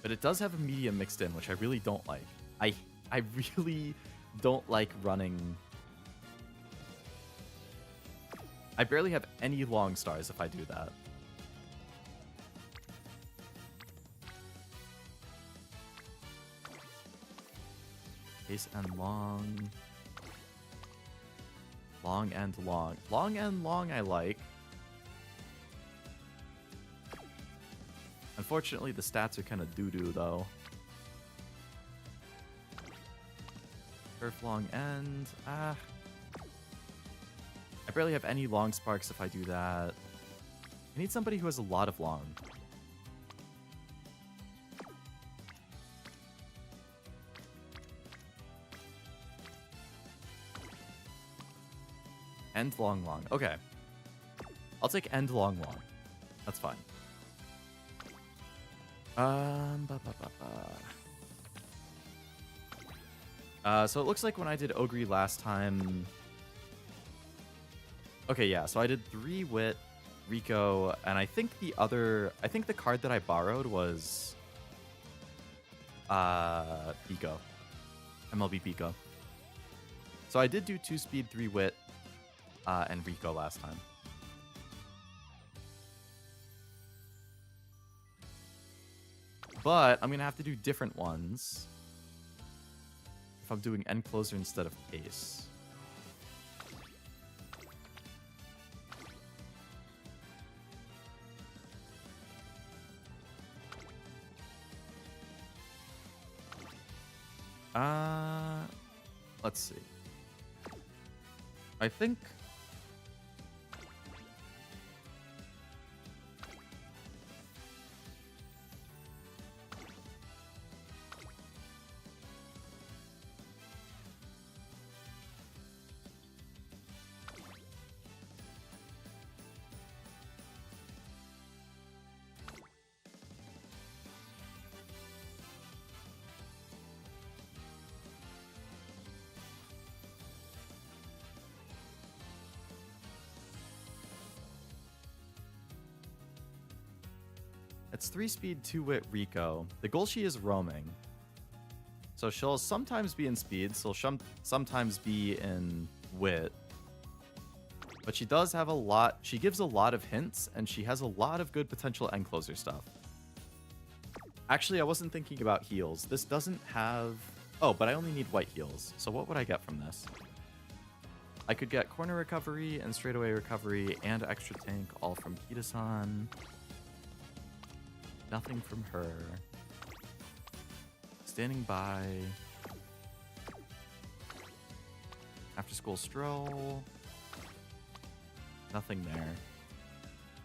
but it does have a medium mixed in, which I really don't like. I really don't like running. I barely have any long stars if I do that. Ace and long. Long and long. Long and long I like. Unfortunately, the stats are kind of doo-doo, though. Surf long end. I barely have any long sparks if I do that. I need somebody who has a lot of long. End long long. Okay. I'll take end long long. That's fine. So it looks like when I did Ogre last time. Okay, yeah. So I did 3 Wit, Rico, and I think the card that I borrowed was Pico. MLB Pico. So I did do 2 speed, 3 Wit, and Rico last time. But I'm going to have to do different ones if I'm doing end closer instead of pace. Let's see. I think it's 3 speed, 2 wit Rico. The Golshi is roaming. So she'll sometimes be in speed, so she'll sometimes be in wit. But she does have a lot, she gives a lot of hints, and she has a lot of good potential end closer stuff. Actually, I wasn't thinking about heals. This doesn't have... Oh, but I only need white heals. So what would I get from this? I could get corner recovery and straightaway recovery and extra tank all from Kita-san. Nothing from her. Standing by. After school stroll. Nothing there.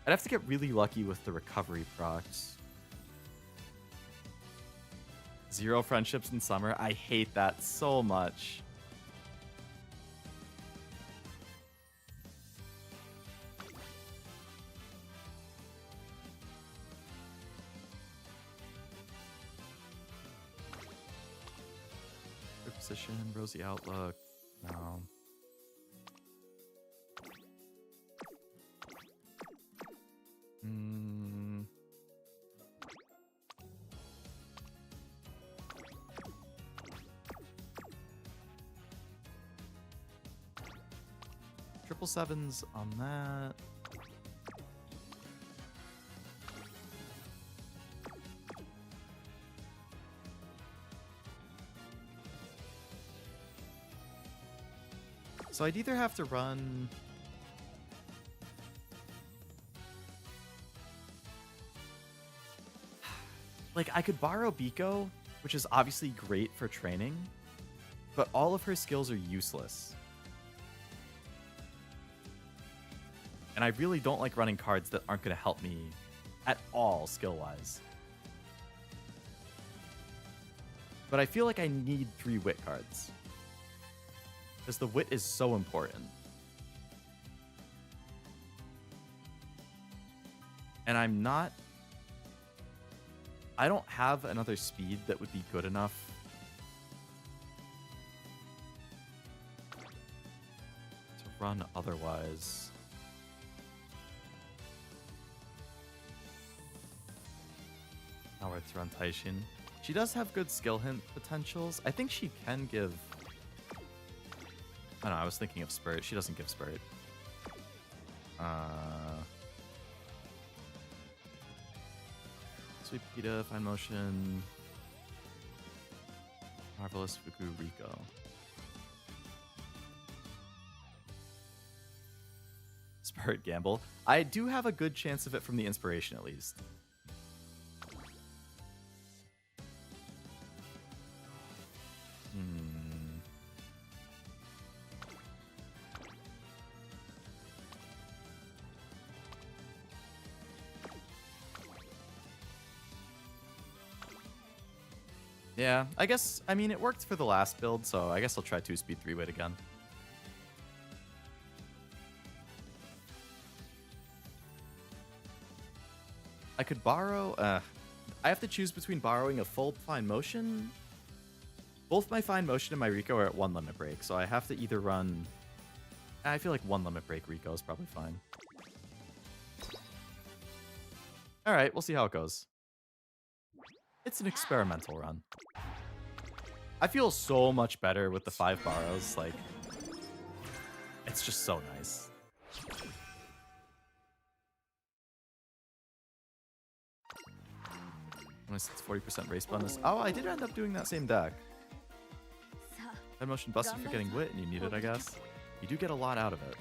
I'd have to get really lucky with the recovery procs. 0 friendships in summer. I hate that so much. Position, rosy outlook. No. Triple sevens on that. So I'd either have to run... Like, I could borrow Biko, which is obviously great for training, but all of her skills are useless. And I really don't like running cards that aren't going to help me at all skill-wise. But I feel like I need 3 wit cards. Because the wit is so important. And I don't have another speed that would be good enough to run otherwise. Now we're to run Taishin. She does have good skill hint potentials. I think she can give... I don't know, I was thinking of Spurt. She doesn't give Spurt. Sweet Pita, Fine Motion, Marvelous, Fuku, Rico. Spurt Gamble. I do have a good chance of it from the inspiration, at least. Yeah, I guess, I mean, it worked for the last build, so I guess I'll try 2-speed 3-wit again. I could borrow, I have to choose between borrowing a full Fine Motion. Both my Fine Motion and my Rico are at 1 limit break, so I have to either run, I feel like 1 limit break Rico is probably fine. Alright, we'll see how it goes. It's an experimental run. I feel so much better with the 5 borrows. Like, it's just so nice. It's 40% race bonus. Oh, I did end up doing that same deck. Head motion busted for getting wit, and you need it, I guess. You do get a lot out of it.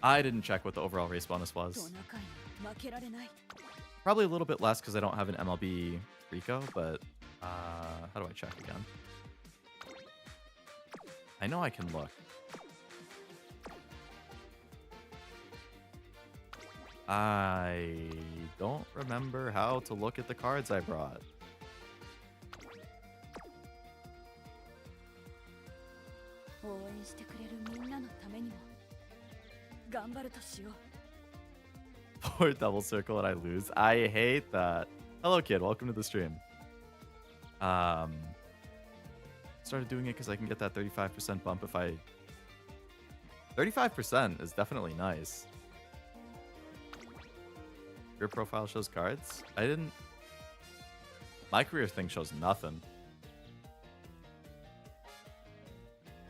I didn't check what the overall race bonus was. Probably a little bit less because I don't have an MLB Rico, but how do I check again? I know I can look. I don't remember how to look at the cards I brought. Poor double circle and I lose. I hate that. Hello, kid. Welcome to the stream. Started doing it because I can get that 35% bump if I... 35% is definitely nice. Your profile shows cards? I didn't... My career thing shows nothing.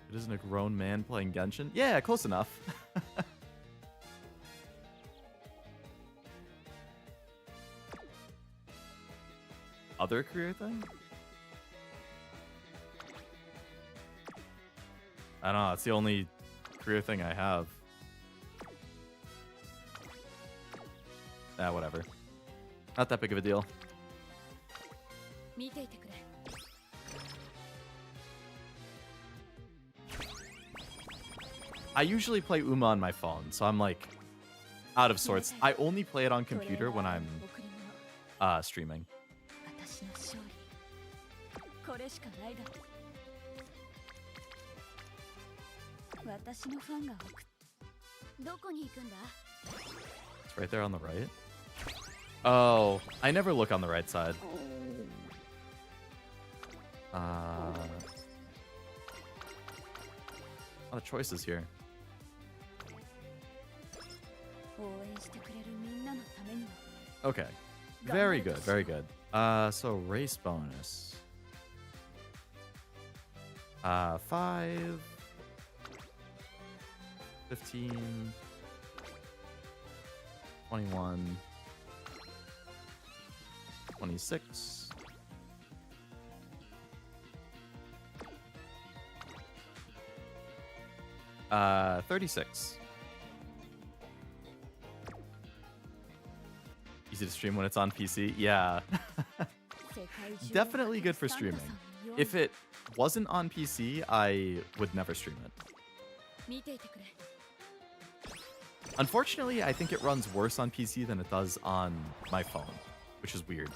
It isn't a grown man playing Genshin? Yeah, close enough. Other career thing? I don't know, it's the only career thing I have. Whatever. Not that big of a deal. I usually play Uma on my phone, so I'm like out of sorts. I only play it on computer when I'm streaming. It's right there on the right. Oh, I never look on the right side. A lot of choices here. Okay. Very good, very good. So race bonus. 5, 15, 21, 26, 36. Easy to stream when it's on PC? Yeah. Definitely good for streaming. If it wasn't on PC, I would never stream it. Unfortunately, I think it runs worse on PC than it does on my phone, which is weird.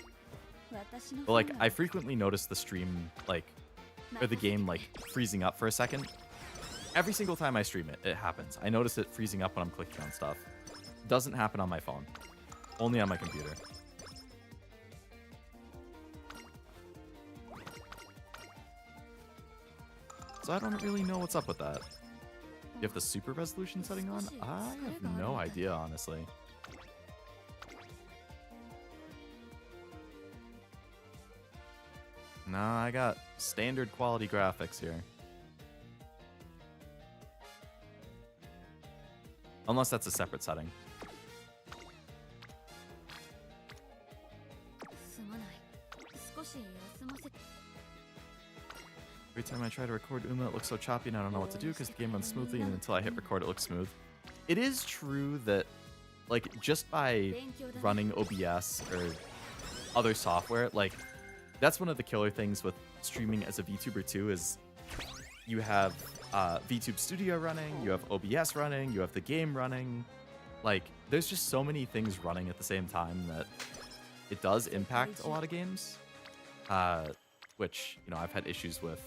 But like, I frequently notice the stream, like, or the game, like, freezing up for a second. Every single time I stream it, it happens. I notice it freezing up when I'm clicking on stuff. Doesn't happen on my phone. Only on my computer. So I don't really know what's up with that. You have the super resolution setting on? I have no idea, honestly. Nah, I got standard quality graphics here. Unless that's a separate setting. Every time I try to record Uma, it looks so choppy and I don't know what to do because the game runs smoothly, and until I hit record, it looks smooth. It is true that, like, just by running OBS or other software, like, that's one of the killer things with streaming as a VTuber too, is you have VTube Studio running, you have OBS running, you have the game running. Like, there's just so many things running at the same time that it does impact a lot of games, which, you know, I've had issues with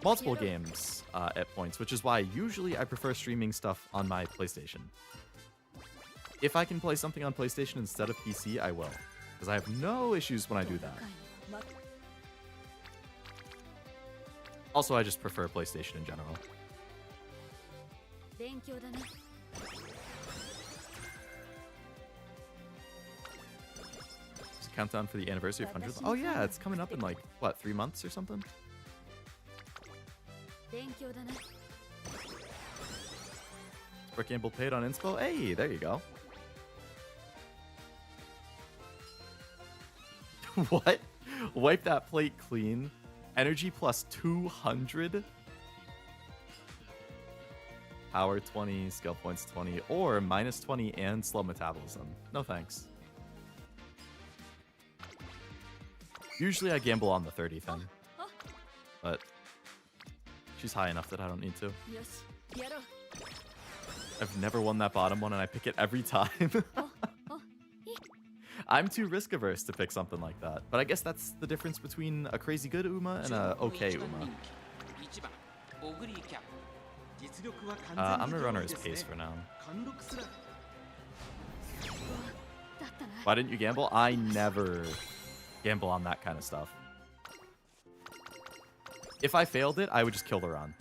multiple games at points, which is why usually I prefer streaming stuff on my PlayStation. If I can play something on PlayStation instead of PC, I will, because I have no issues when I do that. Also, I just prefer PlayStation in general. Just countdown for the anniversary of 100th. Oh yeah, it's coming up in like, what, 3 months or something? Sport Gamble paid on inspo? Hey, there you go. What? Wipe that plate clean. Energy plus 200. Power 20, skill points 20, or minus 20 and slow metabolism. No thanks. Usually I gamble on the 30 thing, but she's high enough that I don't need to. I've never won that bottom one and I pick it every time. I'm too risk averse to pick something like that, but I guess that's the difference between a crazy good Uma and a okay Uma. I'm gonna run her as pace for now. Why didn't you gamble? I never gamble on that kind of stuff. If I failed it, I would just kill the run.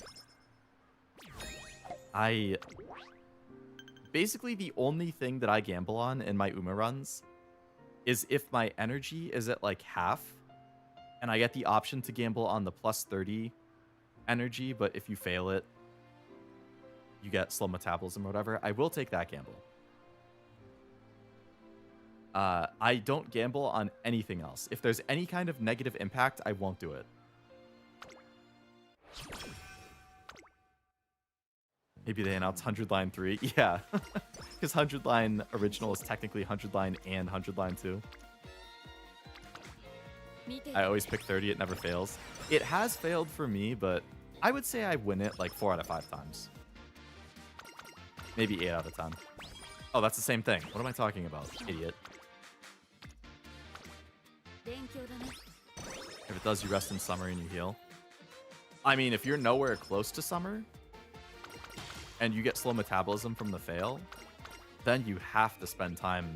Basically, the only thing that I gamble on in my Uma runs is if my energy is at like half, and I get the option to gamble on the plus 30 energy, but if you fail it, you get slow metabolism or whatever, I will take that gamble. I don't gamble on anything else. If there's any kind of negative impact, I won't do it. Maybe they announced 100 line 3. Yeah, because 100 line original is technically 100 line and 100 line 2. I always pick 30. It never fails. It has failed for me, but I would say I win it like 4 out of 5 times. Maybe 8 out of 10. Oh, that's the same thing. What am I talking about? Idiot. If it does, you rest in summer and you heal. I mean, if you're nowhere close to summer and you get slow metabolism from the fail, then you have to spend time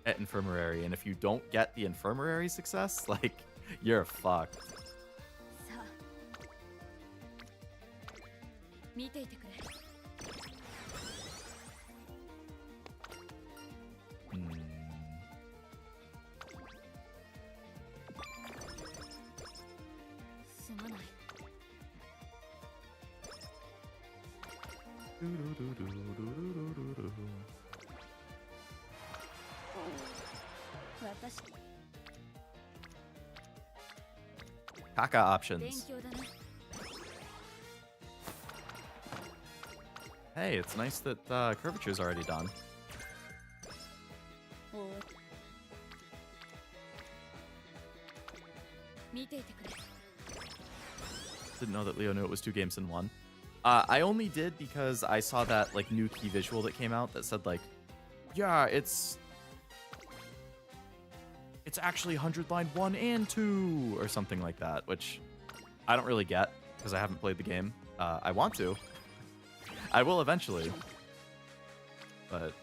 at infirmary. And if you don't get the infirmary success, like, you're fucked. Kaka options. Hey, it's nice that curvature's already done. Didn't know that Leo knew it was 2 games in 1. I only did because I saw that like new key visual that came out that said like, yeah, it's actually 100 line 1 and 2 or something like that, which I don't really get because I haven't played the game. I want to. I will eventually. But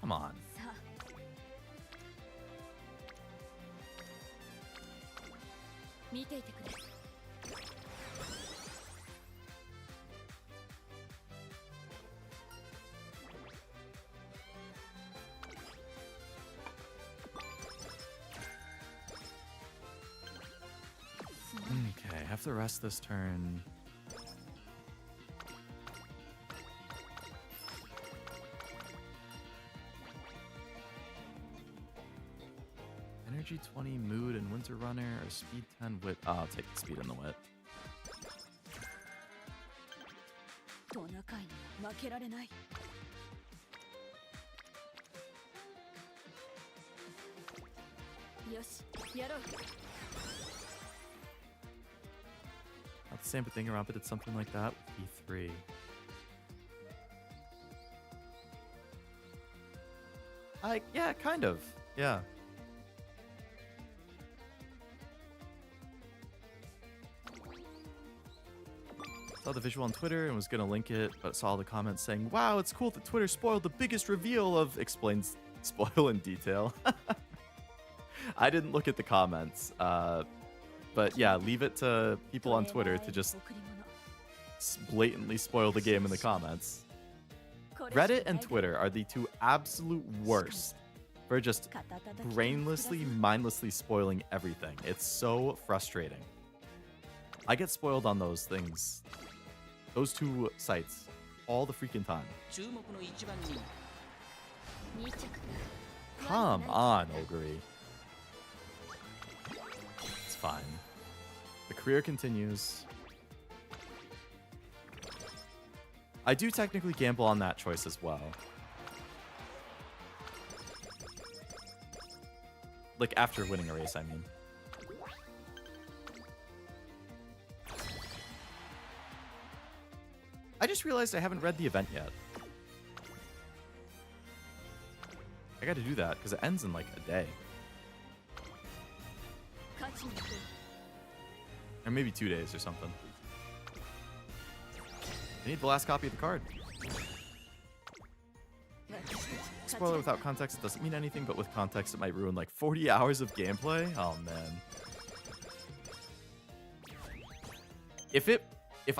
come on. Okay, have to rest this turn. Energy 20, mood, and winter runner, or speed 10, wit. Oh, I'll take the speed and the wit. Not the same thing around, but it's something like that with E3. Yeah, kind of. Yeah. Saw the visual on Twitter and was gonna link it, but saw the comments saying, "Wow, it's cool that Twitter spoiled the biggest reveal of..." Explains spoil in detail. I didn't look at the comments, but yeah, leave it to people on Twitter to just blatantly spoil the game in the comments. Reddit and Twitter are the 2 absolute worst for just brainlessly, mindlessly spoiling everything. It's so frustrating. I get spoiled on those things, those 2 sites, all the freaking time. Come on, Ogre. It's fine. The career continues. I do technically gamble on that choice as well. Like, after winning a race, I mean. I just realized I haven't read the event yet. I gotta do that, because it ends in, like, a day. Or maybe 2 days or something. I need the last copy of the card. Spoiler without context doesn't mean anything, but with context it might ruin like 40 hours of gameplay. Oh man. If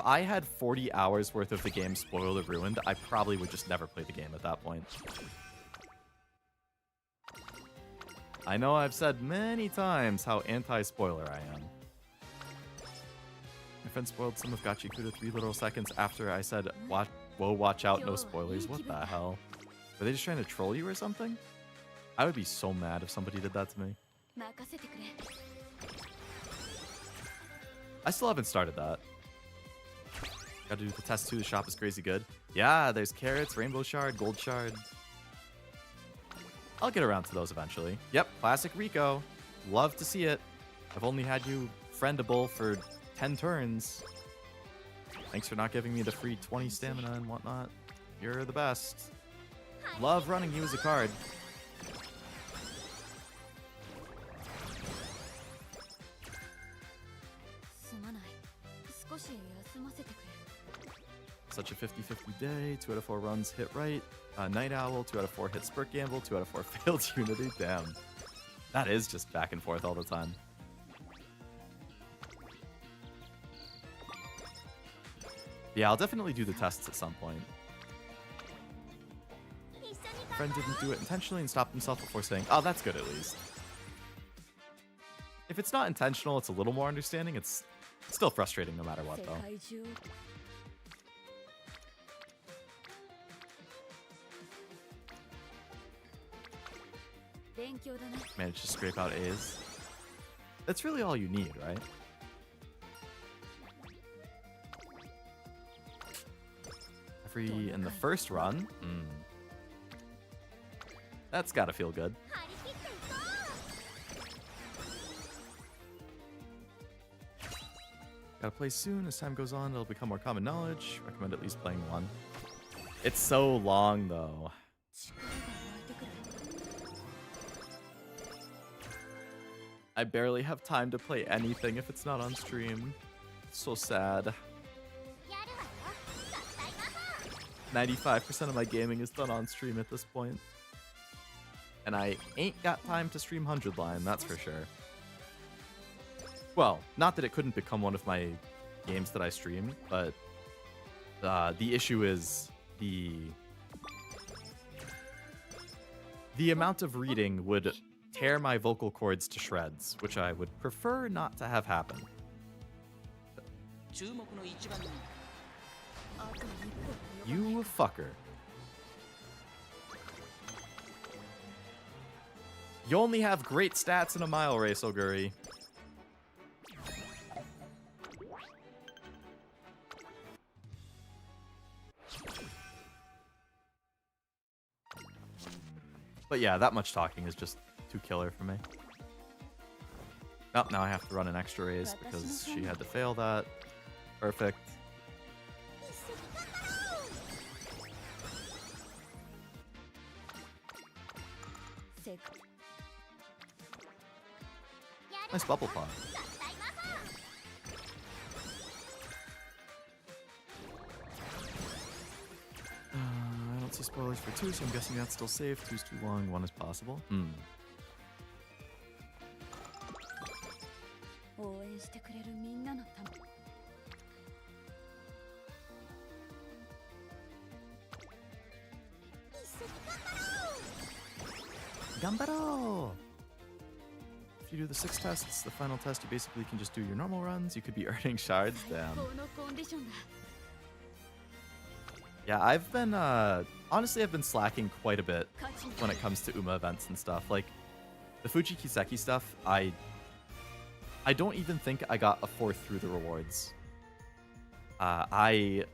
I had 40 hours worth of the game spoiled or ruined, I probably would just never play the game at that point. I know I've said many times how anti-spoiler I am. My friend spoiled some of Gachikuta 3 literal seconds after I said, whoa, watch out, no spoilers. What the hell? Were they just trying to troll you or something? I would be so mad if somebody did that to me. I still haven't started that. Gotta do the test too, the shop is crazy good. Yeah, there's carrots, rainbow shard, gold shard. I'll get around to those eventually. Yep, classic Rico. Love to see it. I've only had you friendable for 10 turns. Thanks for not giving me the free 20 stamina and whatnot. You're the best. Love running you as a card. Such a 50-50 day. 2 out of 4 runs hit right. Night Owl. 2 out of 4 hit Spurt Gamble. 2 out of 4 failed Unity. Damn. That is just back and forth all the time. Yeah, I'll definitely do the tests at some point. My friend didn't do it intentionally and stopped himself before saying, oh, that's good at least. If it's not intentional, it's a little more understanding. It's still frustrating no matter what, though. Managed to scrape out A's. That's really all you need, right? Every in the first run? That's gotta feel good. Gotta play soon. As time goes on, it'll become more common knowledge. Recommend at least playing one. It's so long, though. I barely have time to play anything if it's not on stream. It's so sad. 95% of my gaming is done on stream at this point. And I ain't got time to stream 100 Line, that's for sure. Well, not that it couldn't become one of my games that I stream, but the issue is the amount of reading would tear my vocal cords to shreds, which I would prefer not to have happen. You fucker. You only have great stats in a mile race, Oguri. But yeah, that much talking is just too killer for me. Oh, now I have to run an extra race because she had to fail that. Perfect. Nice bubble pop. I don't see spoilers for 2, so I'm guessing that's still safe. 2's too long, 1 is possible. Gambaro! If you do the 6 tests, the final test, you basically can just do your normal runs. You could be earning shards. Damn. Yeah, I've been, honestly, I've been slacking quite a bit when it comes to Uma events and stuff. Like, the Fuji Kiseki stuff, I don't even think I got a 4th through the rewards. I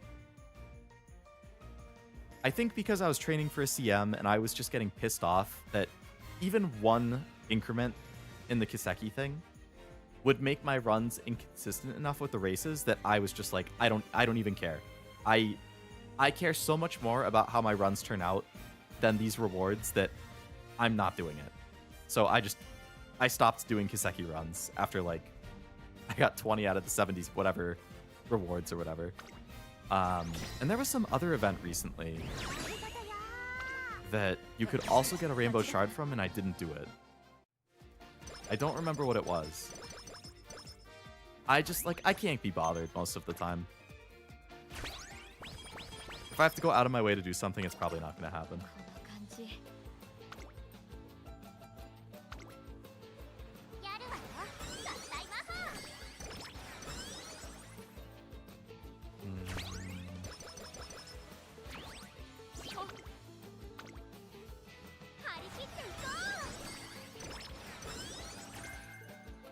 think because I was training for a CM and I was just getting pissed off that even one increment in the Kiseki thing would make my runs inconsistent enough with the races that I was just like, I don't even care. I care so much more about how my runs turn out than these rewards that I'm not doing it. So I stopped doing Kiseki runs after, like, I got 20 out of the 70s, whatever, rewards or whatever. And there was some other event recently that you could also get a rainbow shard from, and I didn't do it. I don't remember what it was. I just, like, I can't be bothered most of the time. If I have to go out of my way to do something, it's probably not going to happen.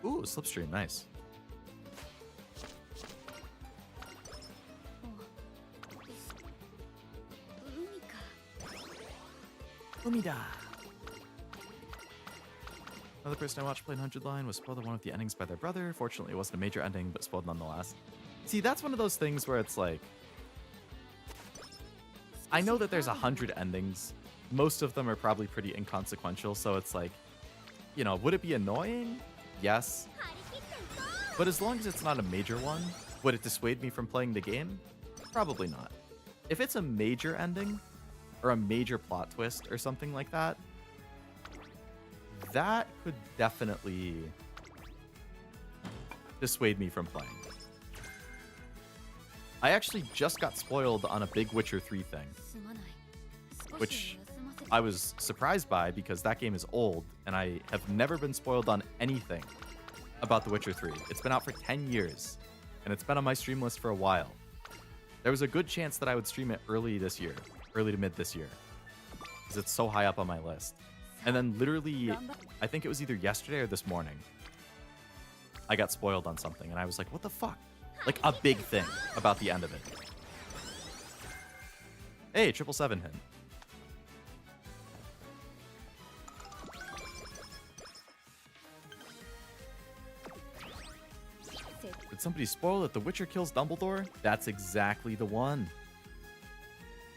Ooh, slipstream, nice. Umida. Another person I watched play 100 Line was spoiled on one of the endings by their brother. Fortunately, it wasn't a major ending, but spoiled nonetheless. See, that's one of those things where it's like, I know that there's 100 endings. Most of them are probably pretty inconsequential, so it's like, you know, would it be annoying? Yes. But as long as it's not a major one, would it dissuade me from playing the game? Probably not. If it's a major ending, or a major plot twist, or something like that, that could definitely dissuade me from playing. I actually just got spoiled on a big Witcher 3 thing, which I was surprised by because that game is old, and I have never been spoiled on anything about The Witcher 3. It's been out for 10 years, and it's been on my stream list for a while. There was a good chance that I would stream it early to mid this year, because it's so high up on my list. And then literally, I think it was either yesterday or this morning, I got spoiled on something, and I was like, what the fuck? Like, a big thing about the end of it. Hey, 777 hint. Did somebody spoil that The Witcher kills Dumbledore? That's exactly the one.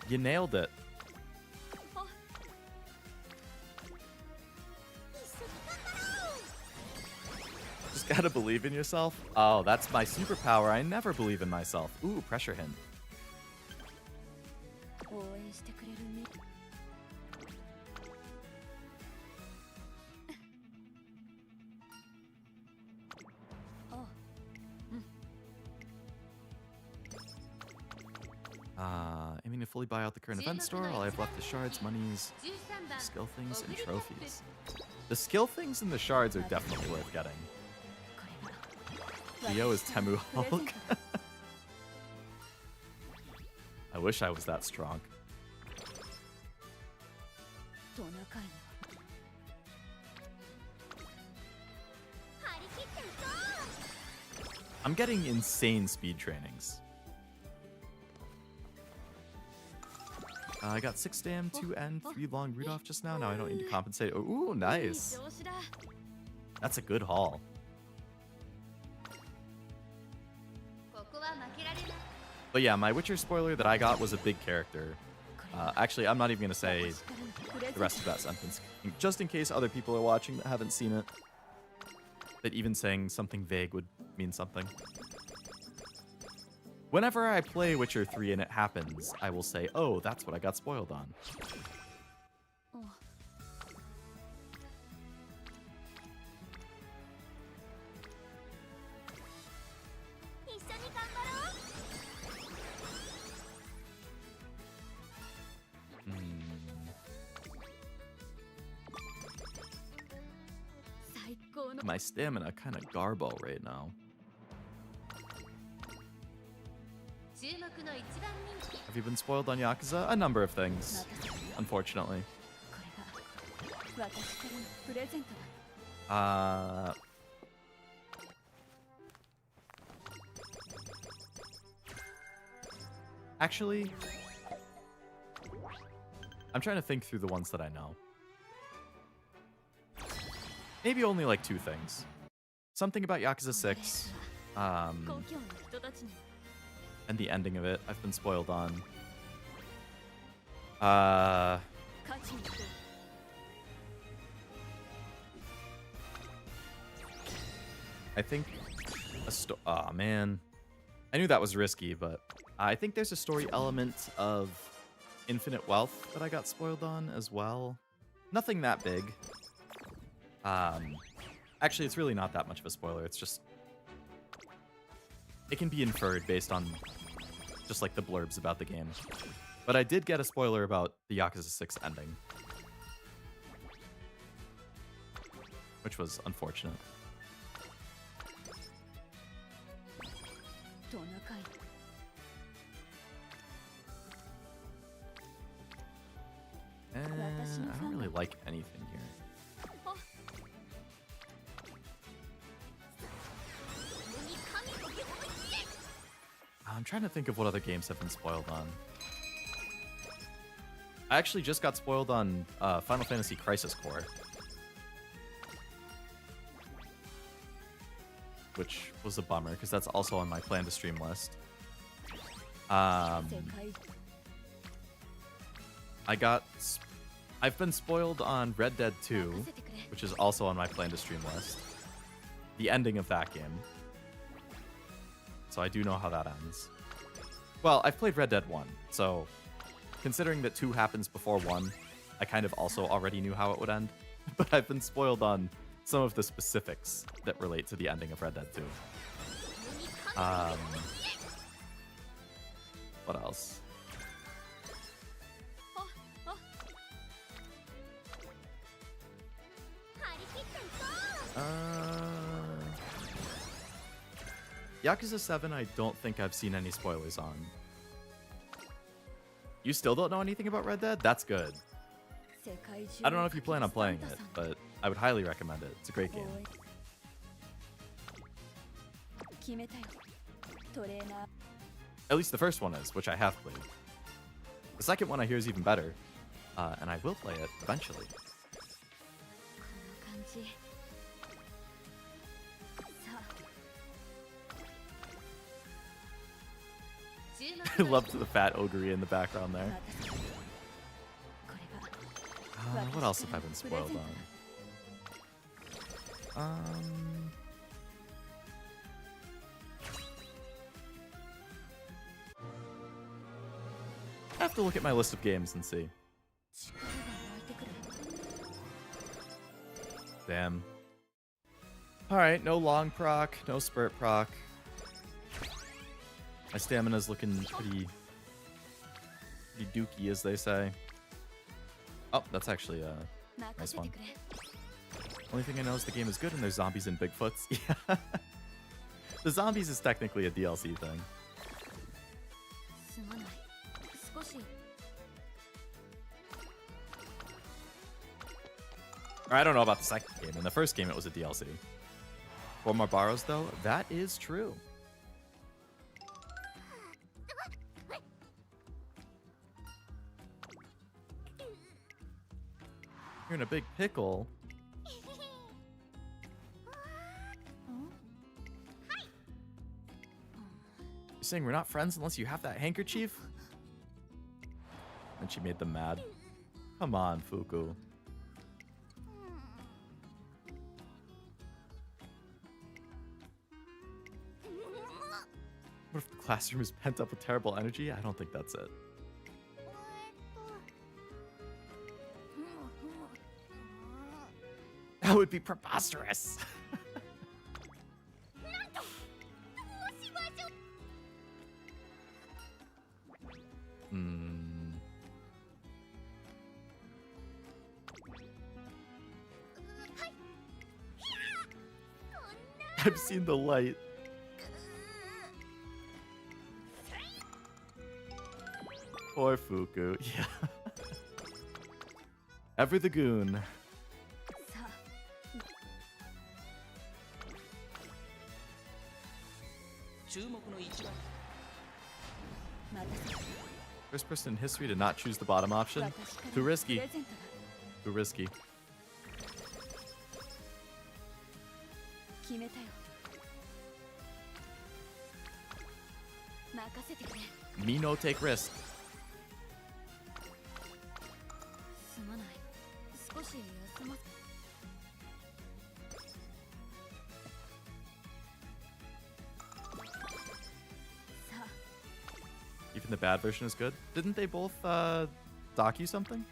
You nailed it. Just gotta believe in yourself. Oh, that's my superpower. I never believe in myself. Ooh, pressure hint. Aiming to fully buy out the current event store. All I have left is shards, monies, skill things, and trophies. The skill things and the shards are definitely worth getting. Leo is Temu Hulk. I wish I was that strong. I'm getting insane speed trainings. I got 6 stam, 2 end, 3 long root off just now. Now I don't need to compensate. Ooh, nice. That's a good haul. But yeah, my Witcher spoiler that I got was a big character. Actually, I'm not even going to say the rest of that sentence, just in case other people are watching that haven't seen it. That even saying something vague would mean something. Whenever I play Witcher 3 and it happens, I will say, oh, that's what I got spoiled on. My stamina kind of garbo right now. Have you been spoiled on Yakuza? A number of things, unfortunately. Actually, I'm trying to think through the ones that I know. Maybe only like 2 things. Something about Yakuza 6. And the ending of it, I've been spoiled on. I think aw, man. I knew that was risky, but I think there's a story element of Infinite Wealth that I got spoiled on as well. Nothing that big. Actually, it's really not that much of a spoiler. It's just... it can be inferred based on just like the blurbs about the game. But I did get a spoiler about the Yakuza 6 ending, which was unfortunate. I don't really like anything here. I'm trying to think of what other games have been spoiled on. I actually just got spoiled on Final Fantasy Crisis Core, which was a bummer because that's also on my plan to stream list. I've been spoiled on Red Dead 2, which is also on my plan to stream list. The ending of that game. So I do know how that ends. Well, I've played Red Dead 1, so considering that 2 happens before 1, I kind of also already knew how it would end. But I've been spoiled on some of the specifics that relate to the ending of Red Dead 2. What else? Yakuza 7, I don't think I've seen any spoilers on. You still don't know anything about Red Dead? That's good. I don't know if you plan on playing it, but I would highly recommend it. It's a great game. At least the first one is, which I have played. The second one I hear is even better, and I will play it eventually. I loved the fat ogre in the background there. What else have I been spoiled on? I have to look at my list of games and see. Damn. Alright, no long proc, no spurt proc. My stamina's looking pretty dookie, as they say. Oh, that's actually a nice one. Only thing I know is the game is good and there's zombies and Bigfoots. Yeah. The zombies is technically a DLC thing. Or I don't know about the second game. In the first game, it was a DLC. 4 more borrows, though? That is true. You're in a big pickle. You're saying we're not friends unless you have that handkerchief? And she made them mad. Come on, Fuku. What if the classroom is pent up with terrible energy? I don't think that's it. That would be preposterous. I've seen the light. Poor Fuku. Yeah. Ever the goon. First person in history to not choose the bottom option. Too risky. Too risky. Me no take risk. Even the bad version is good. Didn't they both dock you something?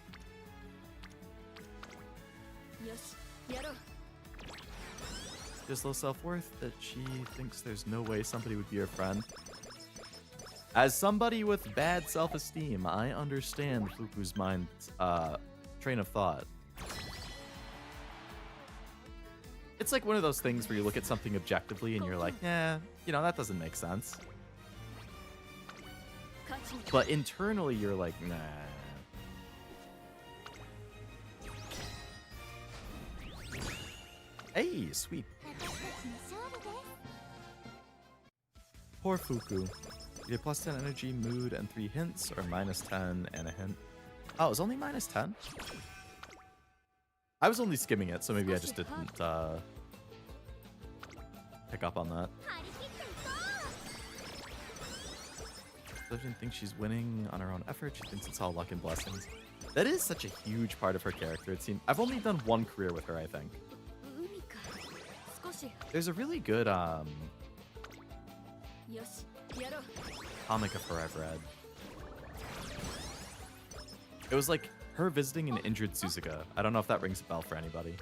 There's low self-worth that she thinks there's no way somebody would be her friend. As somebody with bad self-esteem, I understand Fuku's mind train of thought. It's like one of those things where you look at something objectively and you're like, yeah, you know, that doesn't make sense. But internally, you're like, nah. Hey, sweet. Poor Fuku. You get plus 10 energy, mood, and 3 hints, or minus 10 and a hint. Oh, it was only minus 10? I was only skimming it, so maybe I just didn't pick up on that. Doesn't think she's winning on her own effort. She thinks it's all luck and blessings. That is such a huge part of her character, it seems. I've only done one career with her, I think. There's a really good comic of her I've read. It was like her visiting an injured Suzuka. I don't know if that rings a bell for anybody.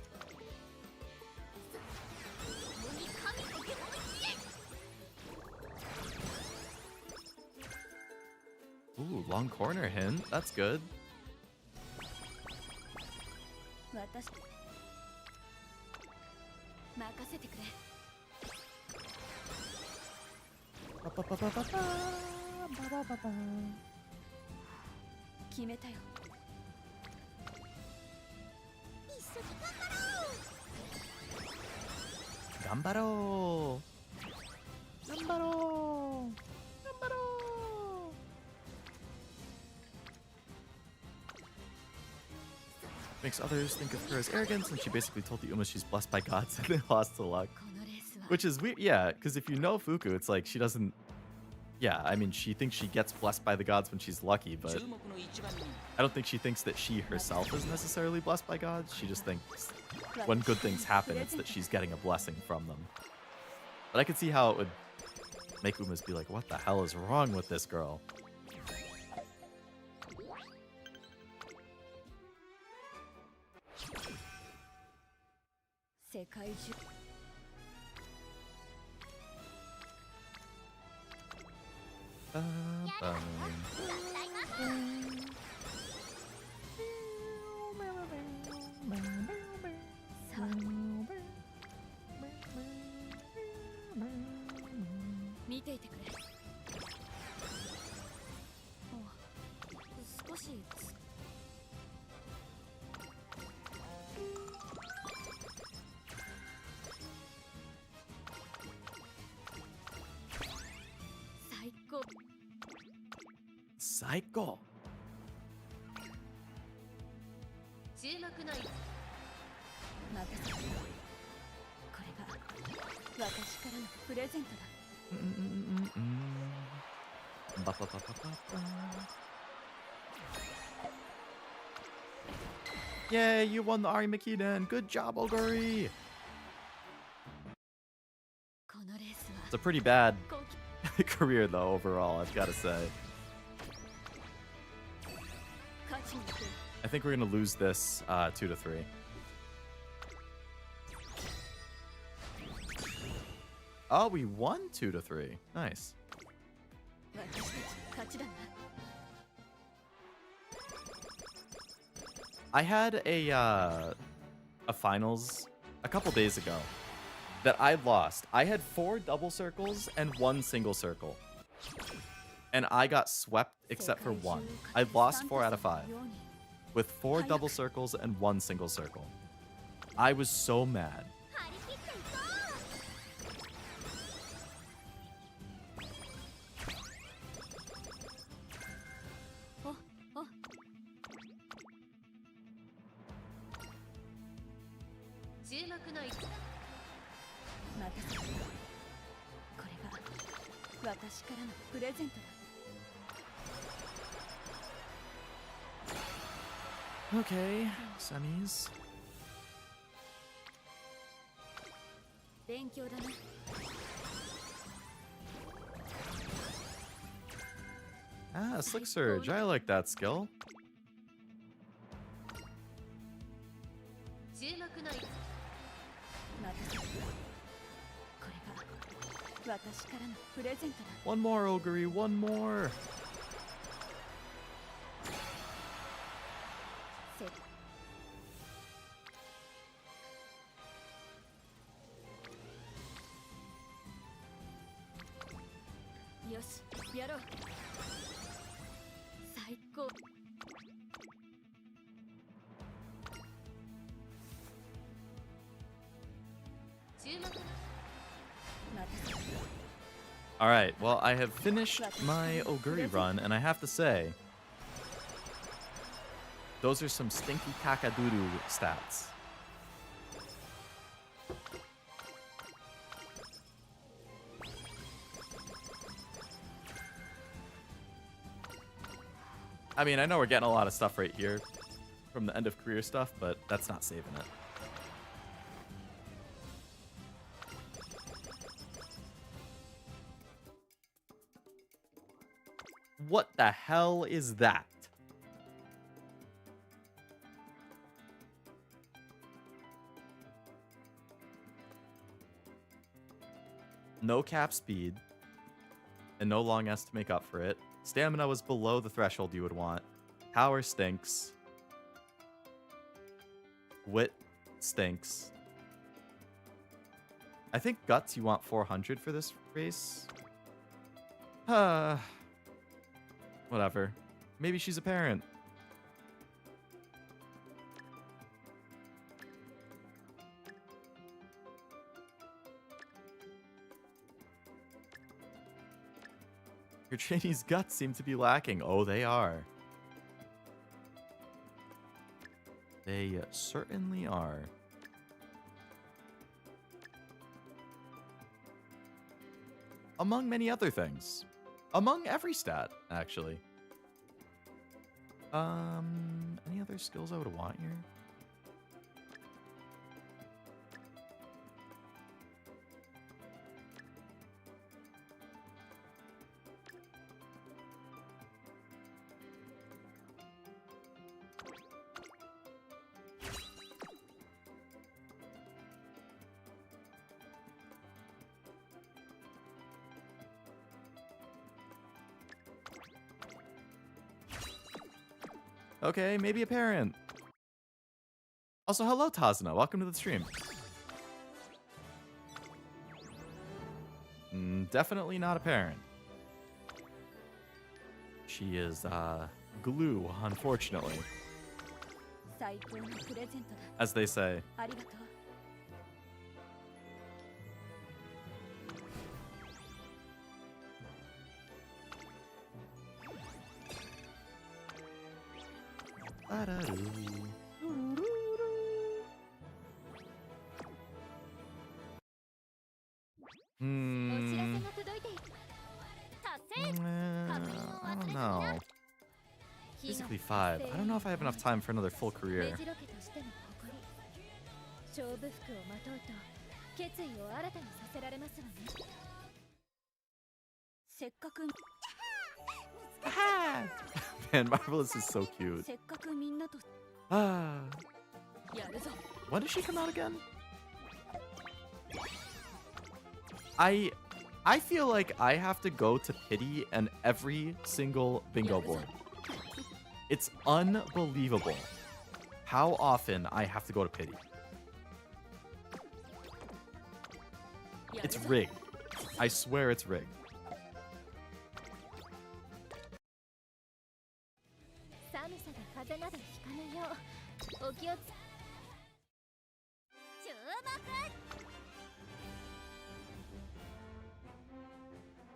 Ooh, long corner hint. That's good. Gambaro! Gambaro! Gambaro! Makes others think of her as arrogant, and she basically told the Uma she's blessed by gods and they lost to luck. Which is weird, yeah, because if you know Fuku, it's like she doesn't... Yeah, I mean, she thinks she gets blessed by the gods when she's lucky, but I don't think she thinks that she herself is necessarily blessed by gods. She just thinks when good things happen, it's that she's getting a blessing from them. But I could see how it would make Umas be like, what the hell is wrong with this girl? Psycho. 注目の位置任せてこれが私からのプレゼントだ Yay, you won the Ari Makinen. Good job, Oguri. It's a pretty bad career, though, overall, I've got to say. I think we're going to lose this 2-3. Oh, we won 2-3. Nice. I had a finals a couple days ago that I lost. I had 4 double circles and 1 single circle. And I got swept except for 1. I lost 4 out of 5. With 4 double circles and 1 single circle. I was so mad. Okay, semis. Ah, Slick Surge. I like that skill. One more, Oguri, one more. All right, well, I have finished my Oguri run, and I have to say, those are some stinky kakaduru stats. I mean, I know we're getting a lot of stuff right here from the end of career stuff, but that's not saving it. What the hell is that? No cap speed, and no long S to make up for it. Stamina was below the threshold you would want. Power stinks. Wit stinks. I think Guts you want 400 for this race. Whatever. Maybe she's a parent. Your trainee's guts seem to be lacking. Oh, they are. They certainly are. Among many other things. Among every stat, actually. Any other skills I would want here? Okay, maybe a parent. Also, hello, Tazna. Welcome to the stream. Definitely not a parent. She is, glue, unfortunately. As they say. I don't know. Basically 5. I don't know if I have enough time for another full career. Man, Marvelous is so cute. When does she come out again? I feel like I have to go to Pity and every single bingo board. It's unbelievable how often I have to go to Pity. It's rigged. I swear it's rigged.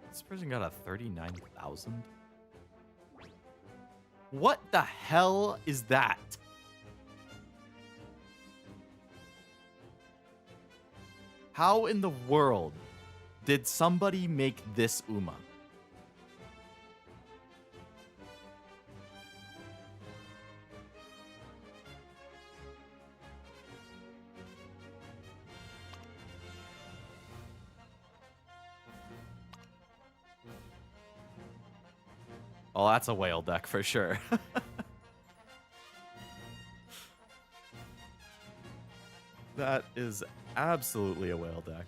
This person got a 39,000? What the hell is that? How in the world did somebody make this Uma? Oh, that's a whale deck for sure. That is absolutely a whale deck.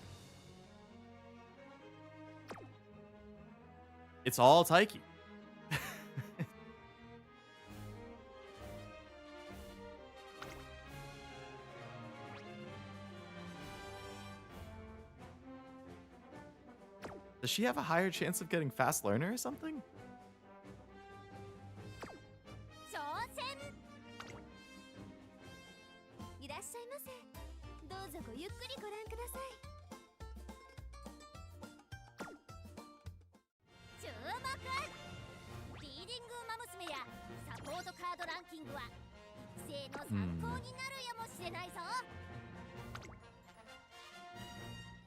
It's all Taiki. Does she have a higher chance of getting fast learner or something?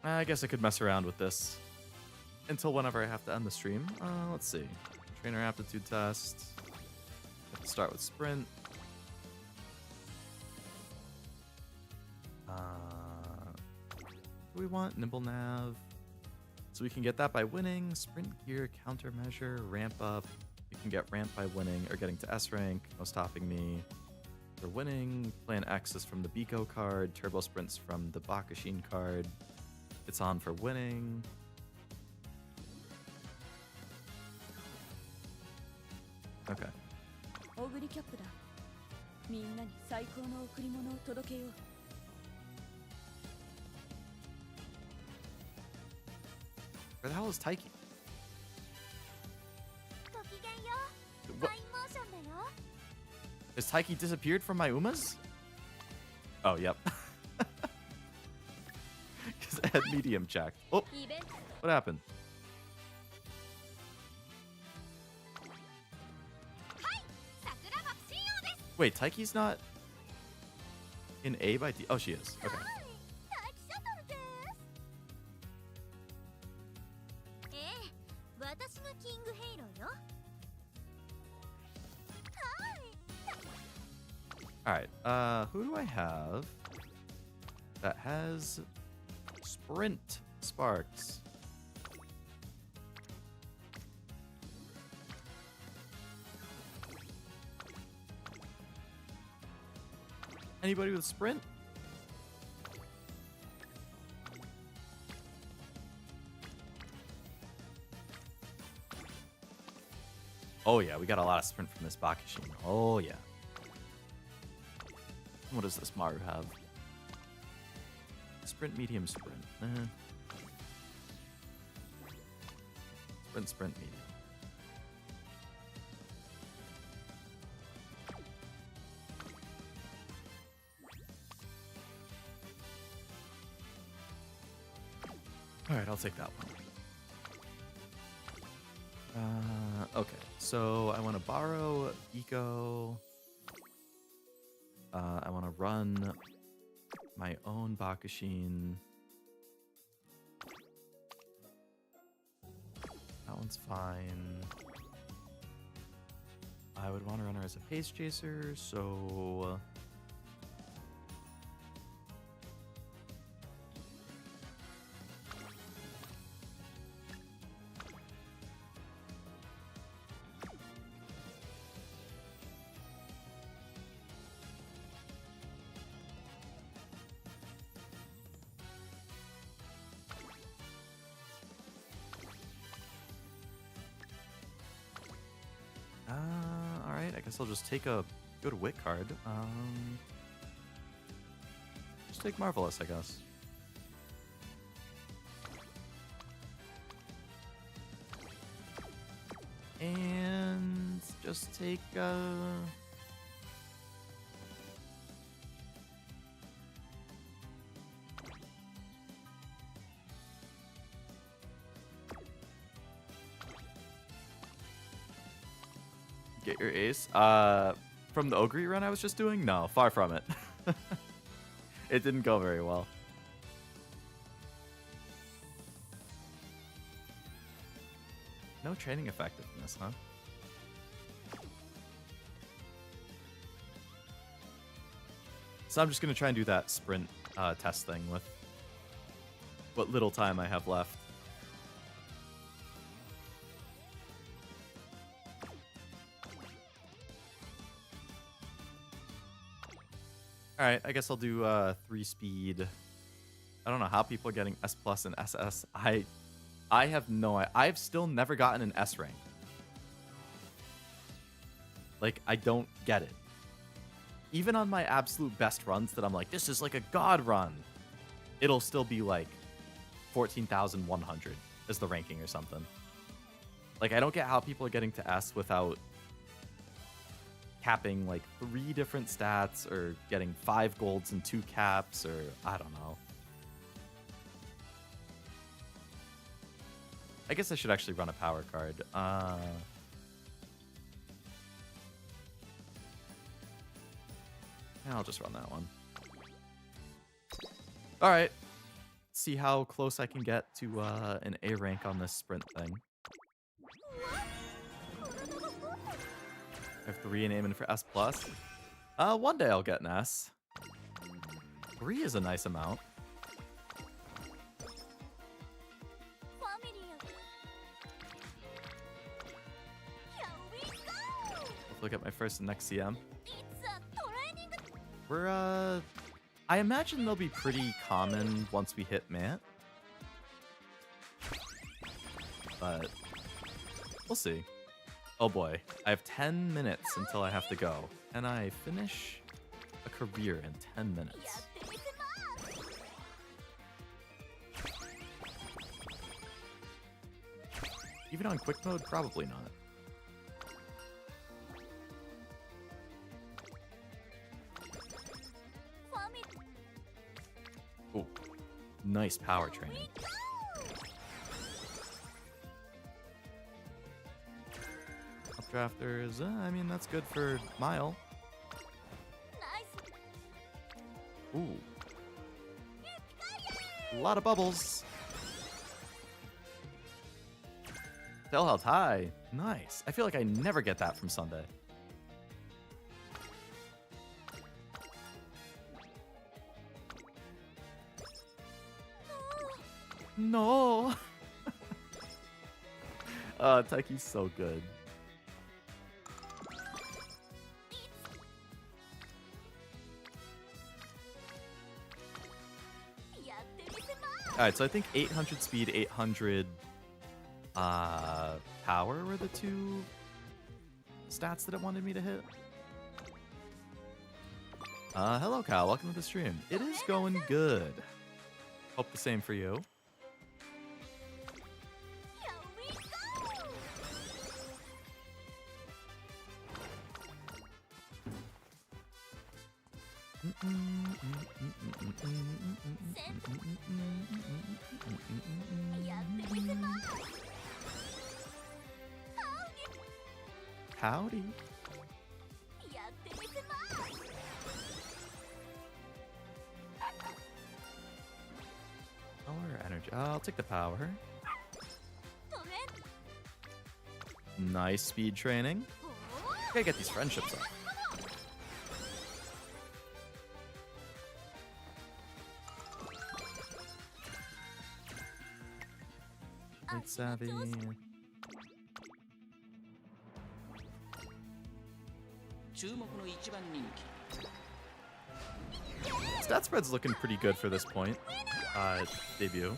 I guess I could mess around with this until whenever I have to end the stream. Let's see. Trainer Aptitude Test. Have to start with Sprint. What do we want? Nimble Nav. So we can get that by winning. Sprint Gear, Countermeasure, Ramp Up. You can get Ramp by winning or getting to S rank. No stopping me. For winning, Plan X is from the Biko card. Turbo Sprint's from the Bakushin card. It's on for winning. Okay. Where the hell is Taiki? Is Taiki disappeared from my Umas? Oh, yep. Because I had medium checked. Oh, what happened? Wait, Taiki's not in A by D? Oh, she is. Okay. Alright, who do I have that has Sprint Sparks? Anybody with Sprint? Oh yeah, we got a lot of Sprint from this Bakushin. Oh yeah. What does this Maru have? Sprint, medium, sprint. Sprint, sprint, medium. Alright, I'll take that one. Okay, so I want to borrow Eco. I want to run my own Bakushin. That one's fine. I would want to run her as a pace chaser, so... Alright, I guess I'll just take a good Wit card. Just take Marvelous, I guess. And just take get your ace. From the Ogre run I was just doing? No, far from it. It didn't go very well. No training effectiveness, huh? So I'm just going to try and do that sprint test thing with what little time I have left. Alright, I guess I'll do 3 speed. I don't know how people are getting S plus and SS. I have no idea. I've still never gotten an S rank. Like, I don't get it. Even on my absolute best runs that I'm like, this is like a god run, it'll still be like 14,100 is the ranking or something. Like, I don't get how people are getting to S without capping like 3 different stats or getting 5 golds and 2 caps, or I don't know. I guess I should actually run a power card. I'll just run that one. Alright. See how close I can get to an A rank on this sprint thing. I have 3 and aiming for S+. One day I'll get an S. 3 is a nice amount. Look at my first and next CM. We're, I imagine they'll be pretty common once we hit Mant. But we'll see. Oh boy, I have 10 minutes until I have to go. And I finish a career in 10 minutes. Even on quick mode, probably not. Nice power training. Updrafters, I mean, that's good for Mile. Ooh. A lot of bubbles. Tail health high. Nice. I feel like I never get that from Sunday. No. Taiki's so good. Alright, so I think 800 speed, 800 power were the two stats that it wanted me to hit. Hello, Kyle. Welcome to the stream. It is going good. Hope the same for you. Howdy. Power energy. I'll take the power. Nice speed training. Gotta get these friendships up. Light savvy. Stat spread's looking pretty good for this point. Debut.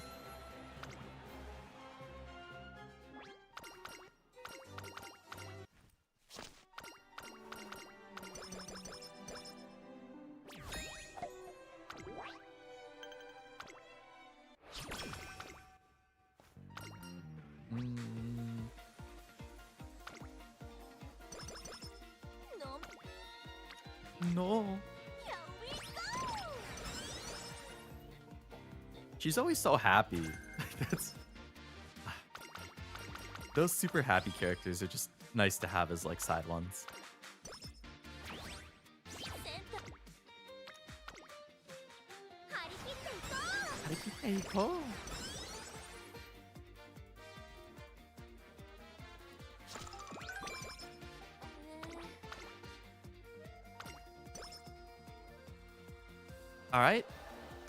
No. She's always so happy. That's those super happy characters are just nice to have as like side ones. All right,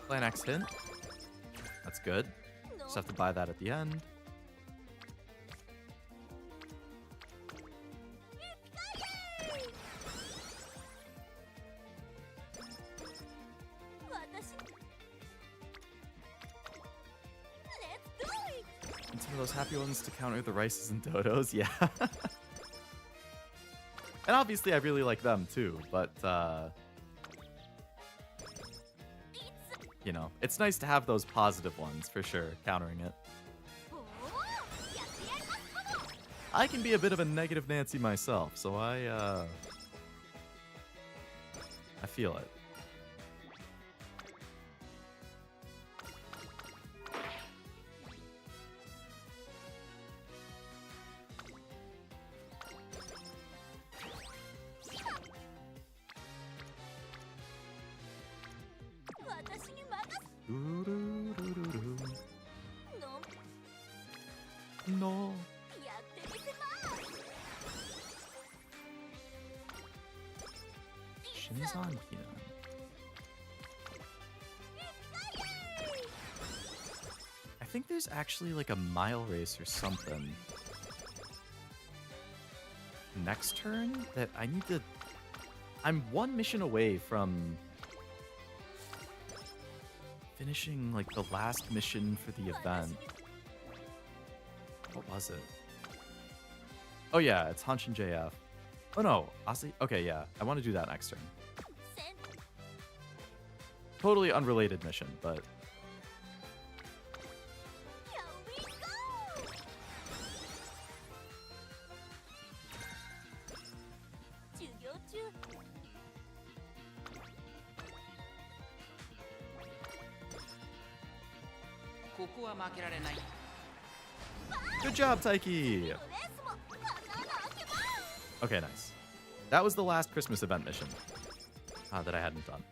play next hint. That's good. Just have to buy that at the end. And some of those happy ones to counter the rices and dodos, yeah. And obviously I really like them too, but you know, it's nice to have those positive ones for sure, countering it. I can be a bit of a negative Nancy myself, so I feel it. No. Shinzan Peanut. I think there's actually like a mile race or something next turn that I need to... I'm one mission away from finishing like the last mission for the event. What was it? Oh yeah, it's Hanshin JF. Oh no, Asi? Okay, yeah. I want to do that next turn. Totally unrelated mission, but... こは負けられない。 Good job, Taiki! Okay, nice. That was the last Christmas event mission that I hadn't done.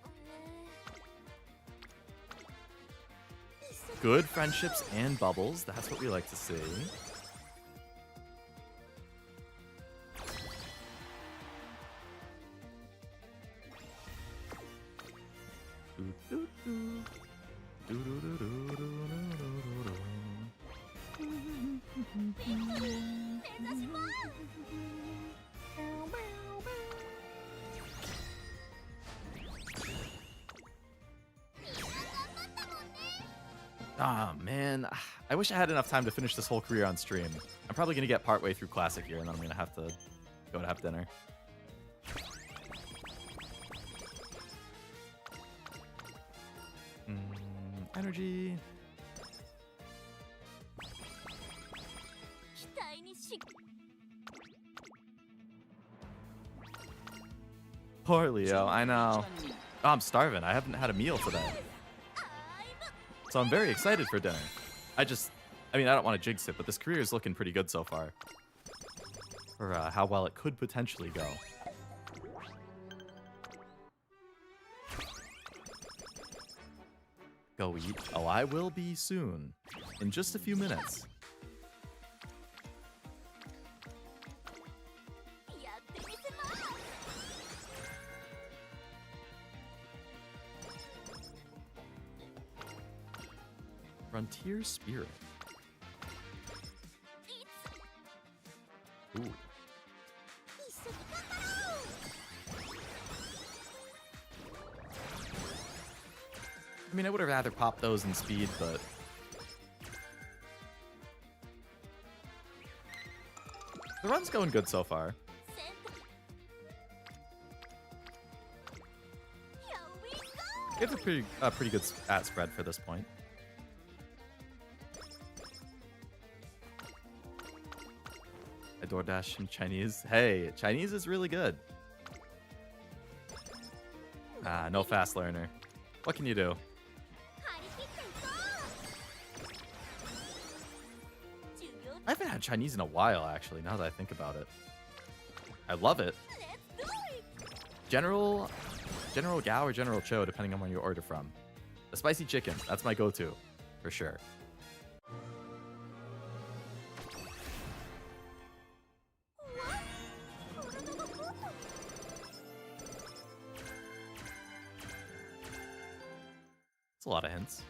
Good friendships and bubbles. That's what we like to see. Ah, man. I wish I had enough time to finish this whole career on stream. I'm probably going to get partway through Classic here, and then I'm going to have to go to have dinner. Energy. Poor Leo, I know. Oh, I'm starving. I haven't had a meal today. So I'm very excited for dinner. I mean, I don't want to jinx it, but this career is looking pretty good so far. For how well it could potentially go. Go eat. Oh, I will be soon. In just a few minutes. Frontier Spirit. Ooh. I mean, I would have rather popped those in speed, but... the run's going good so far. We have a pretty good at spread for this point. I DoorDash in Chinese. Hey, Chinese is really good. Ah, no fast learner. What can you do? I haven't had Chinese in a while, actually, now that I think about it. I love it. General Gao or General Cho, depending on where you order from. The spicy chicken, that's my go-to, for sure. It's a lot of hints.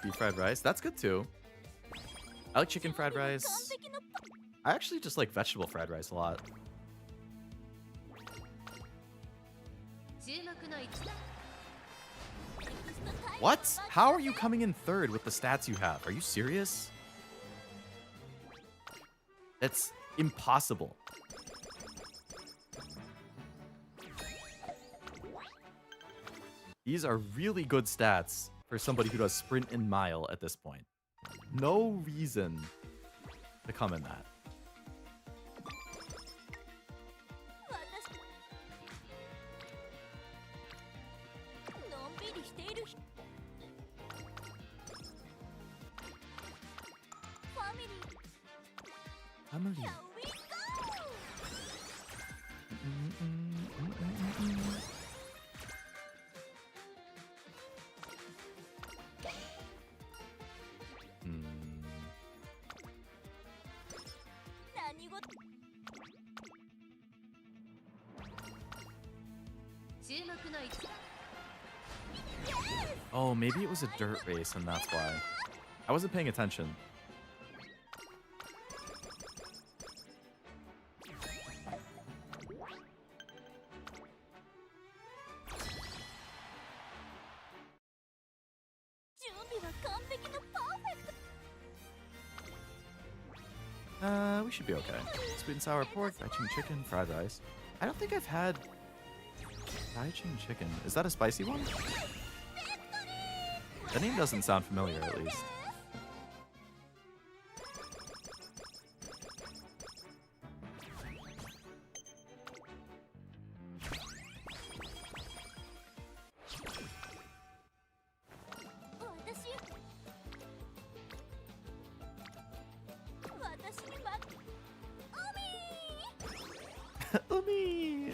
Beef fried rice. That's good too. I like chicken fried rice. I actually just like vegetable fried rice a lot. What? How are you coming in third with the stats you have? Are you serious? It's impossible. These are really good stats for somebody who does sprint and mile at this point. No reason to come in that. Family. Oh, maybe it was a dirt race and that's why. I wasn't paying attention. We should be okay. Sweet and sour pork, Taishin chicken, fried rice. I don't think I've had Taishin chicken. Is that a spicy one? The name doesn't sound familiar, at least. Umi!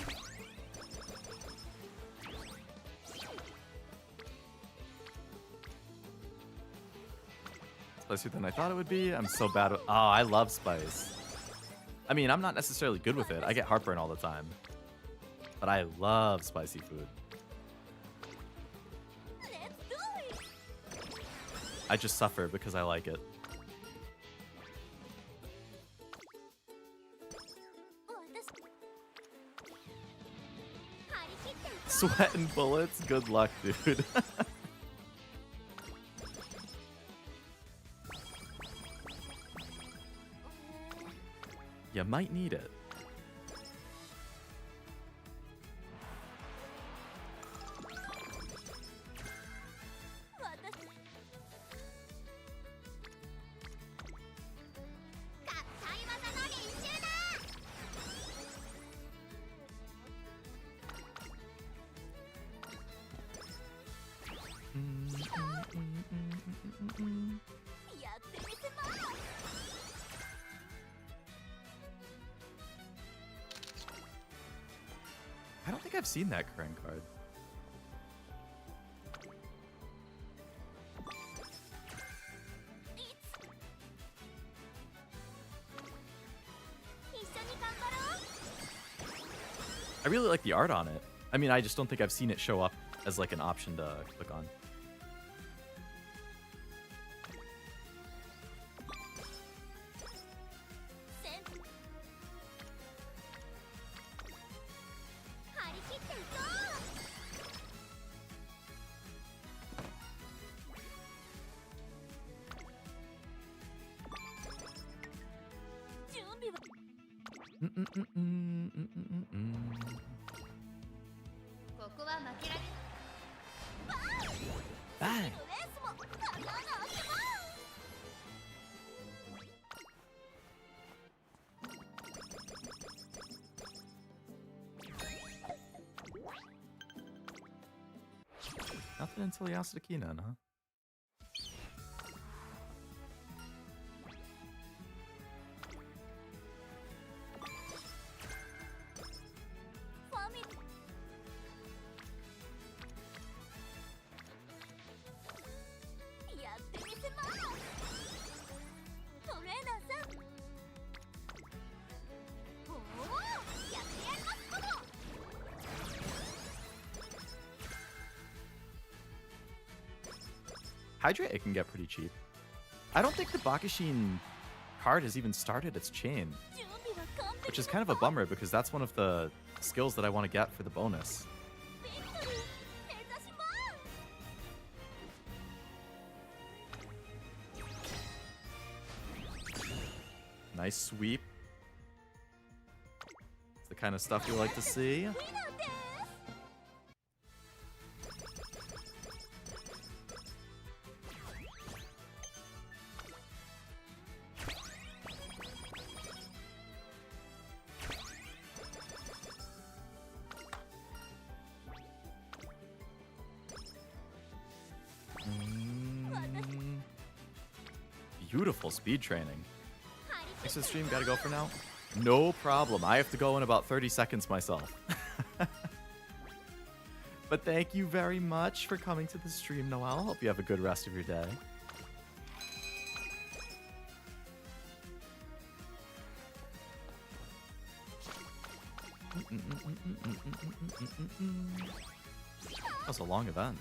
Spicier than I thought it would be. I'm so bad with... Oh, I love spice. I mean, I'm not necessarily good with it. I get heartburn all the time. But I love spicy food. I just suffer because I like it. Sweat and bullets? Good luck, dude. You might need it. I don't think I've seen that Karen card. I really like the art on it. I mean, I just don't think I've seen it show up as like an option to click on. Bang. Nothing until he asked Akina, huh? Hydrate, it can get pretty cheap. I don't think the Bakishin card has even started its chain, which is kind of a bummer because that's one of the skills that I want to get for the bonus. Nice sweep. It's the kind of stuff you like to see. Beautiful speed training. Thanks for the stream. Gotta go for now. No problem. I have to go in about 30 seconds myself. But thank you very much for coming to the stream, Noelle. Hope you have a good rest of your day. That was a long event.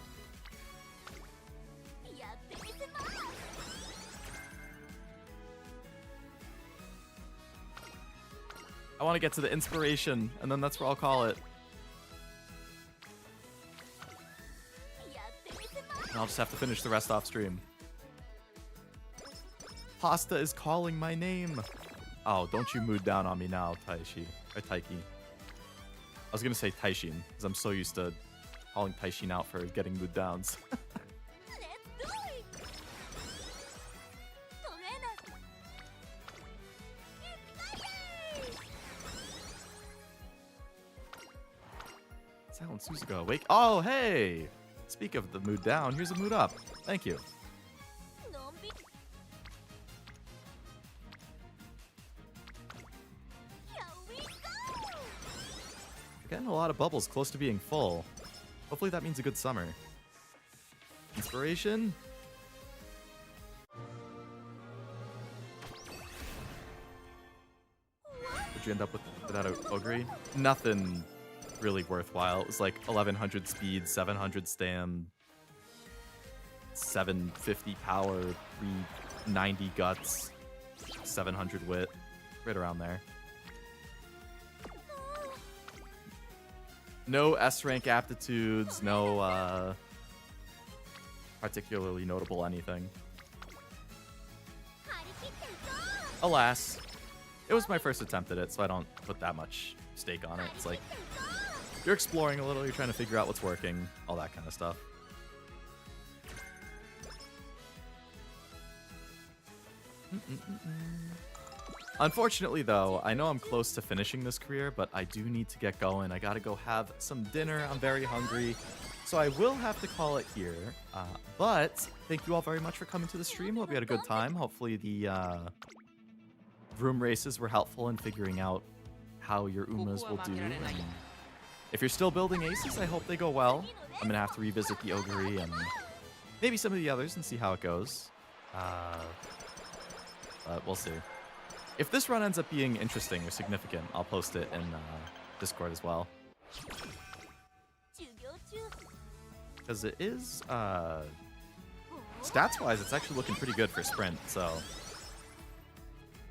I want to get to the inspiration, and then that's where I'll call it. And I'll just have to finish the rest off stream. Pasta is calling my name. Oh, don't you mood down on me now, Taishin. Or Taiki. I was going to say Taishin, because I'm so used to calling Taishin out for getting mood downs. Sound Suzuka awake. Oh, hey! Speak of the mood down, here's a mood up. Thank you. We're getting a lot of bubbles close to being full. Hopefully that means a good summer. Inspiration? What'd you end up with without an Ogre? Nothing really worthwhile. It was like 1100 speed, 700 stam, 750 power, 390 guts, 700 wit, right around there. No S rank aptitudes, no particularly notable anything. Alas, it was my first attempt at it, so I don't put that much stake on it. It's like, you're exploring a little, you're trying to figure out what's working, all that kind of stuff. Unfortunately, though, I know I'm close to finishing this career, but I do need to get going. I gotta go have some dinner. I'm very hungry, so I will have to call it here. But thank you all very much for coming to the stream. Hope you had a good time. Hopefully the room races were helpful in figuring out how your Umas will do. And if you're still building aces, I hope they go well. I'm gonna have to revisit the Ogre and maybe some of the others and see how it goes. But we'll see. If this run ends up being interesting or significant, I'll post it in Discord as well. Because it is, stats-wise, it's actually looking pretty good for Sprint, so...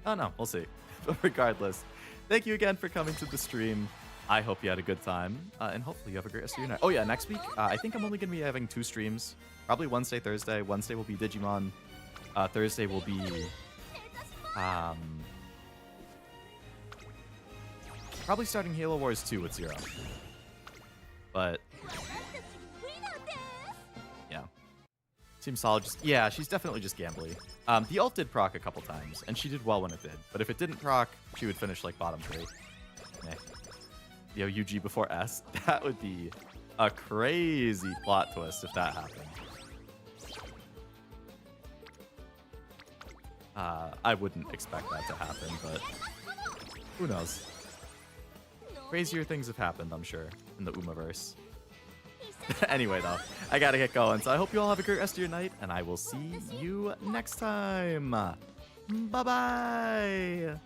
Oh no, we'll see. But regardless, thank you again for coming to the stream. I hope you had a good time, and hopefully you have a great rest of your night. Oh yeah, next week, I think I'm only going to be having 2 streams. Probably Wednesday, Thursday. Wednesday will be Digimon. Thursday will be... probably starting Halo Wars 2 with Zero. But... yeah. Seems solid. Yeah, she's definitely just gambly. The ult did proc a couple times, and she did well when it did. But if it didn't proc, she would finish like bottom 3. Meh. Yo, UG before S. That would be a crazy plot twist if that happened. I wouldn't expect that to happen, but who knows? Crazier things have happened, I'm sure, in the Umaverse. Anyway, though, I gotta get going, so I hope you all have a great rest of your night, and I will see you next time. Bye-bye!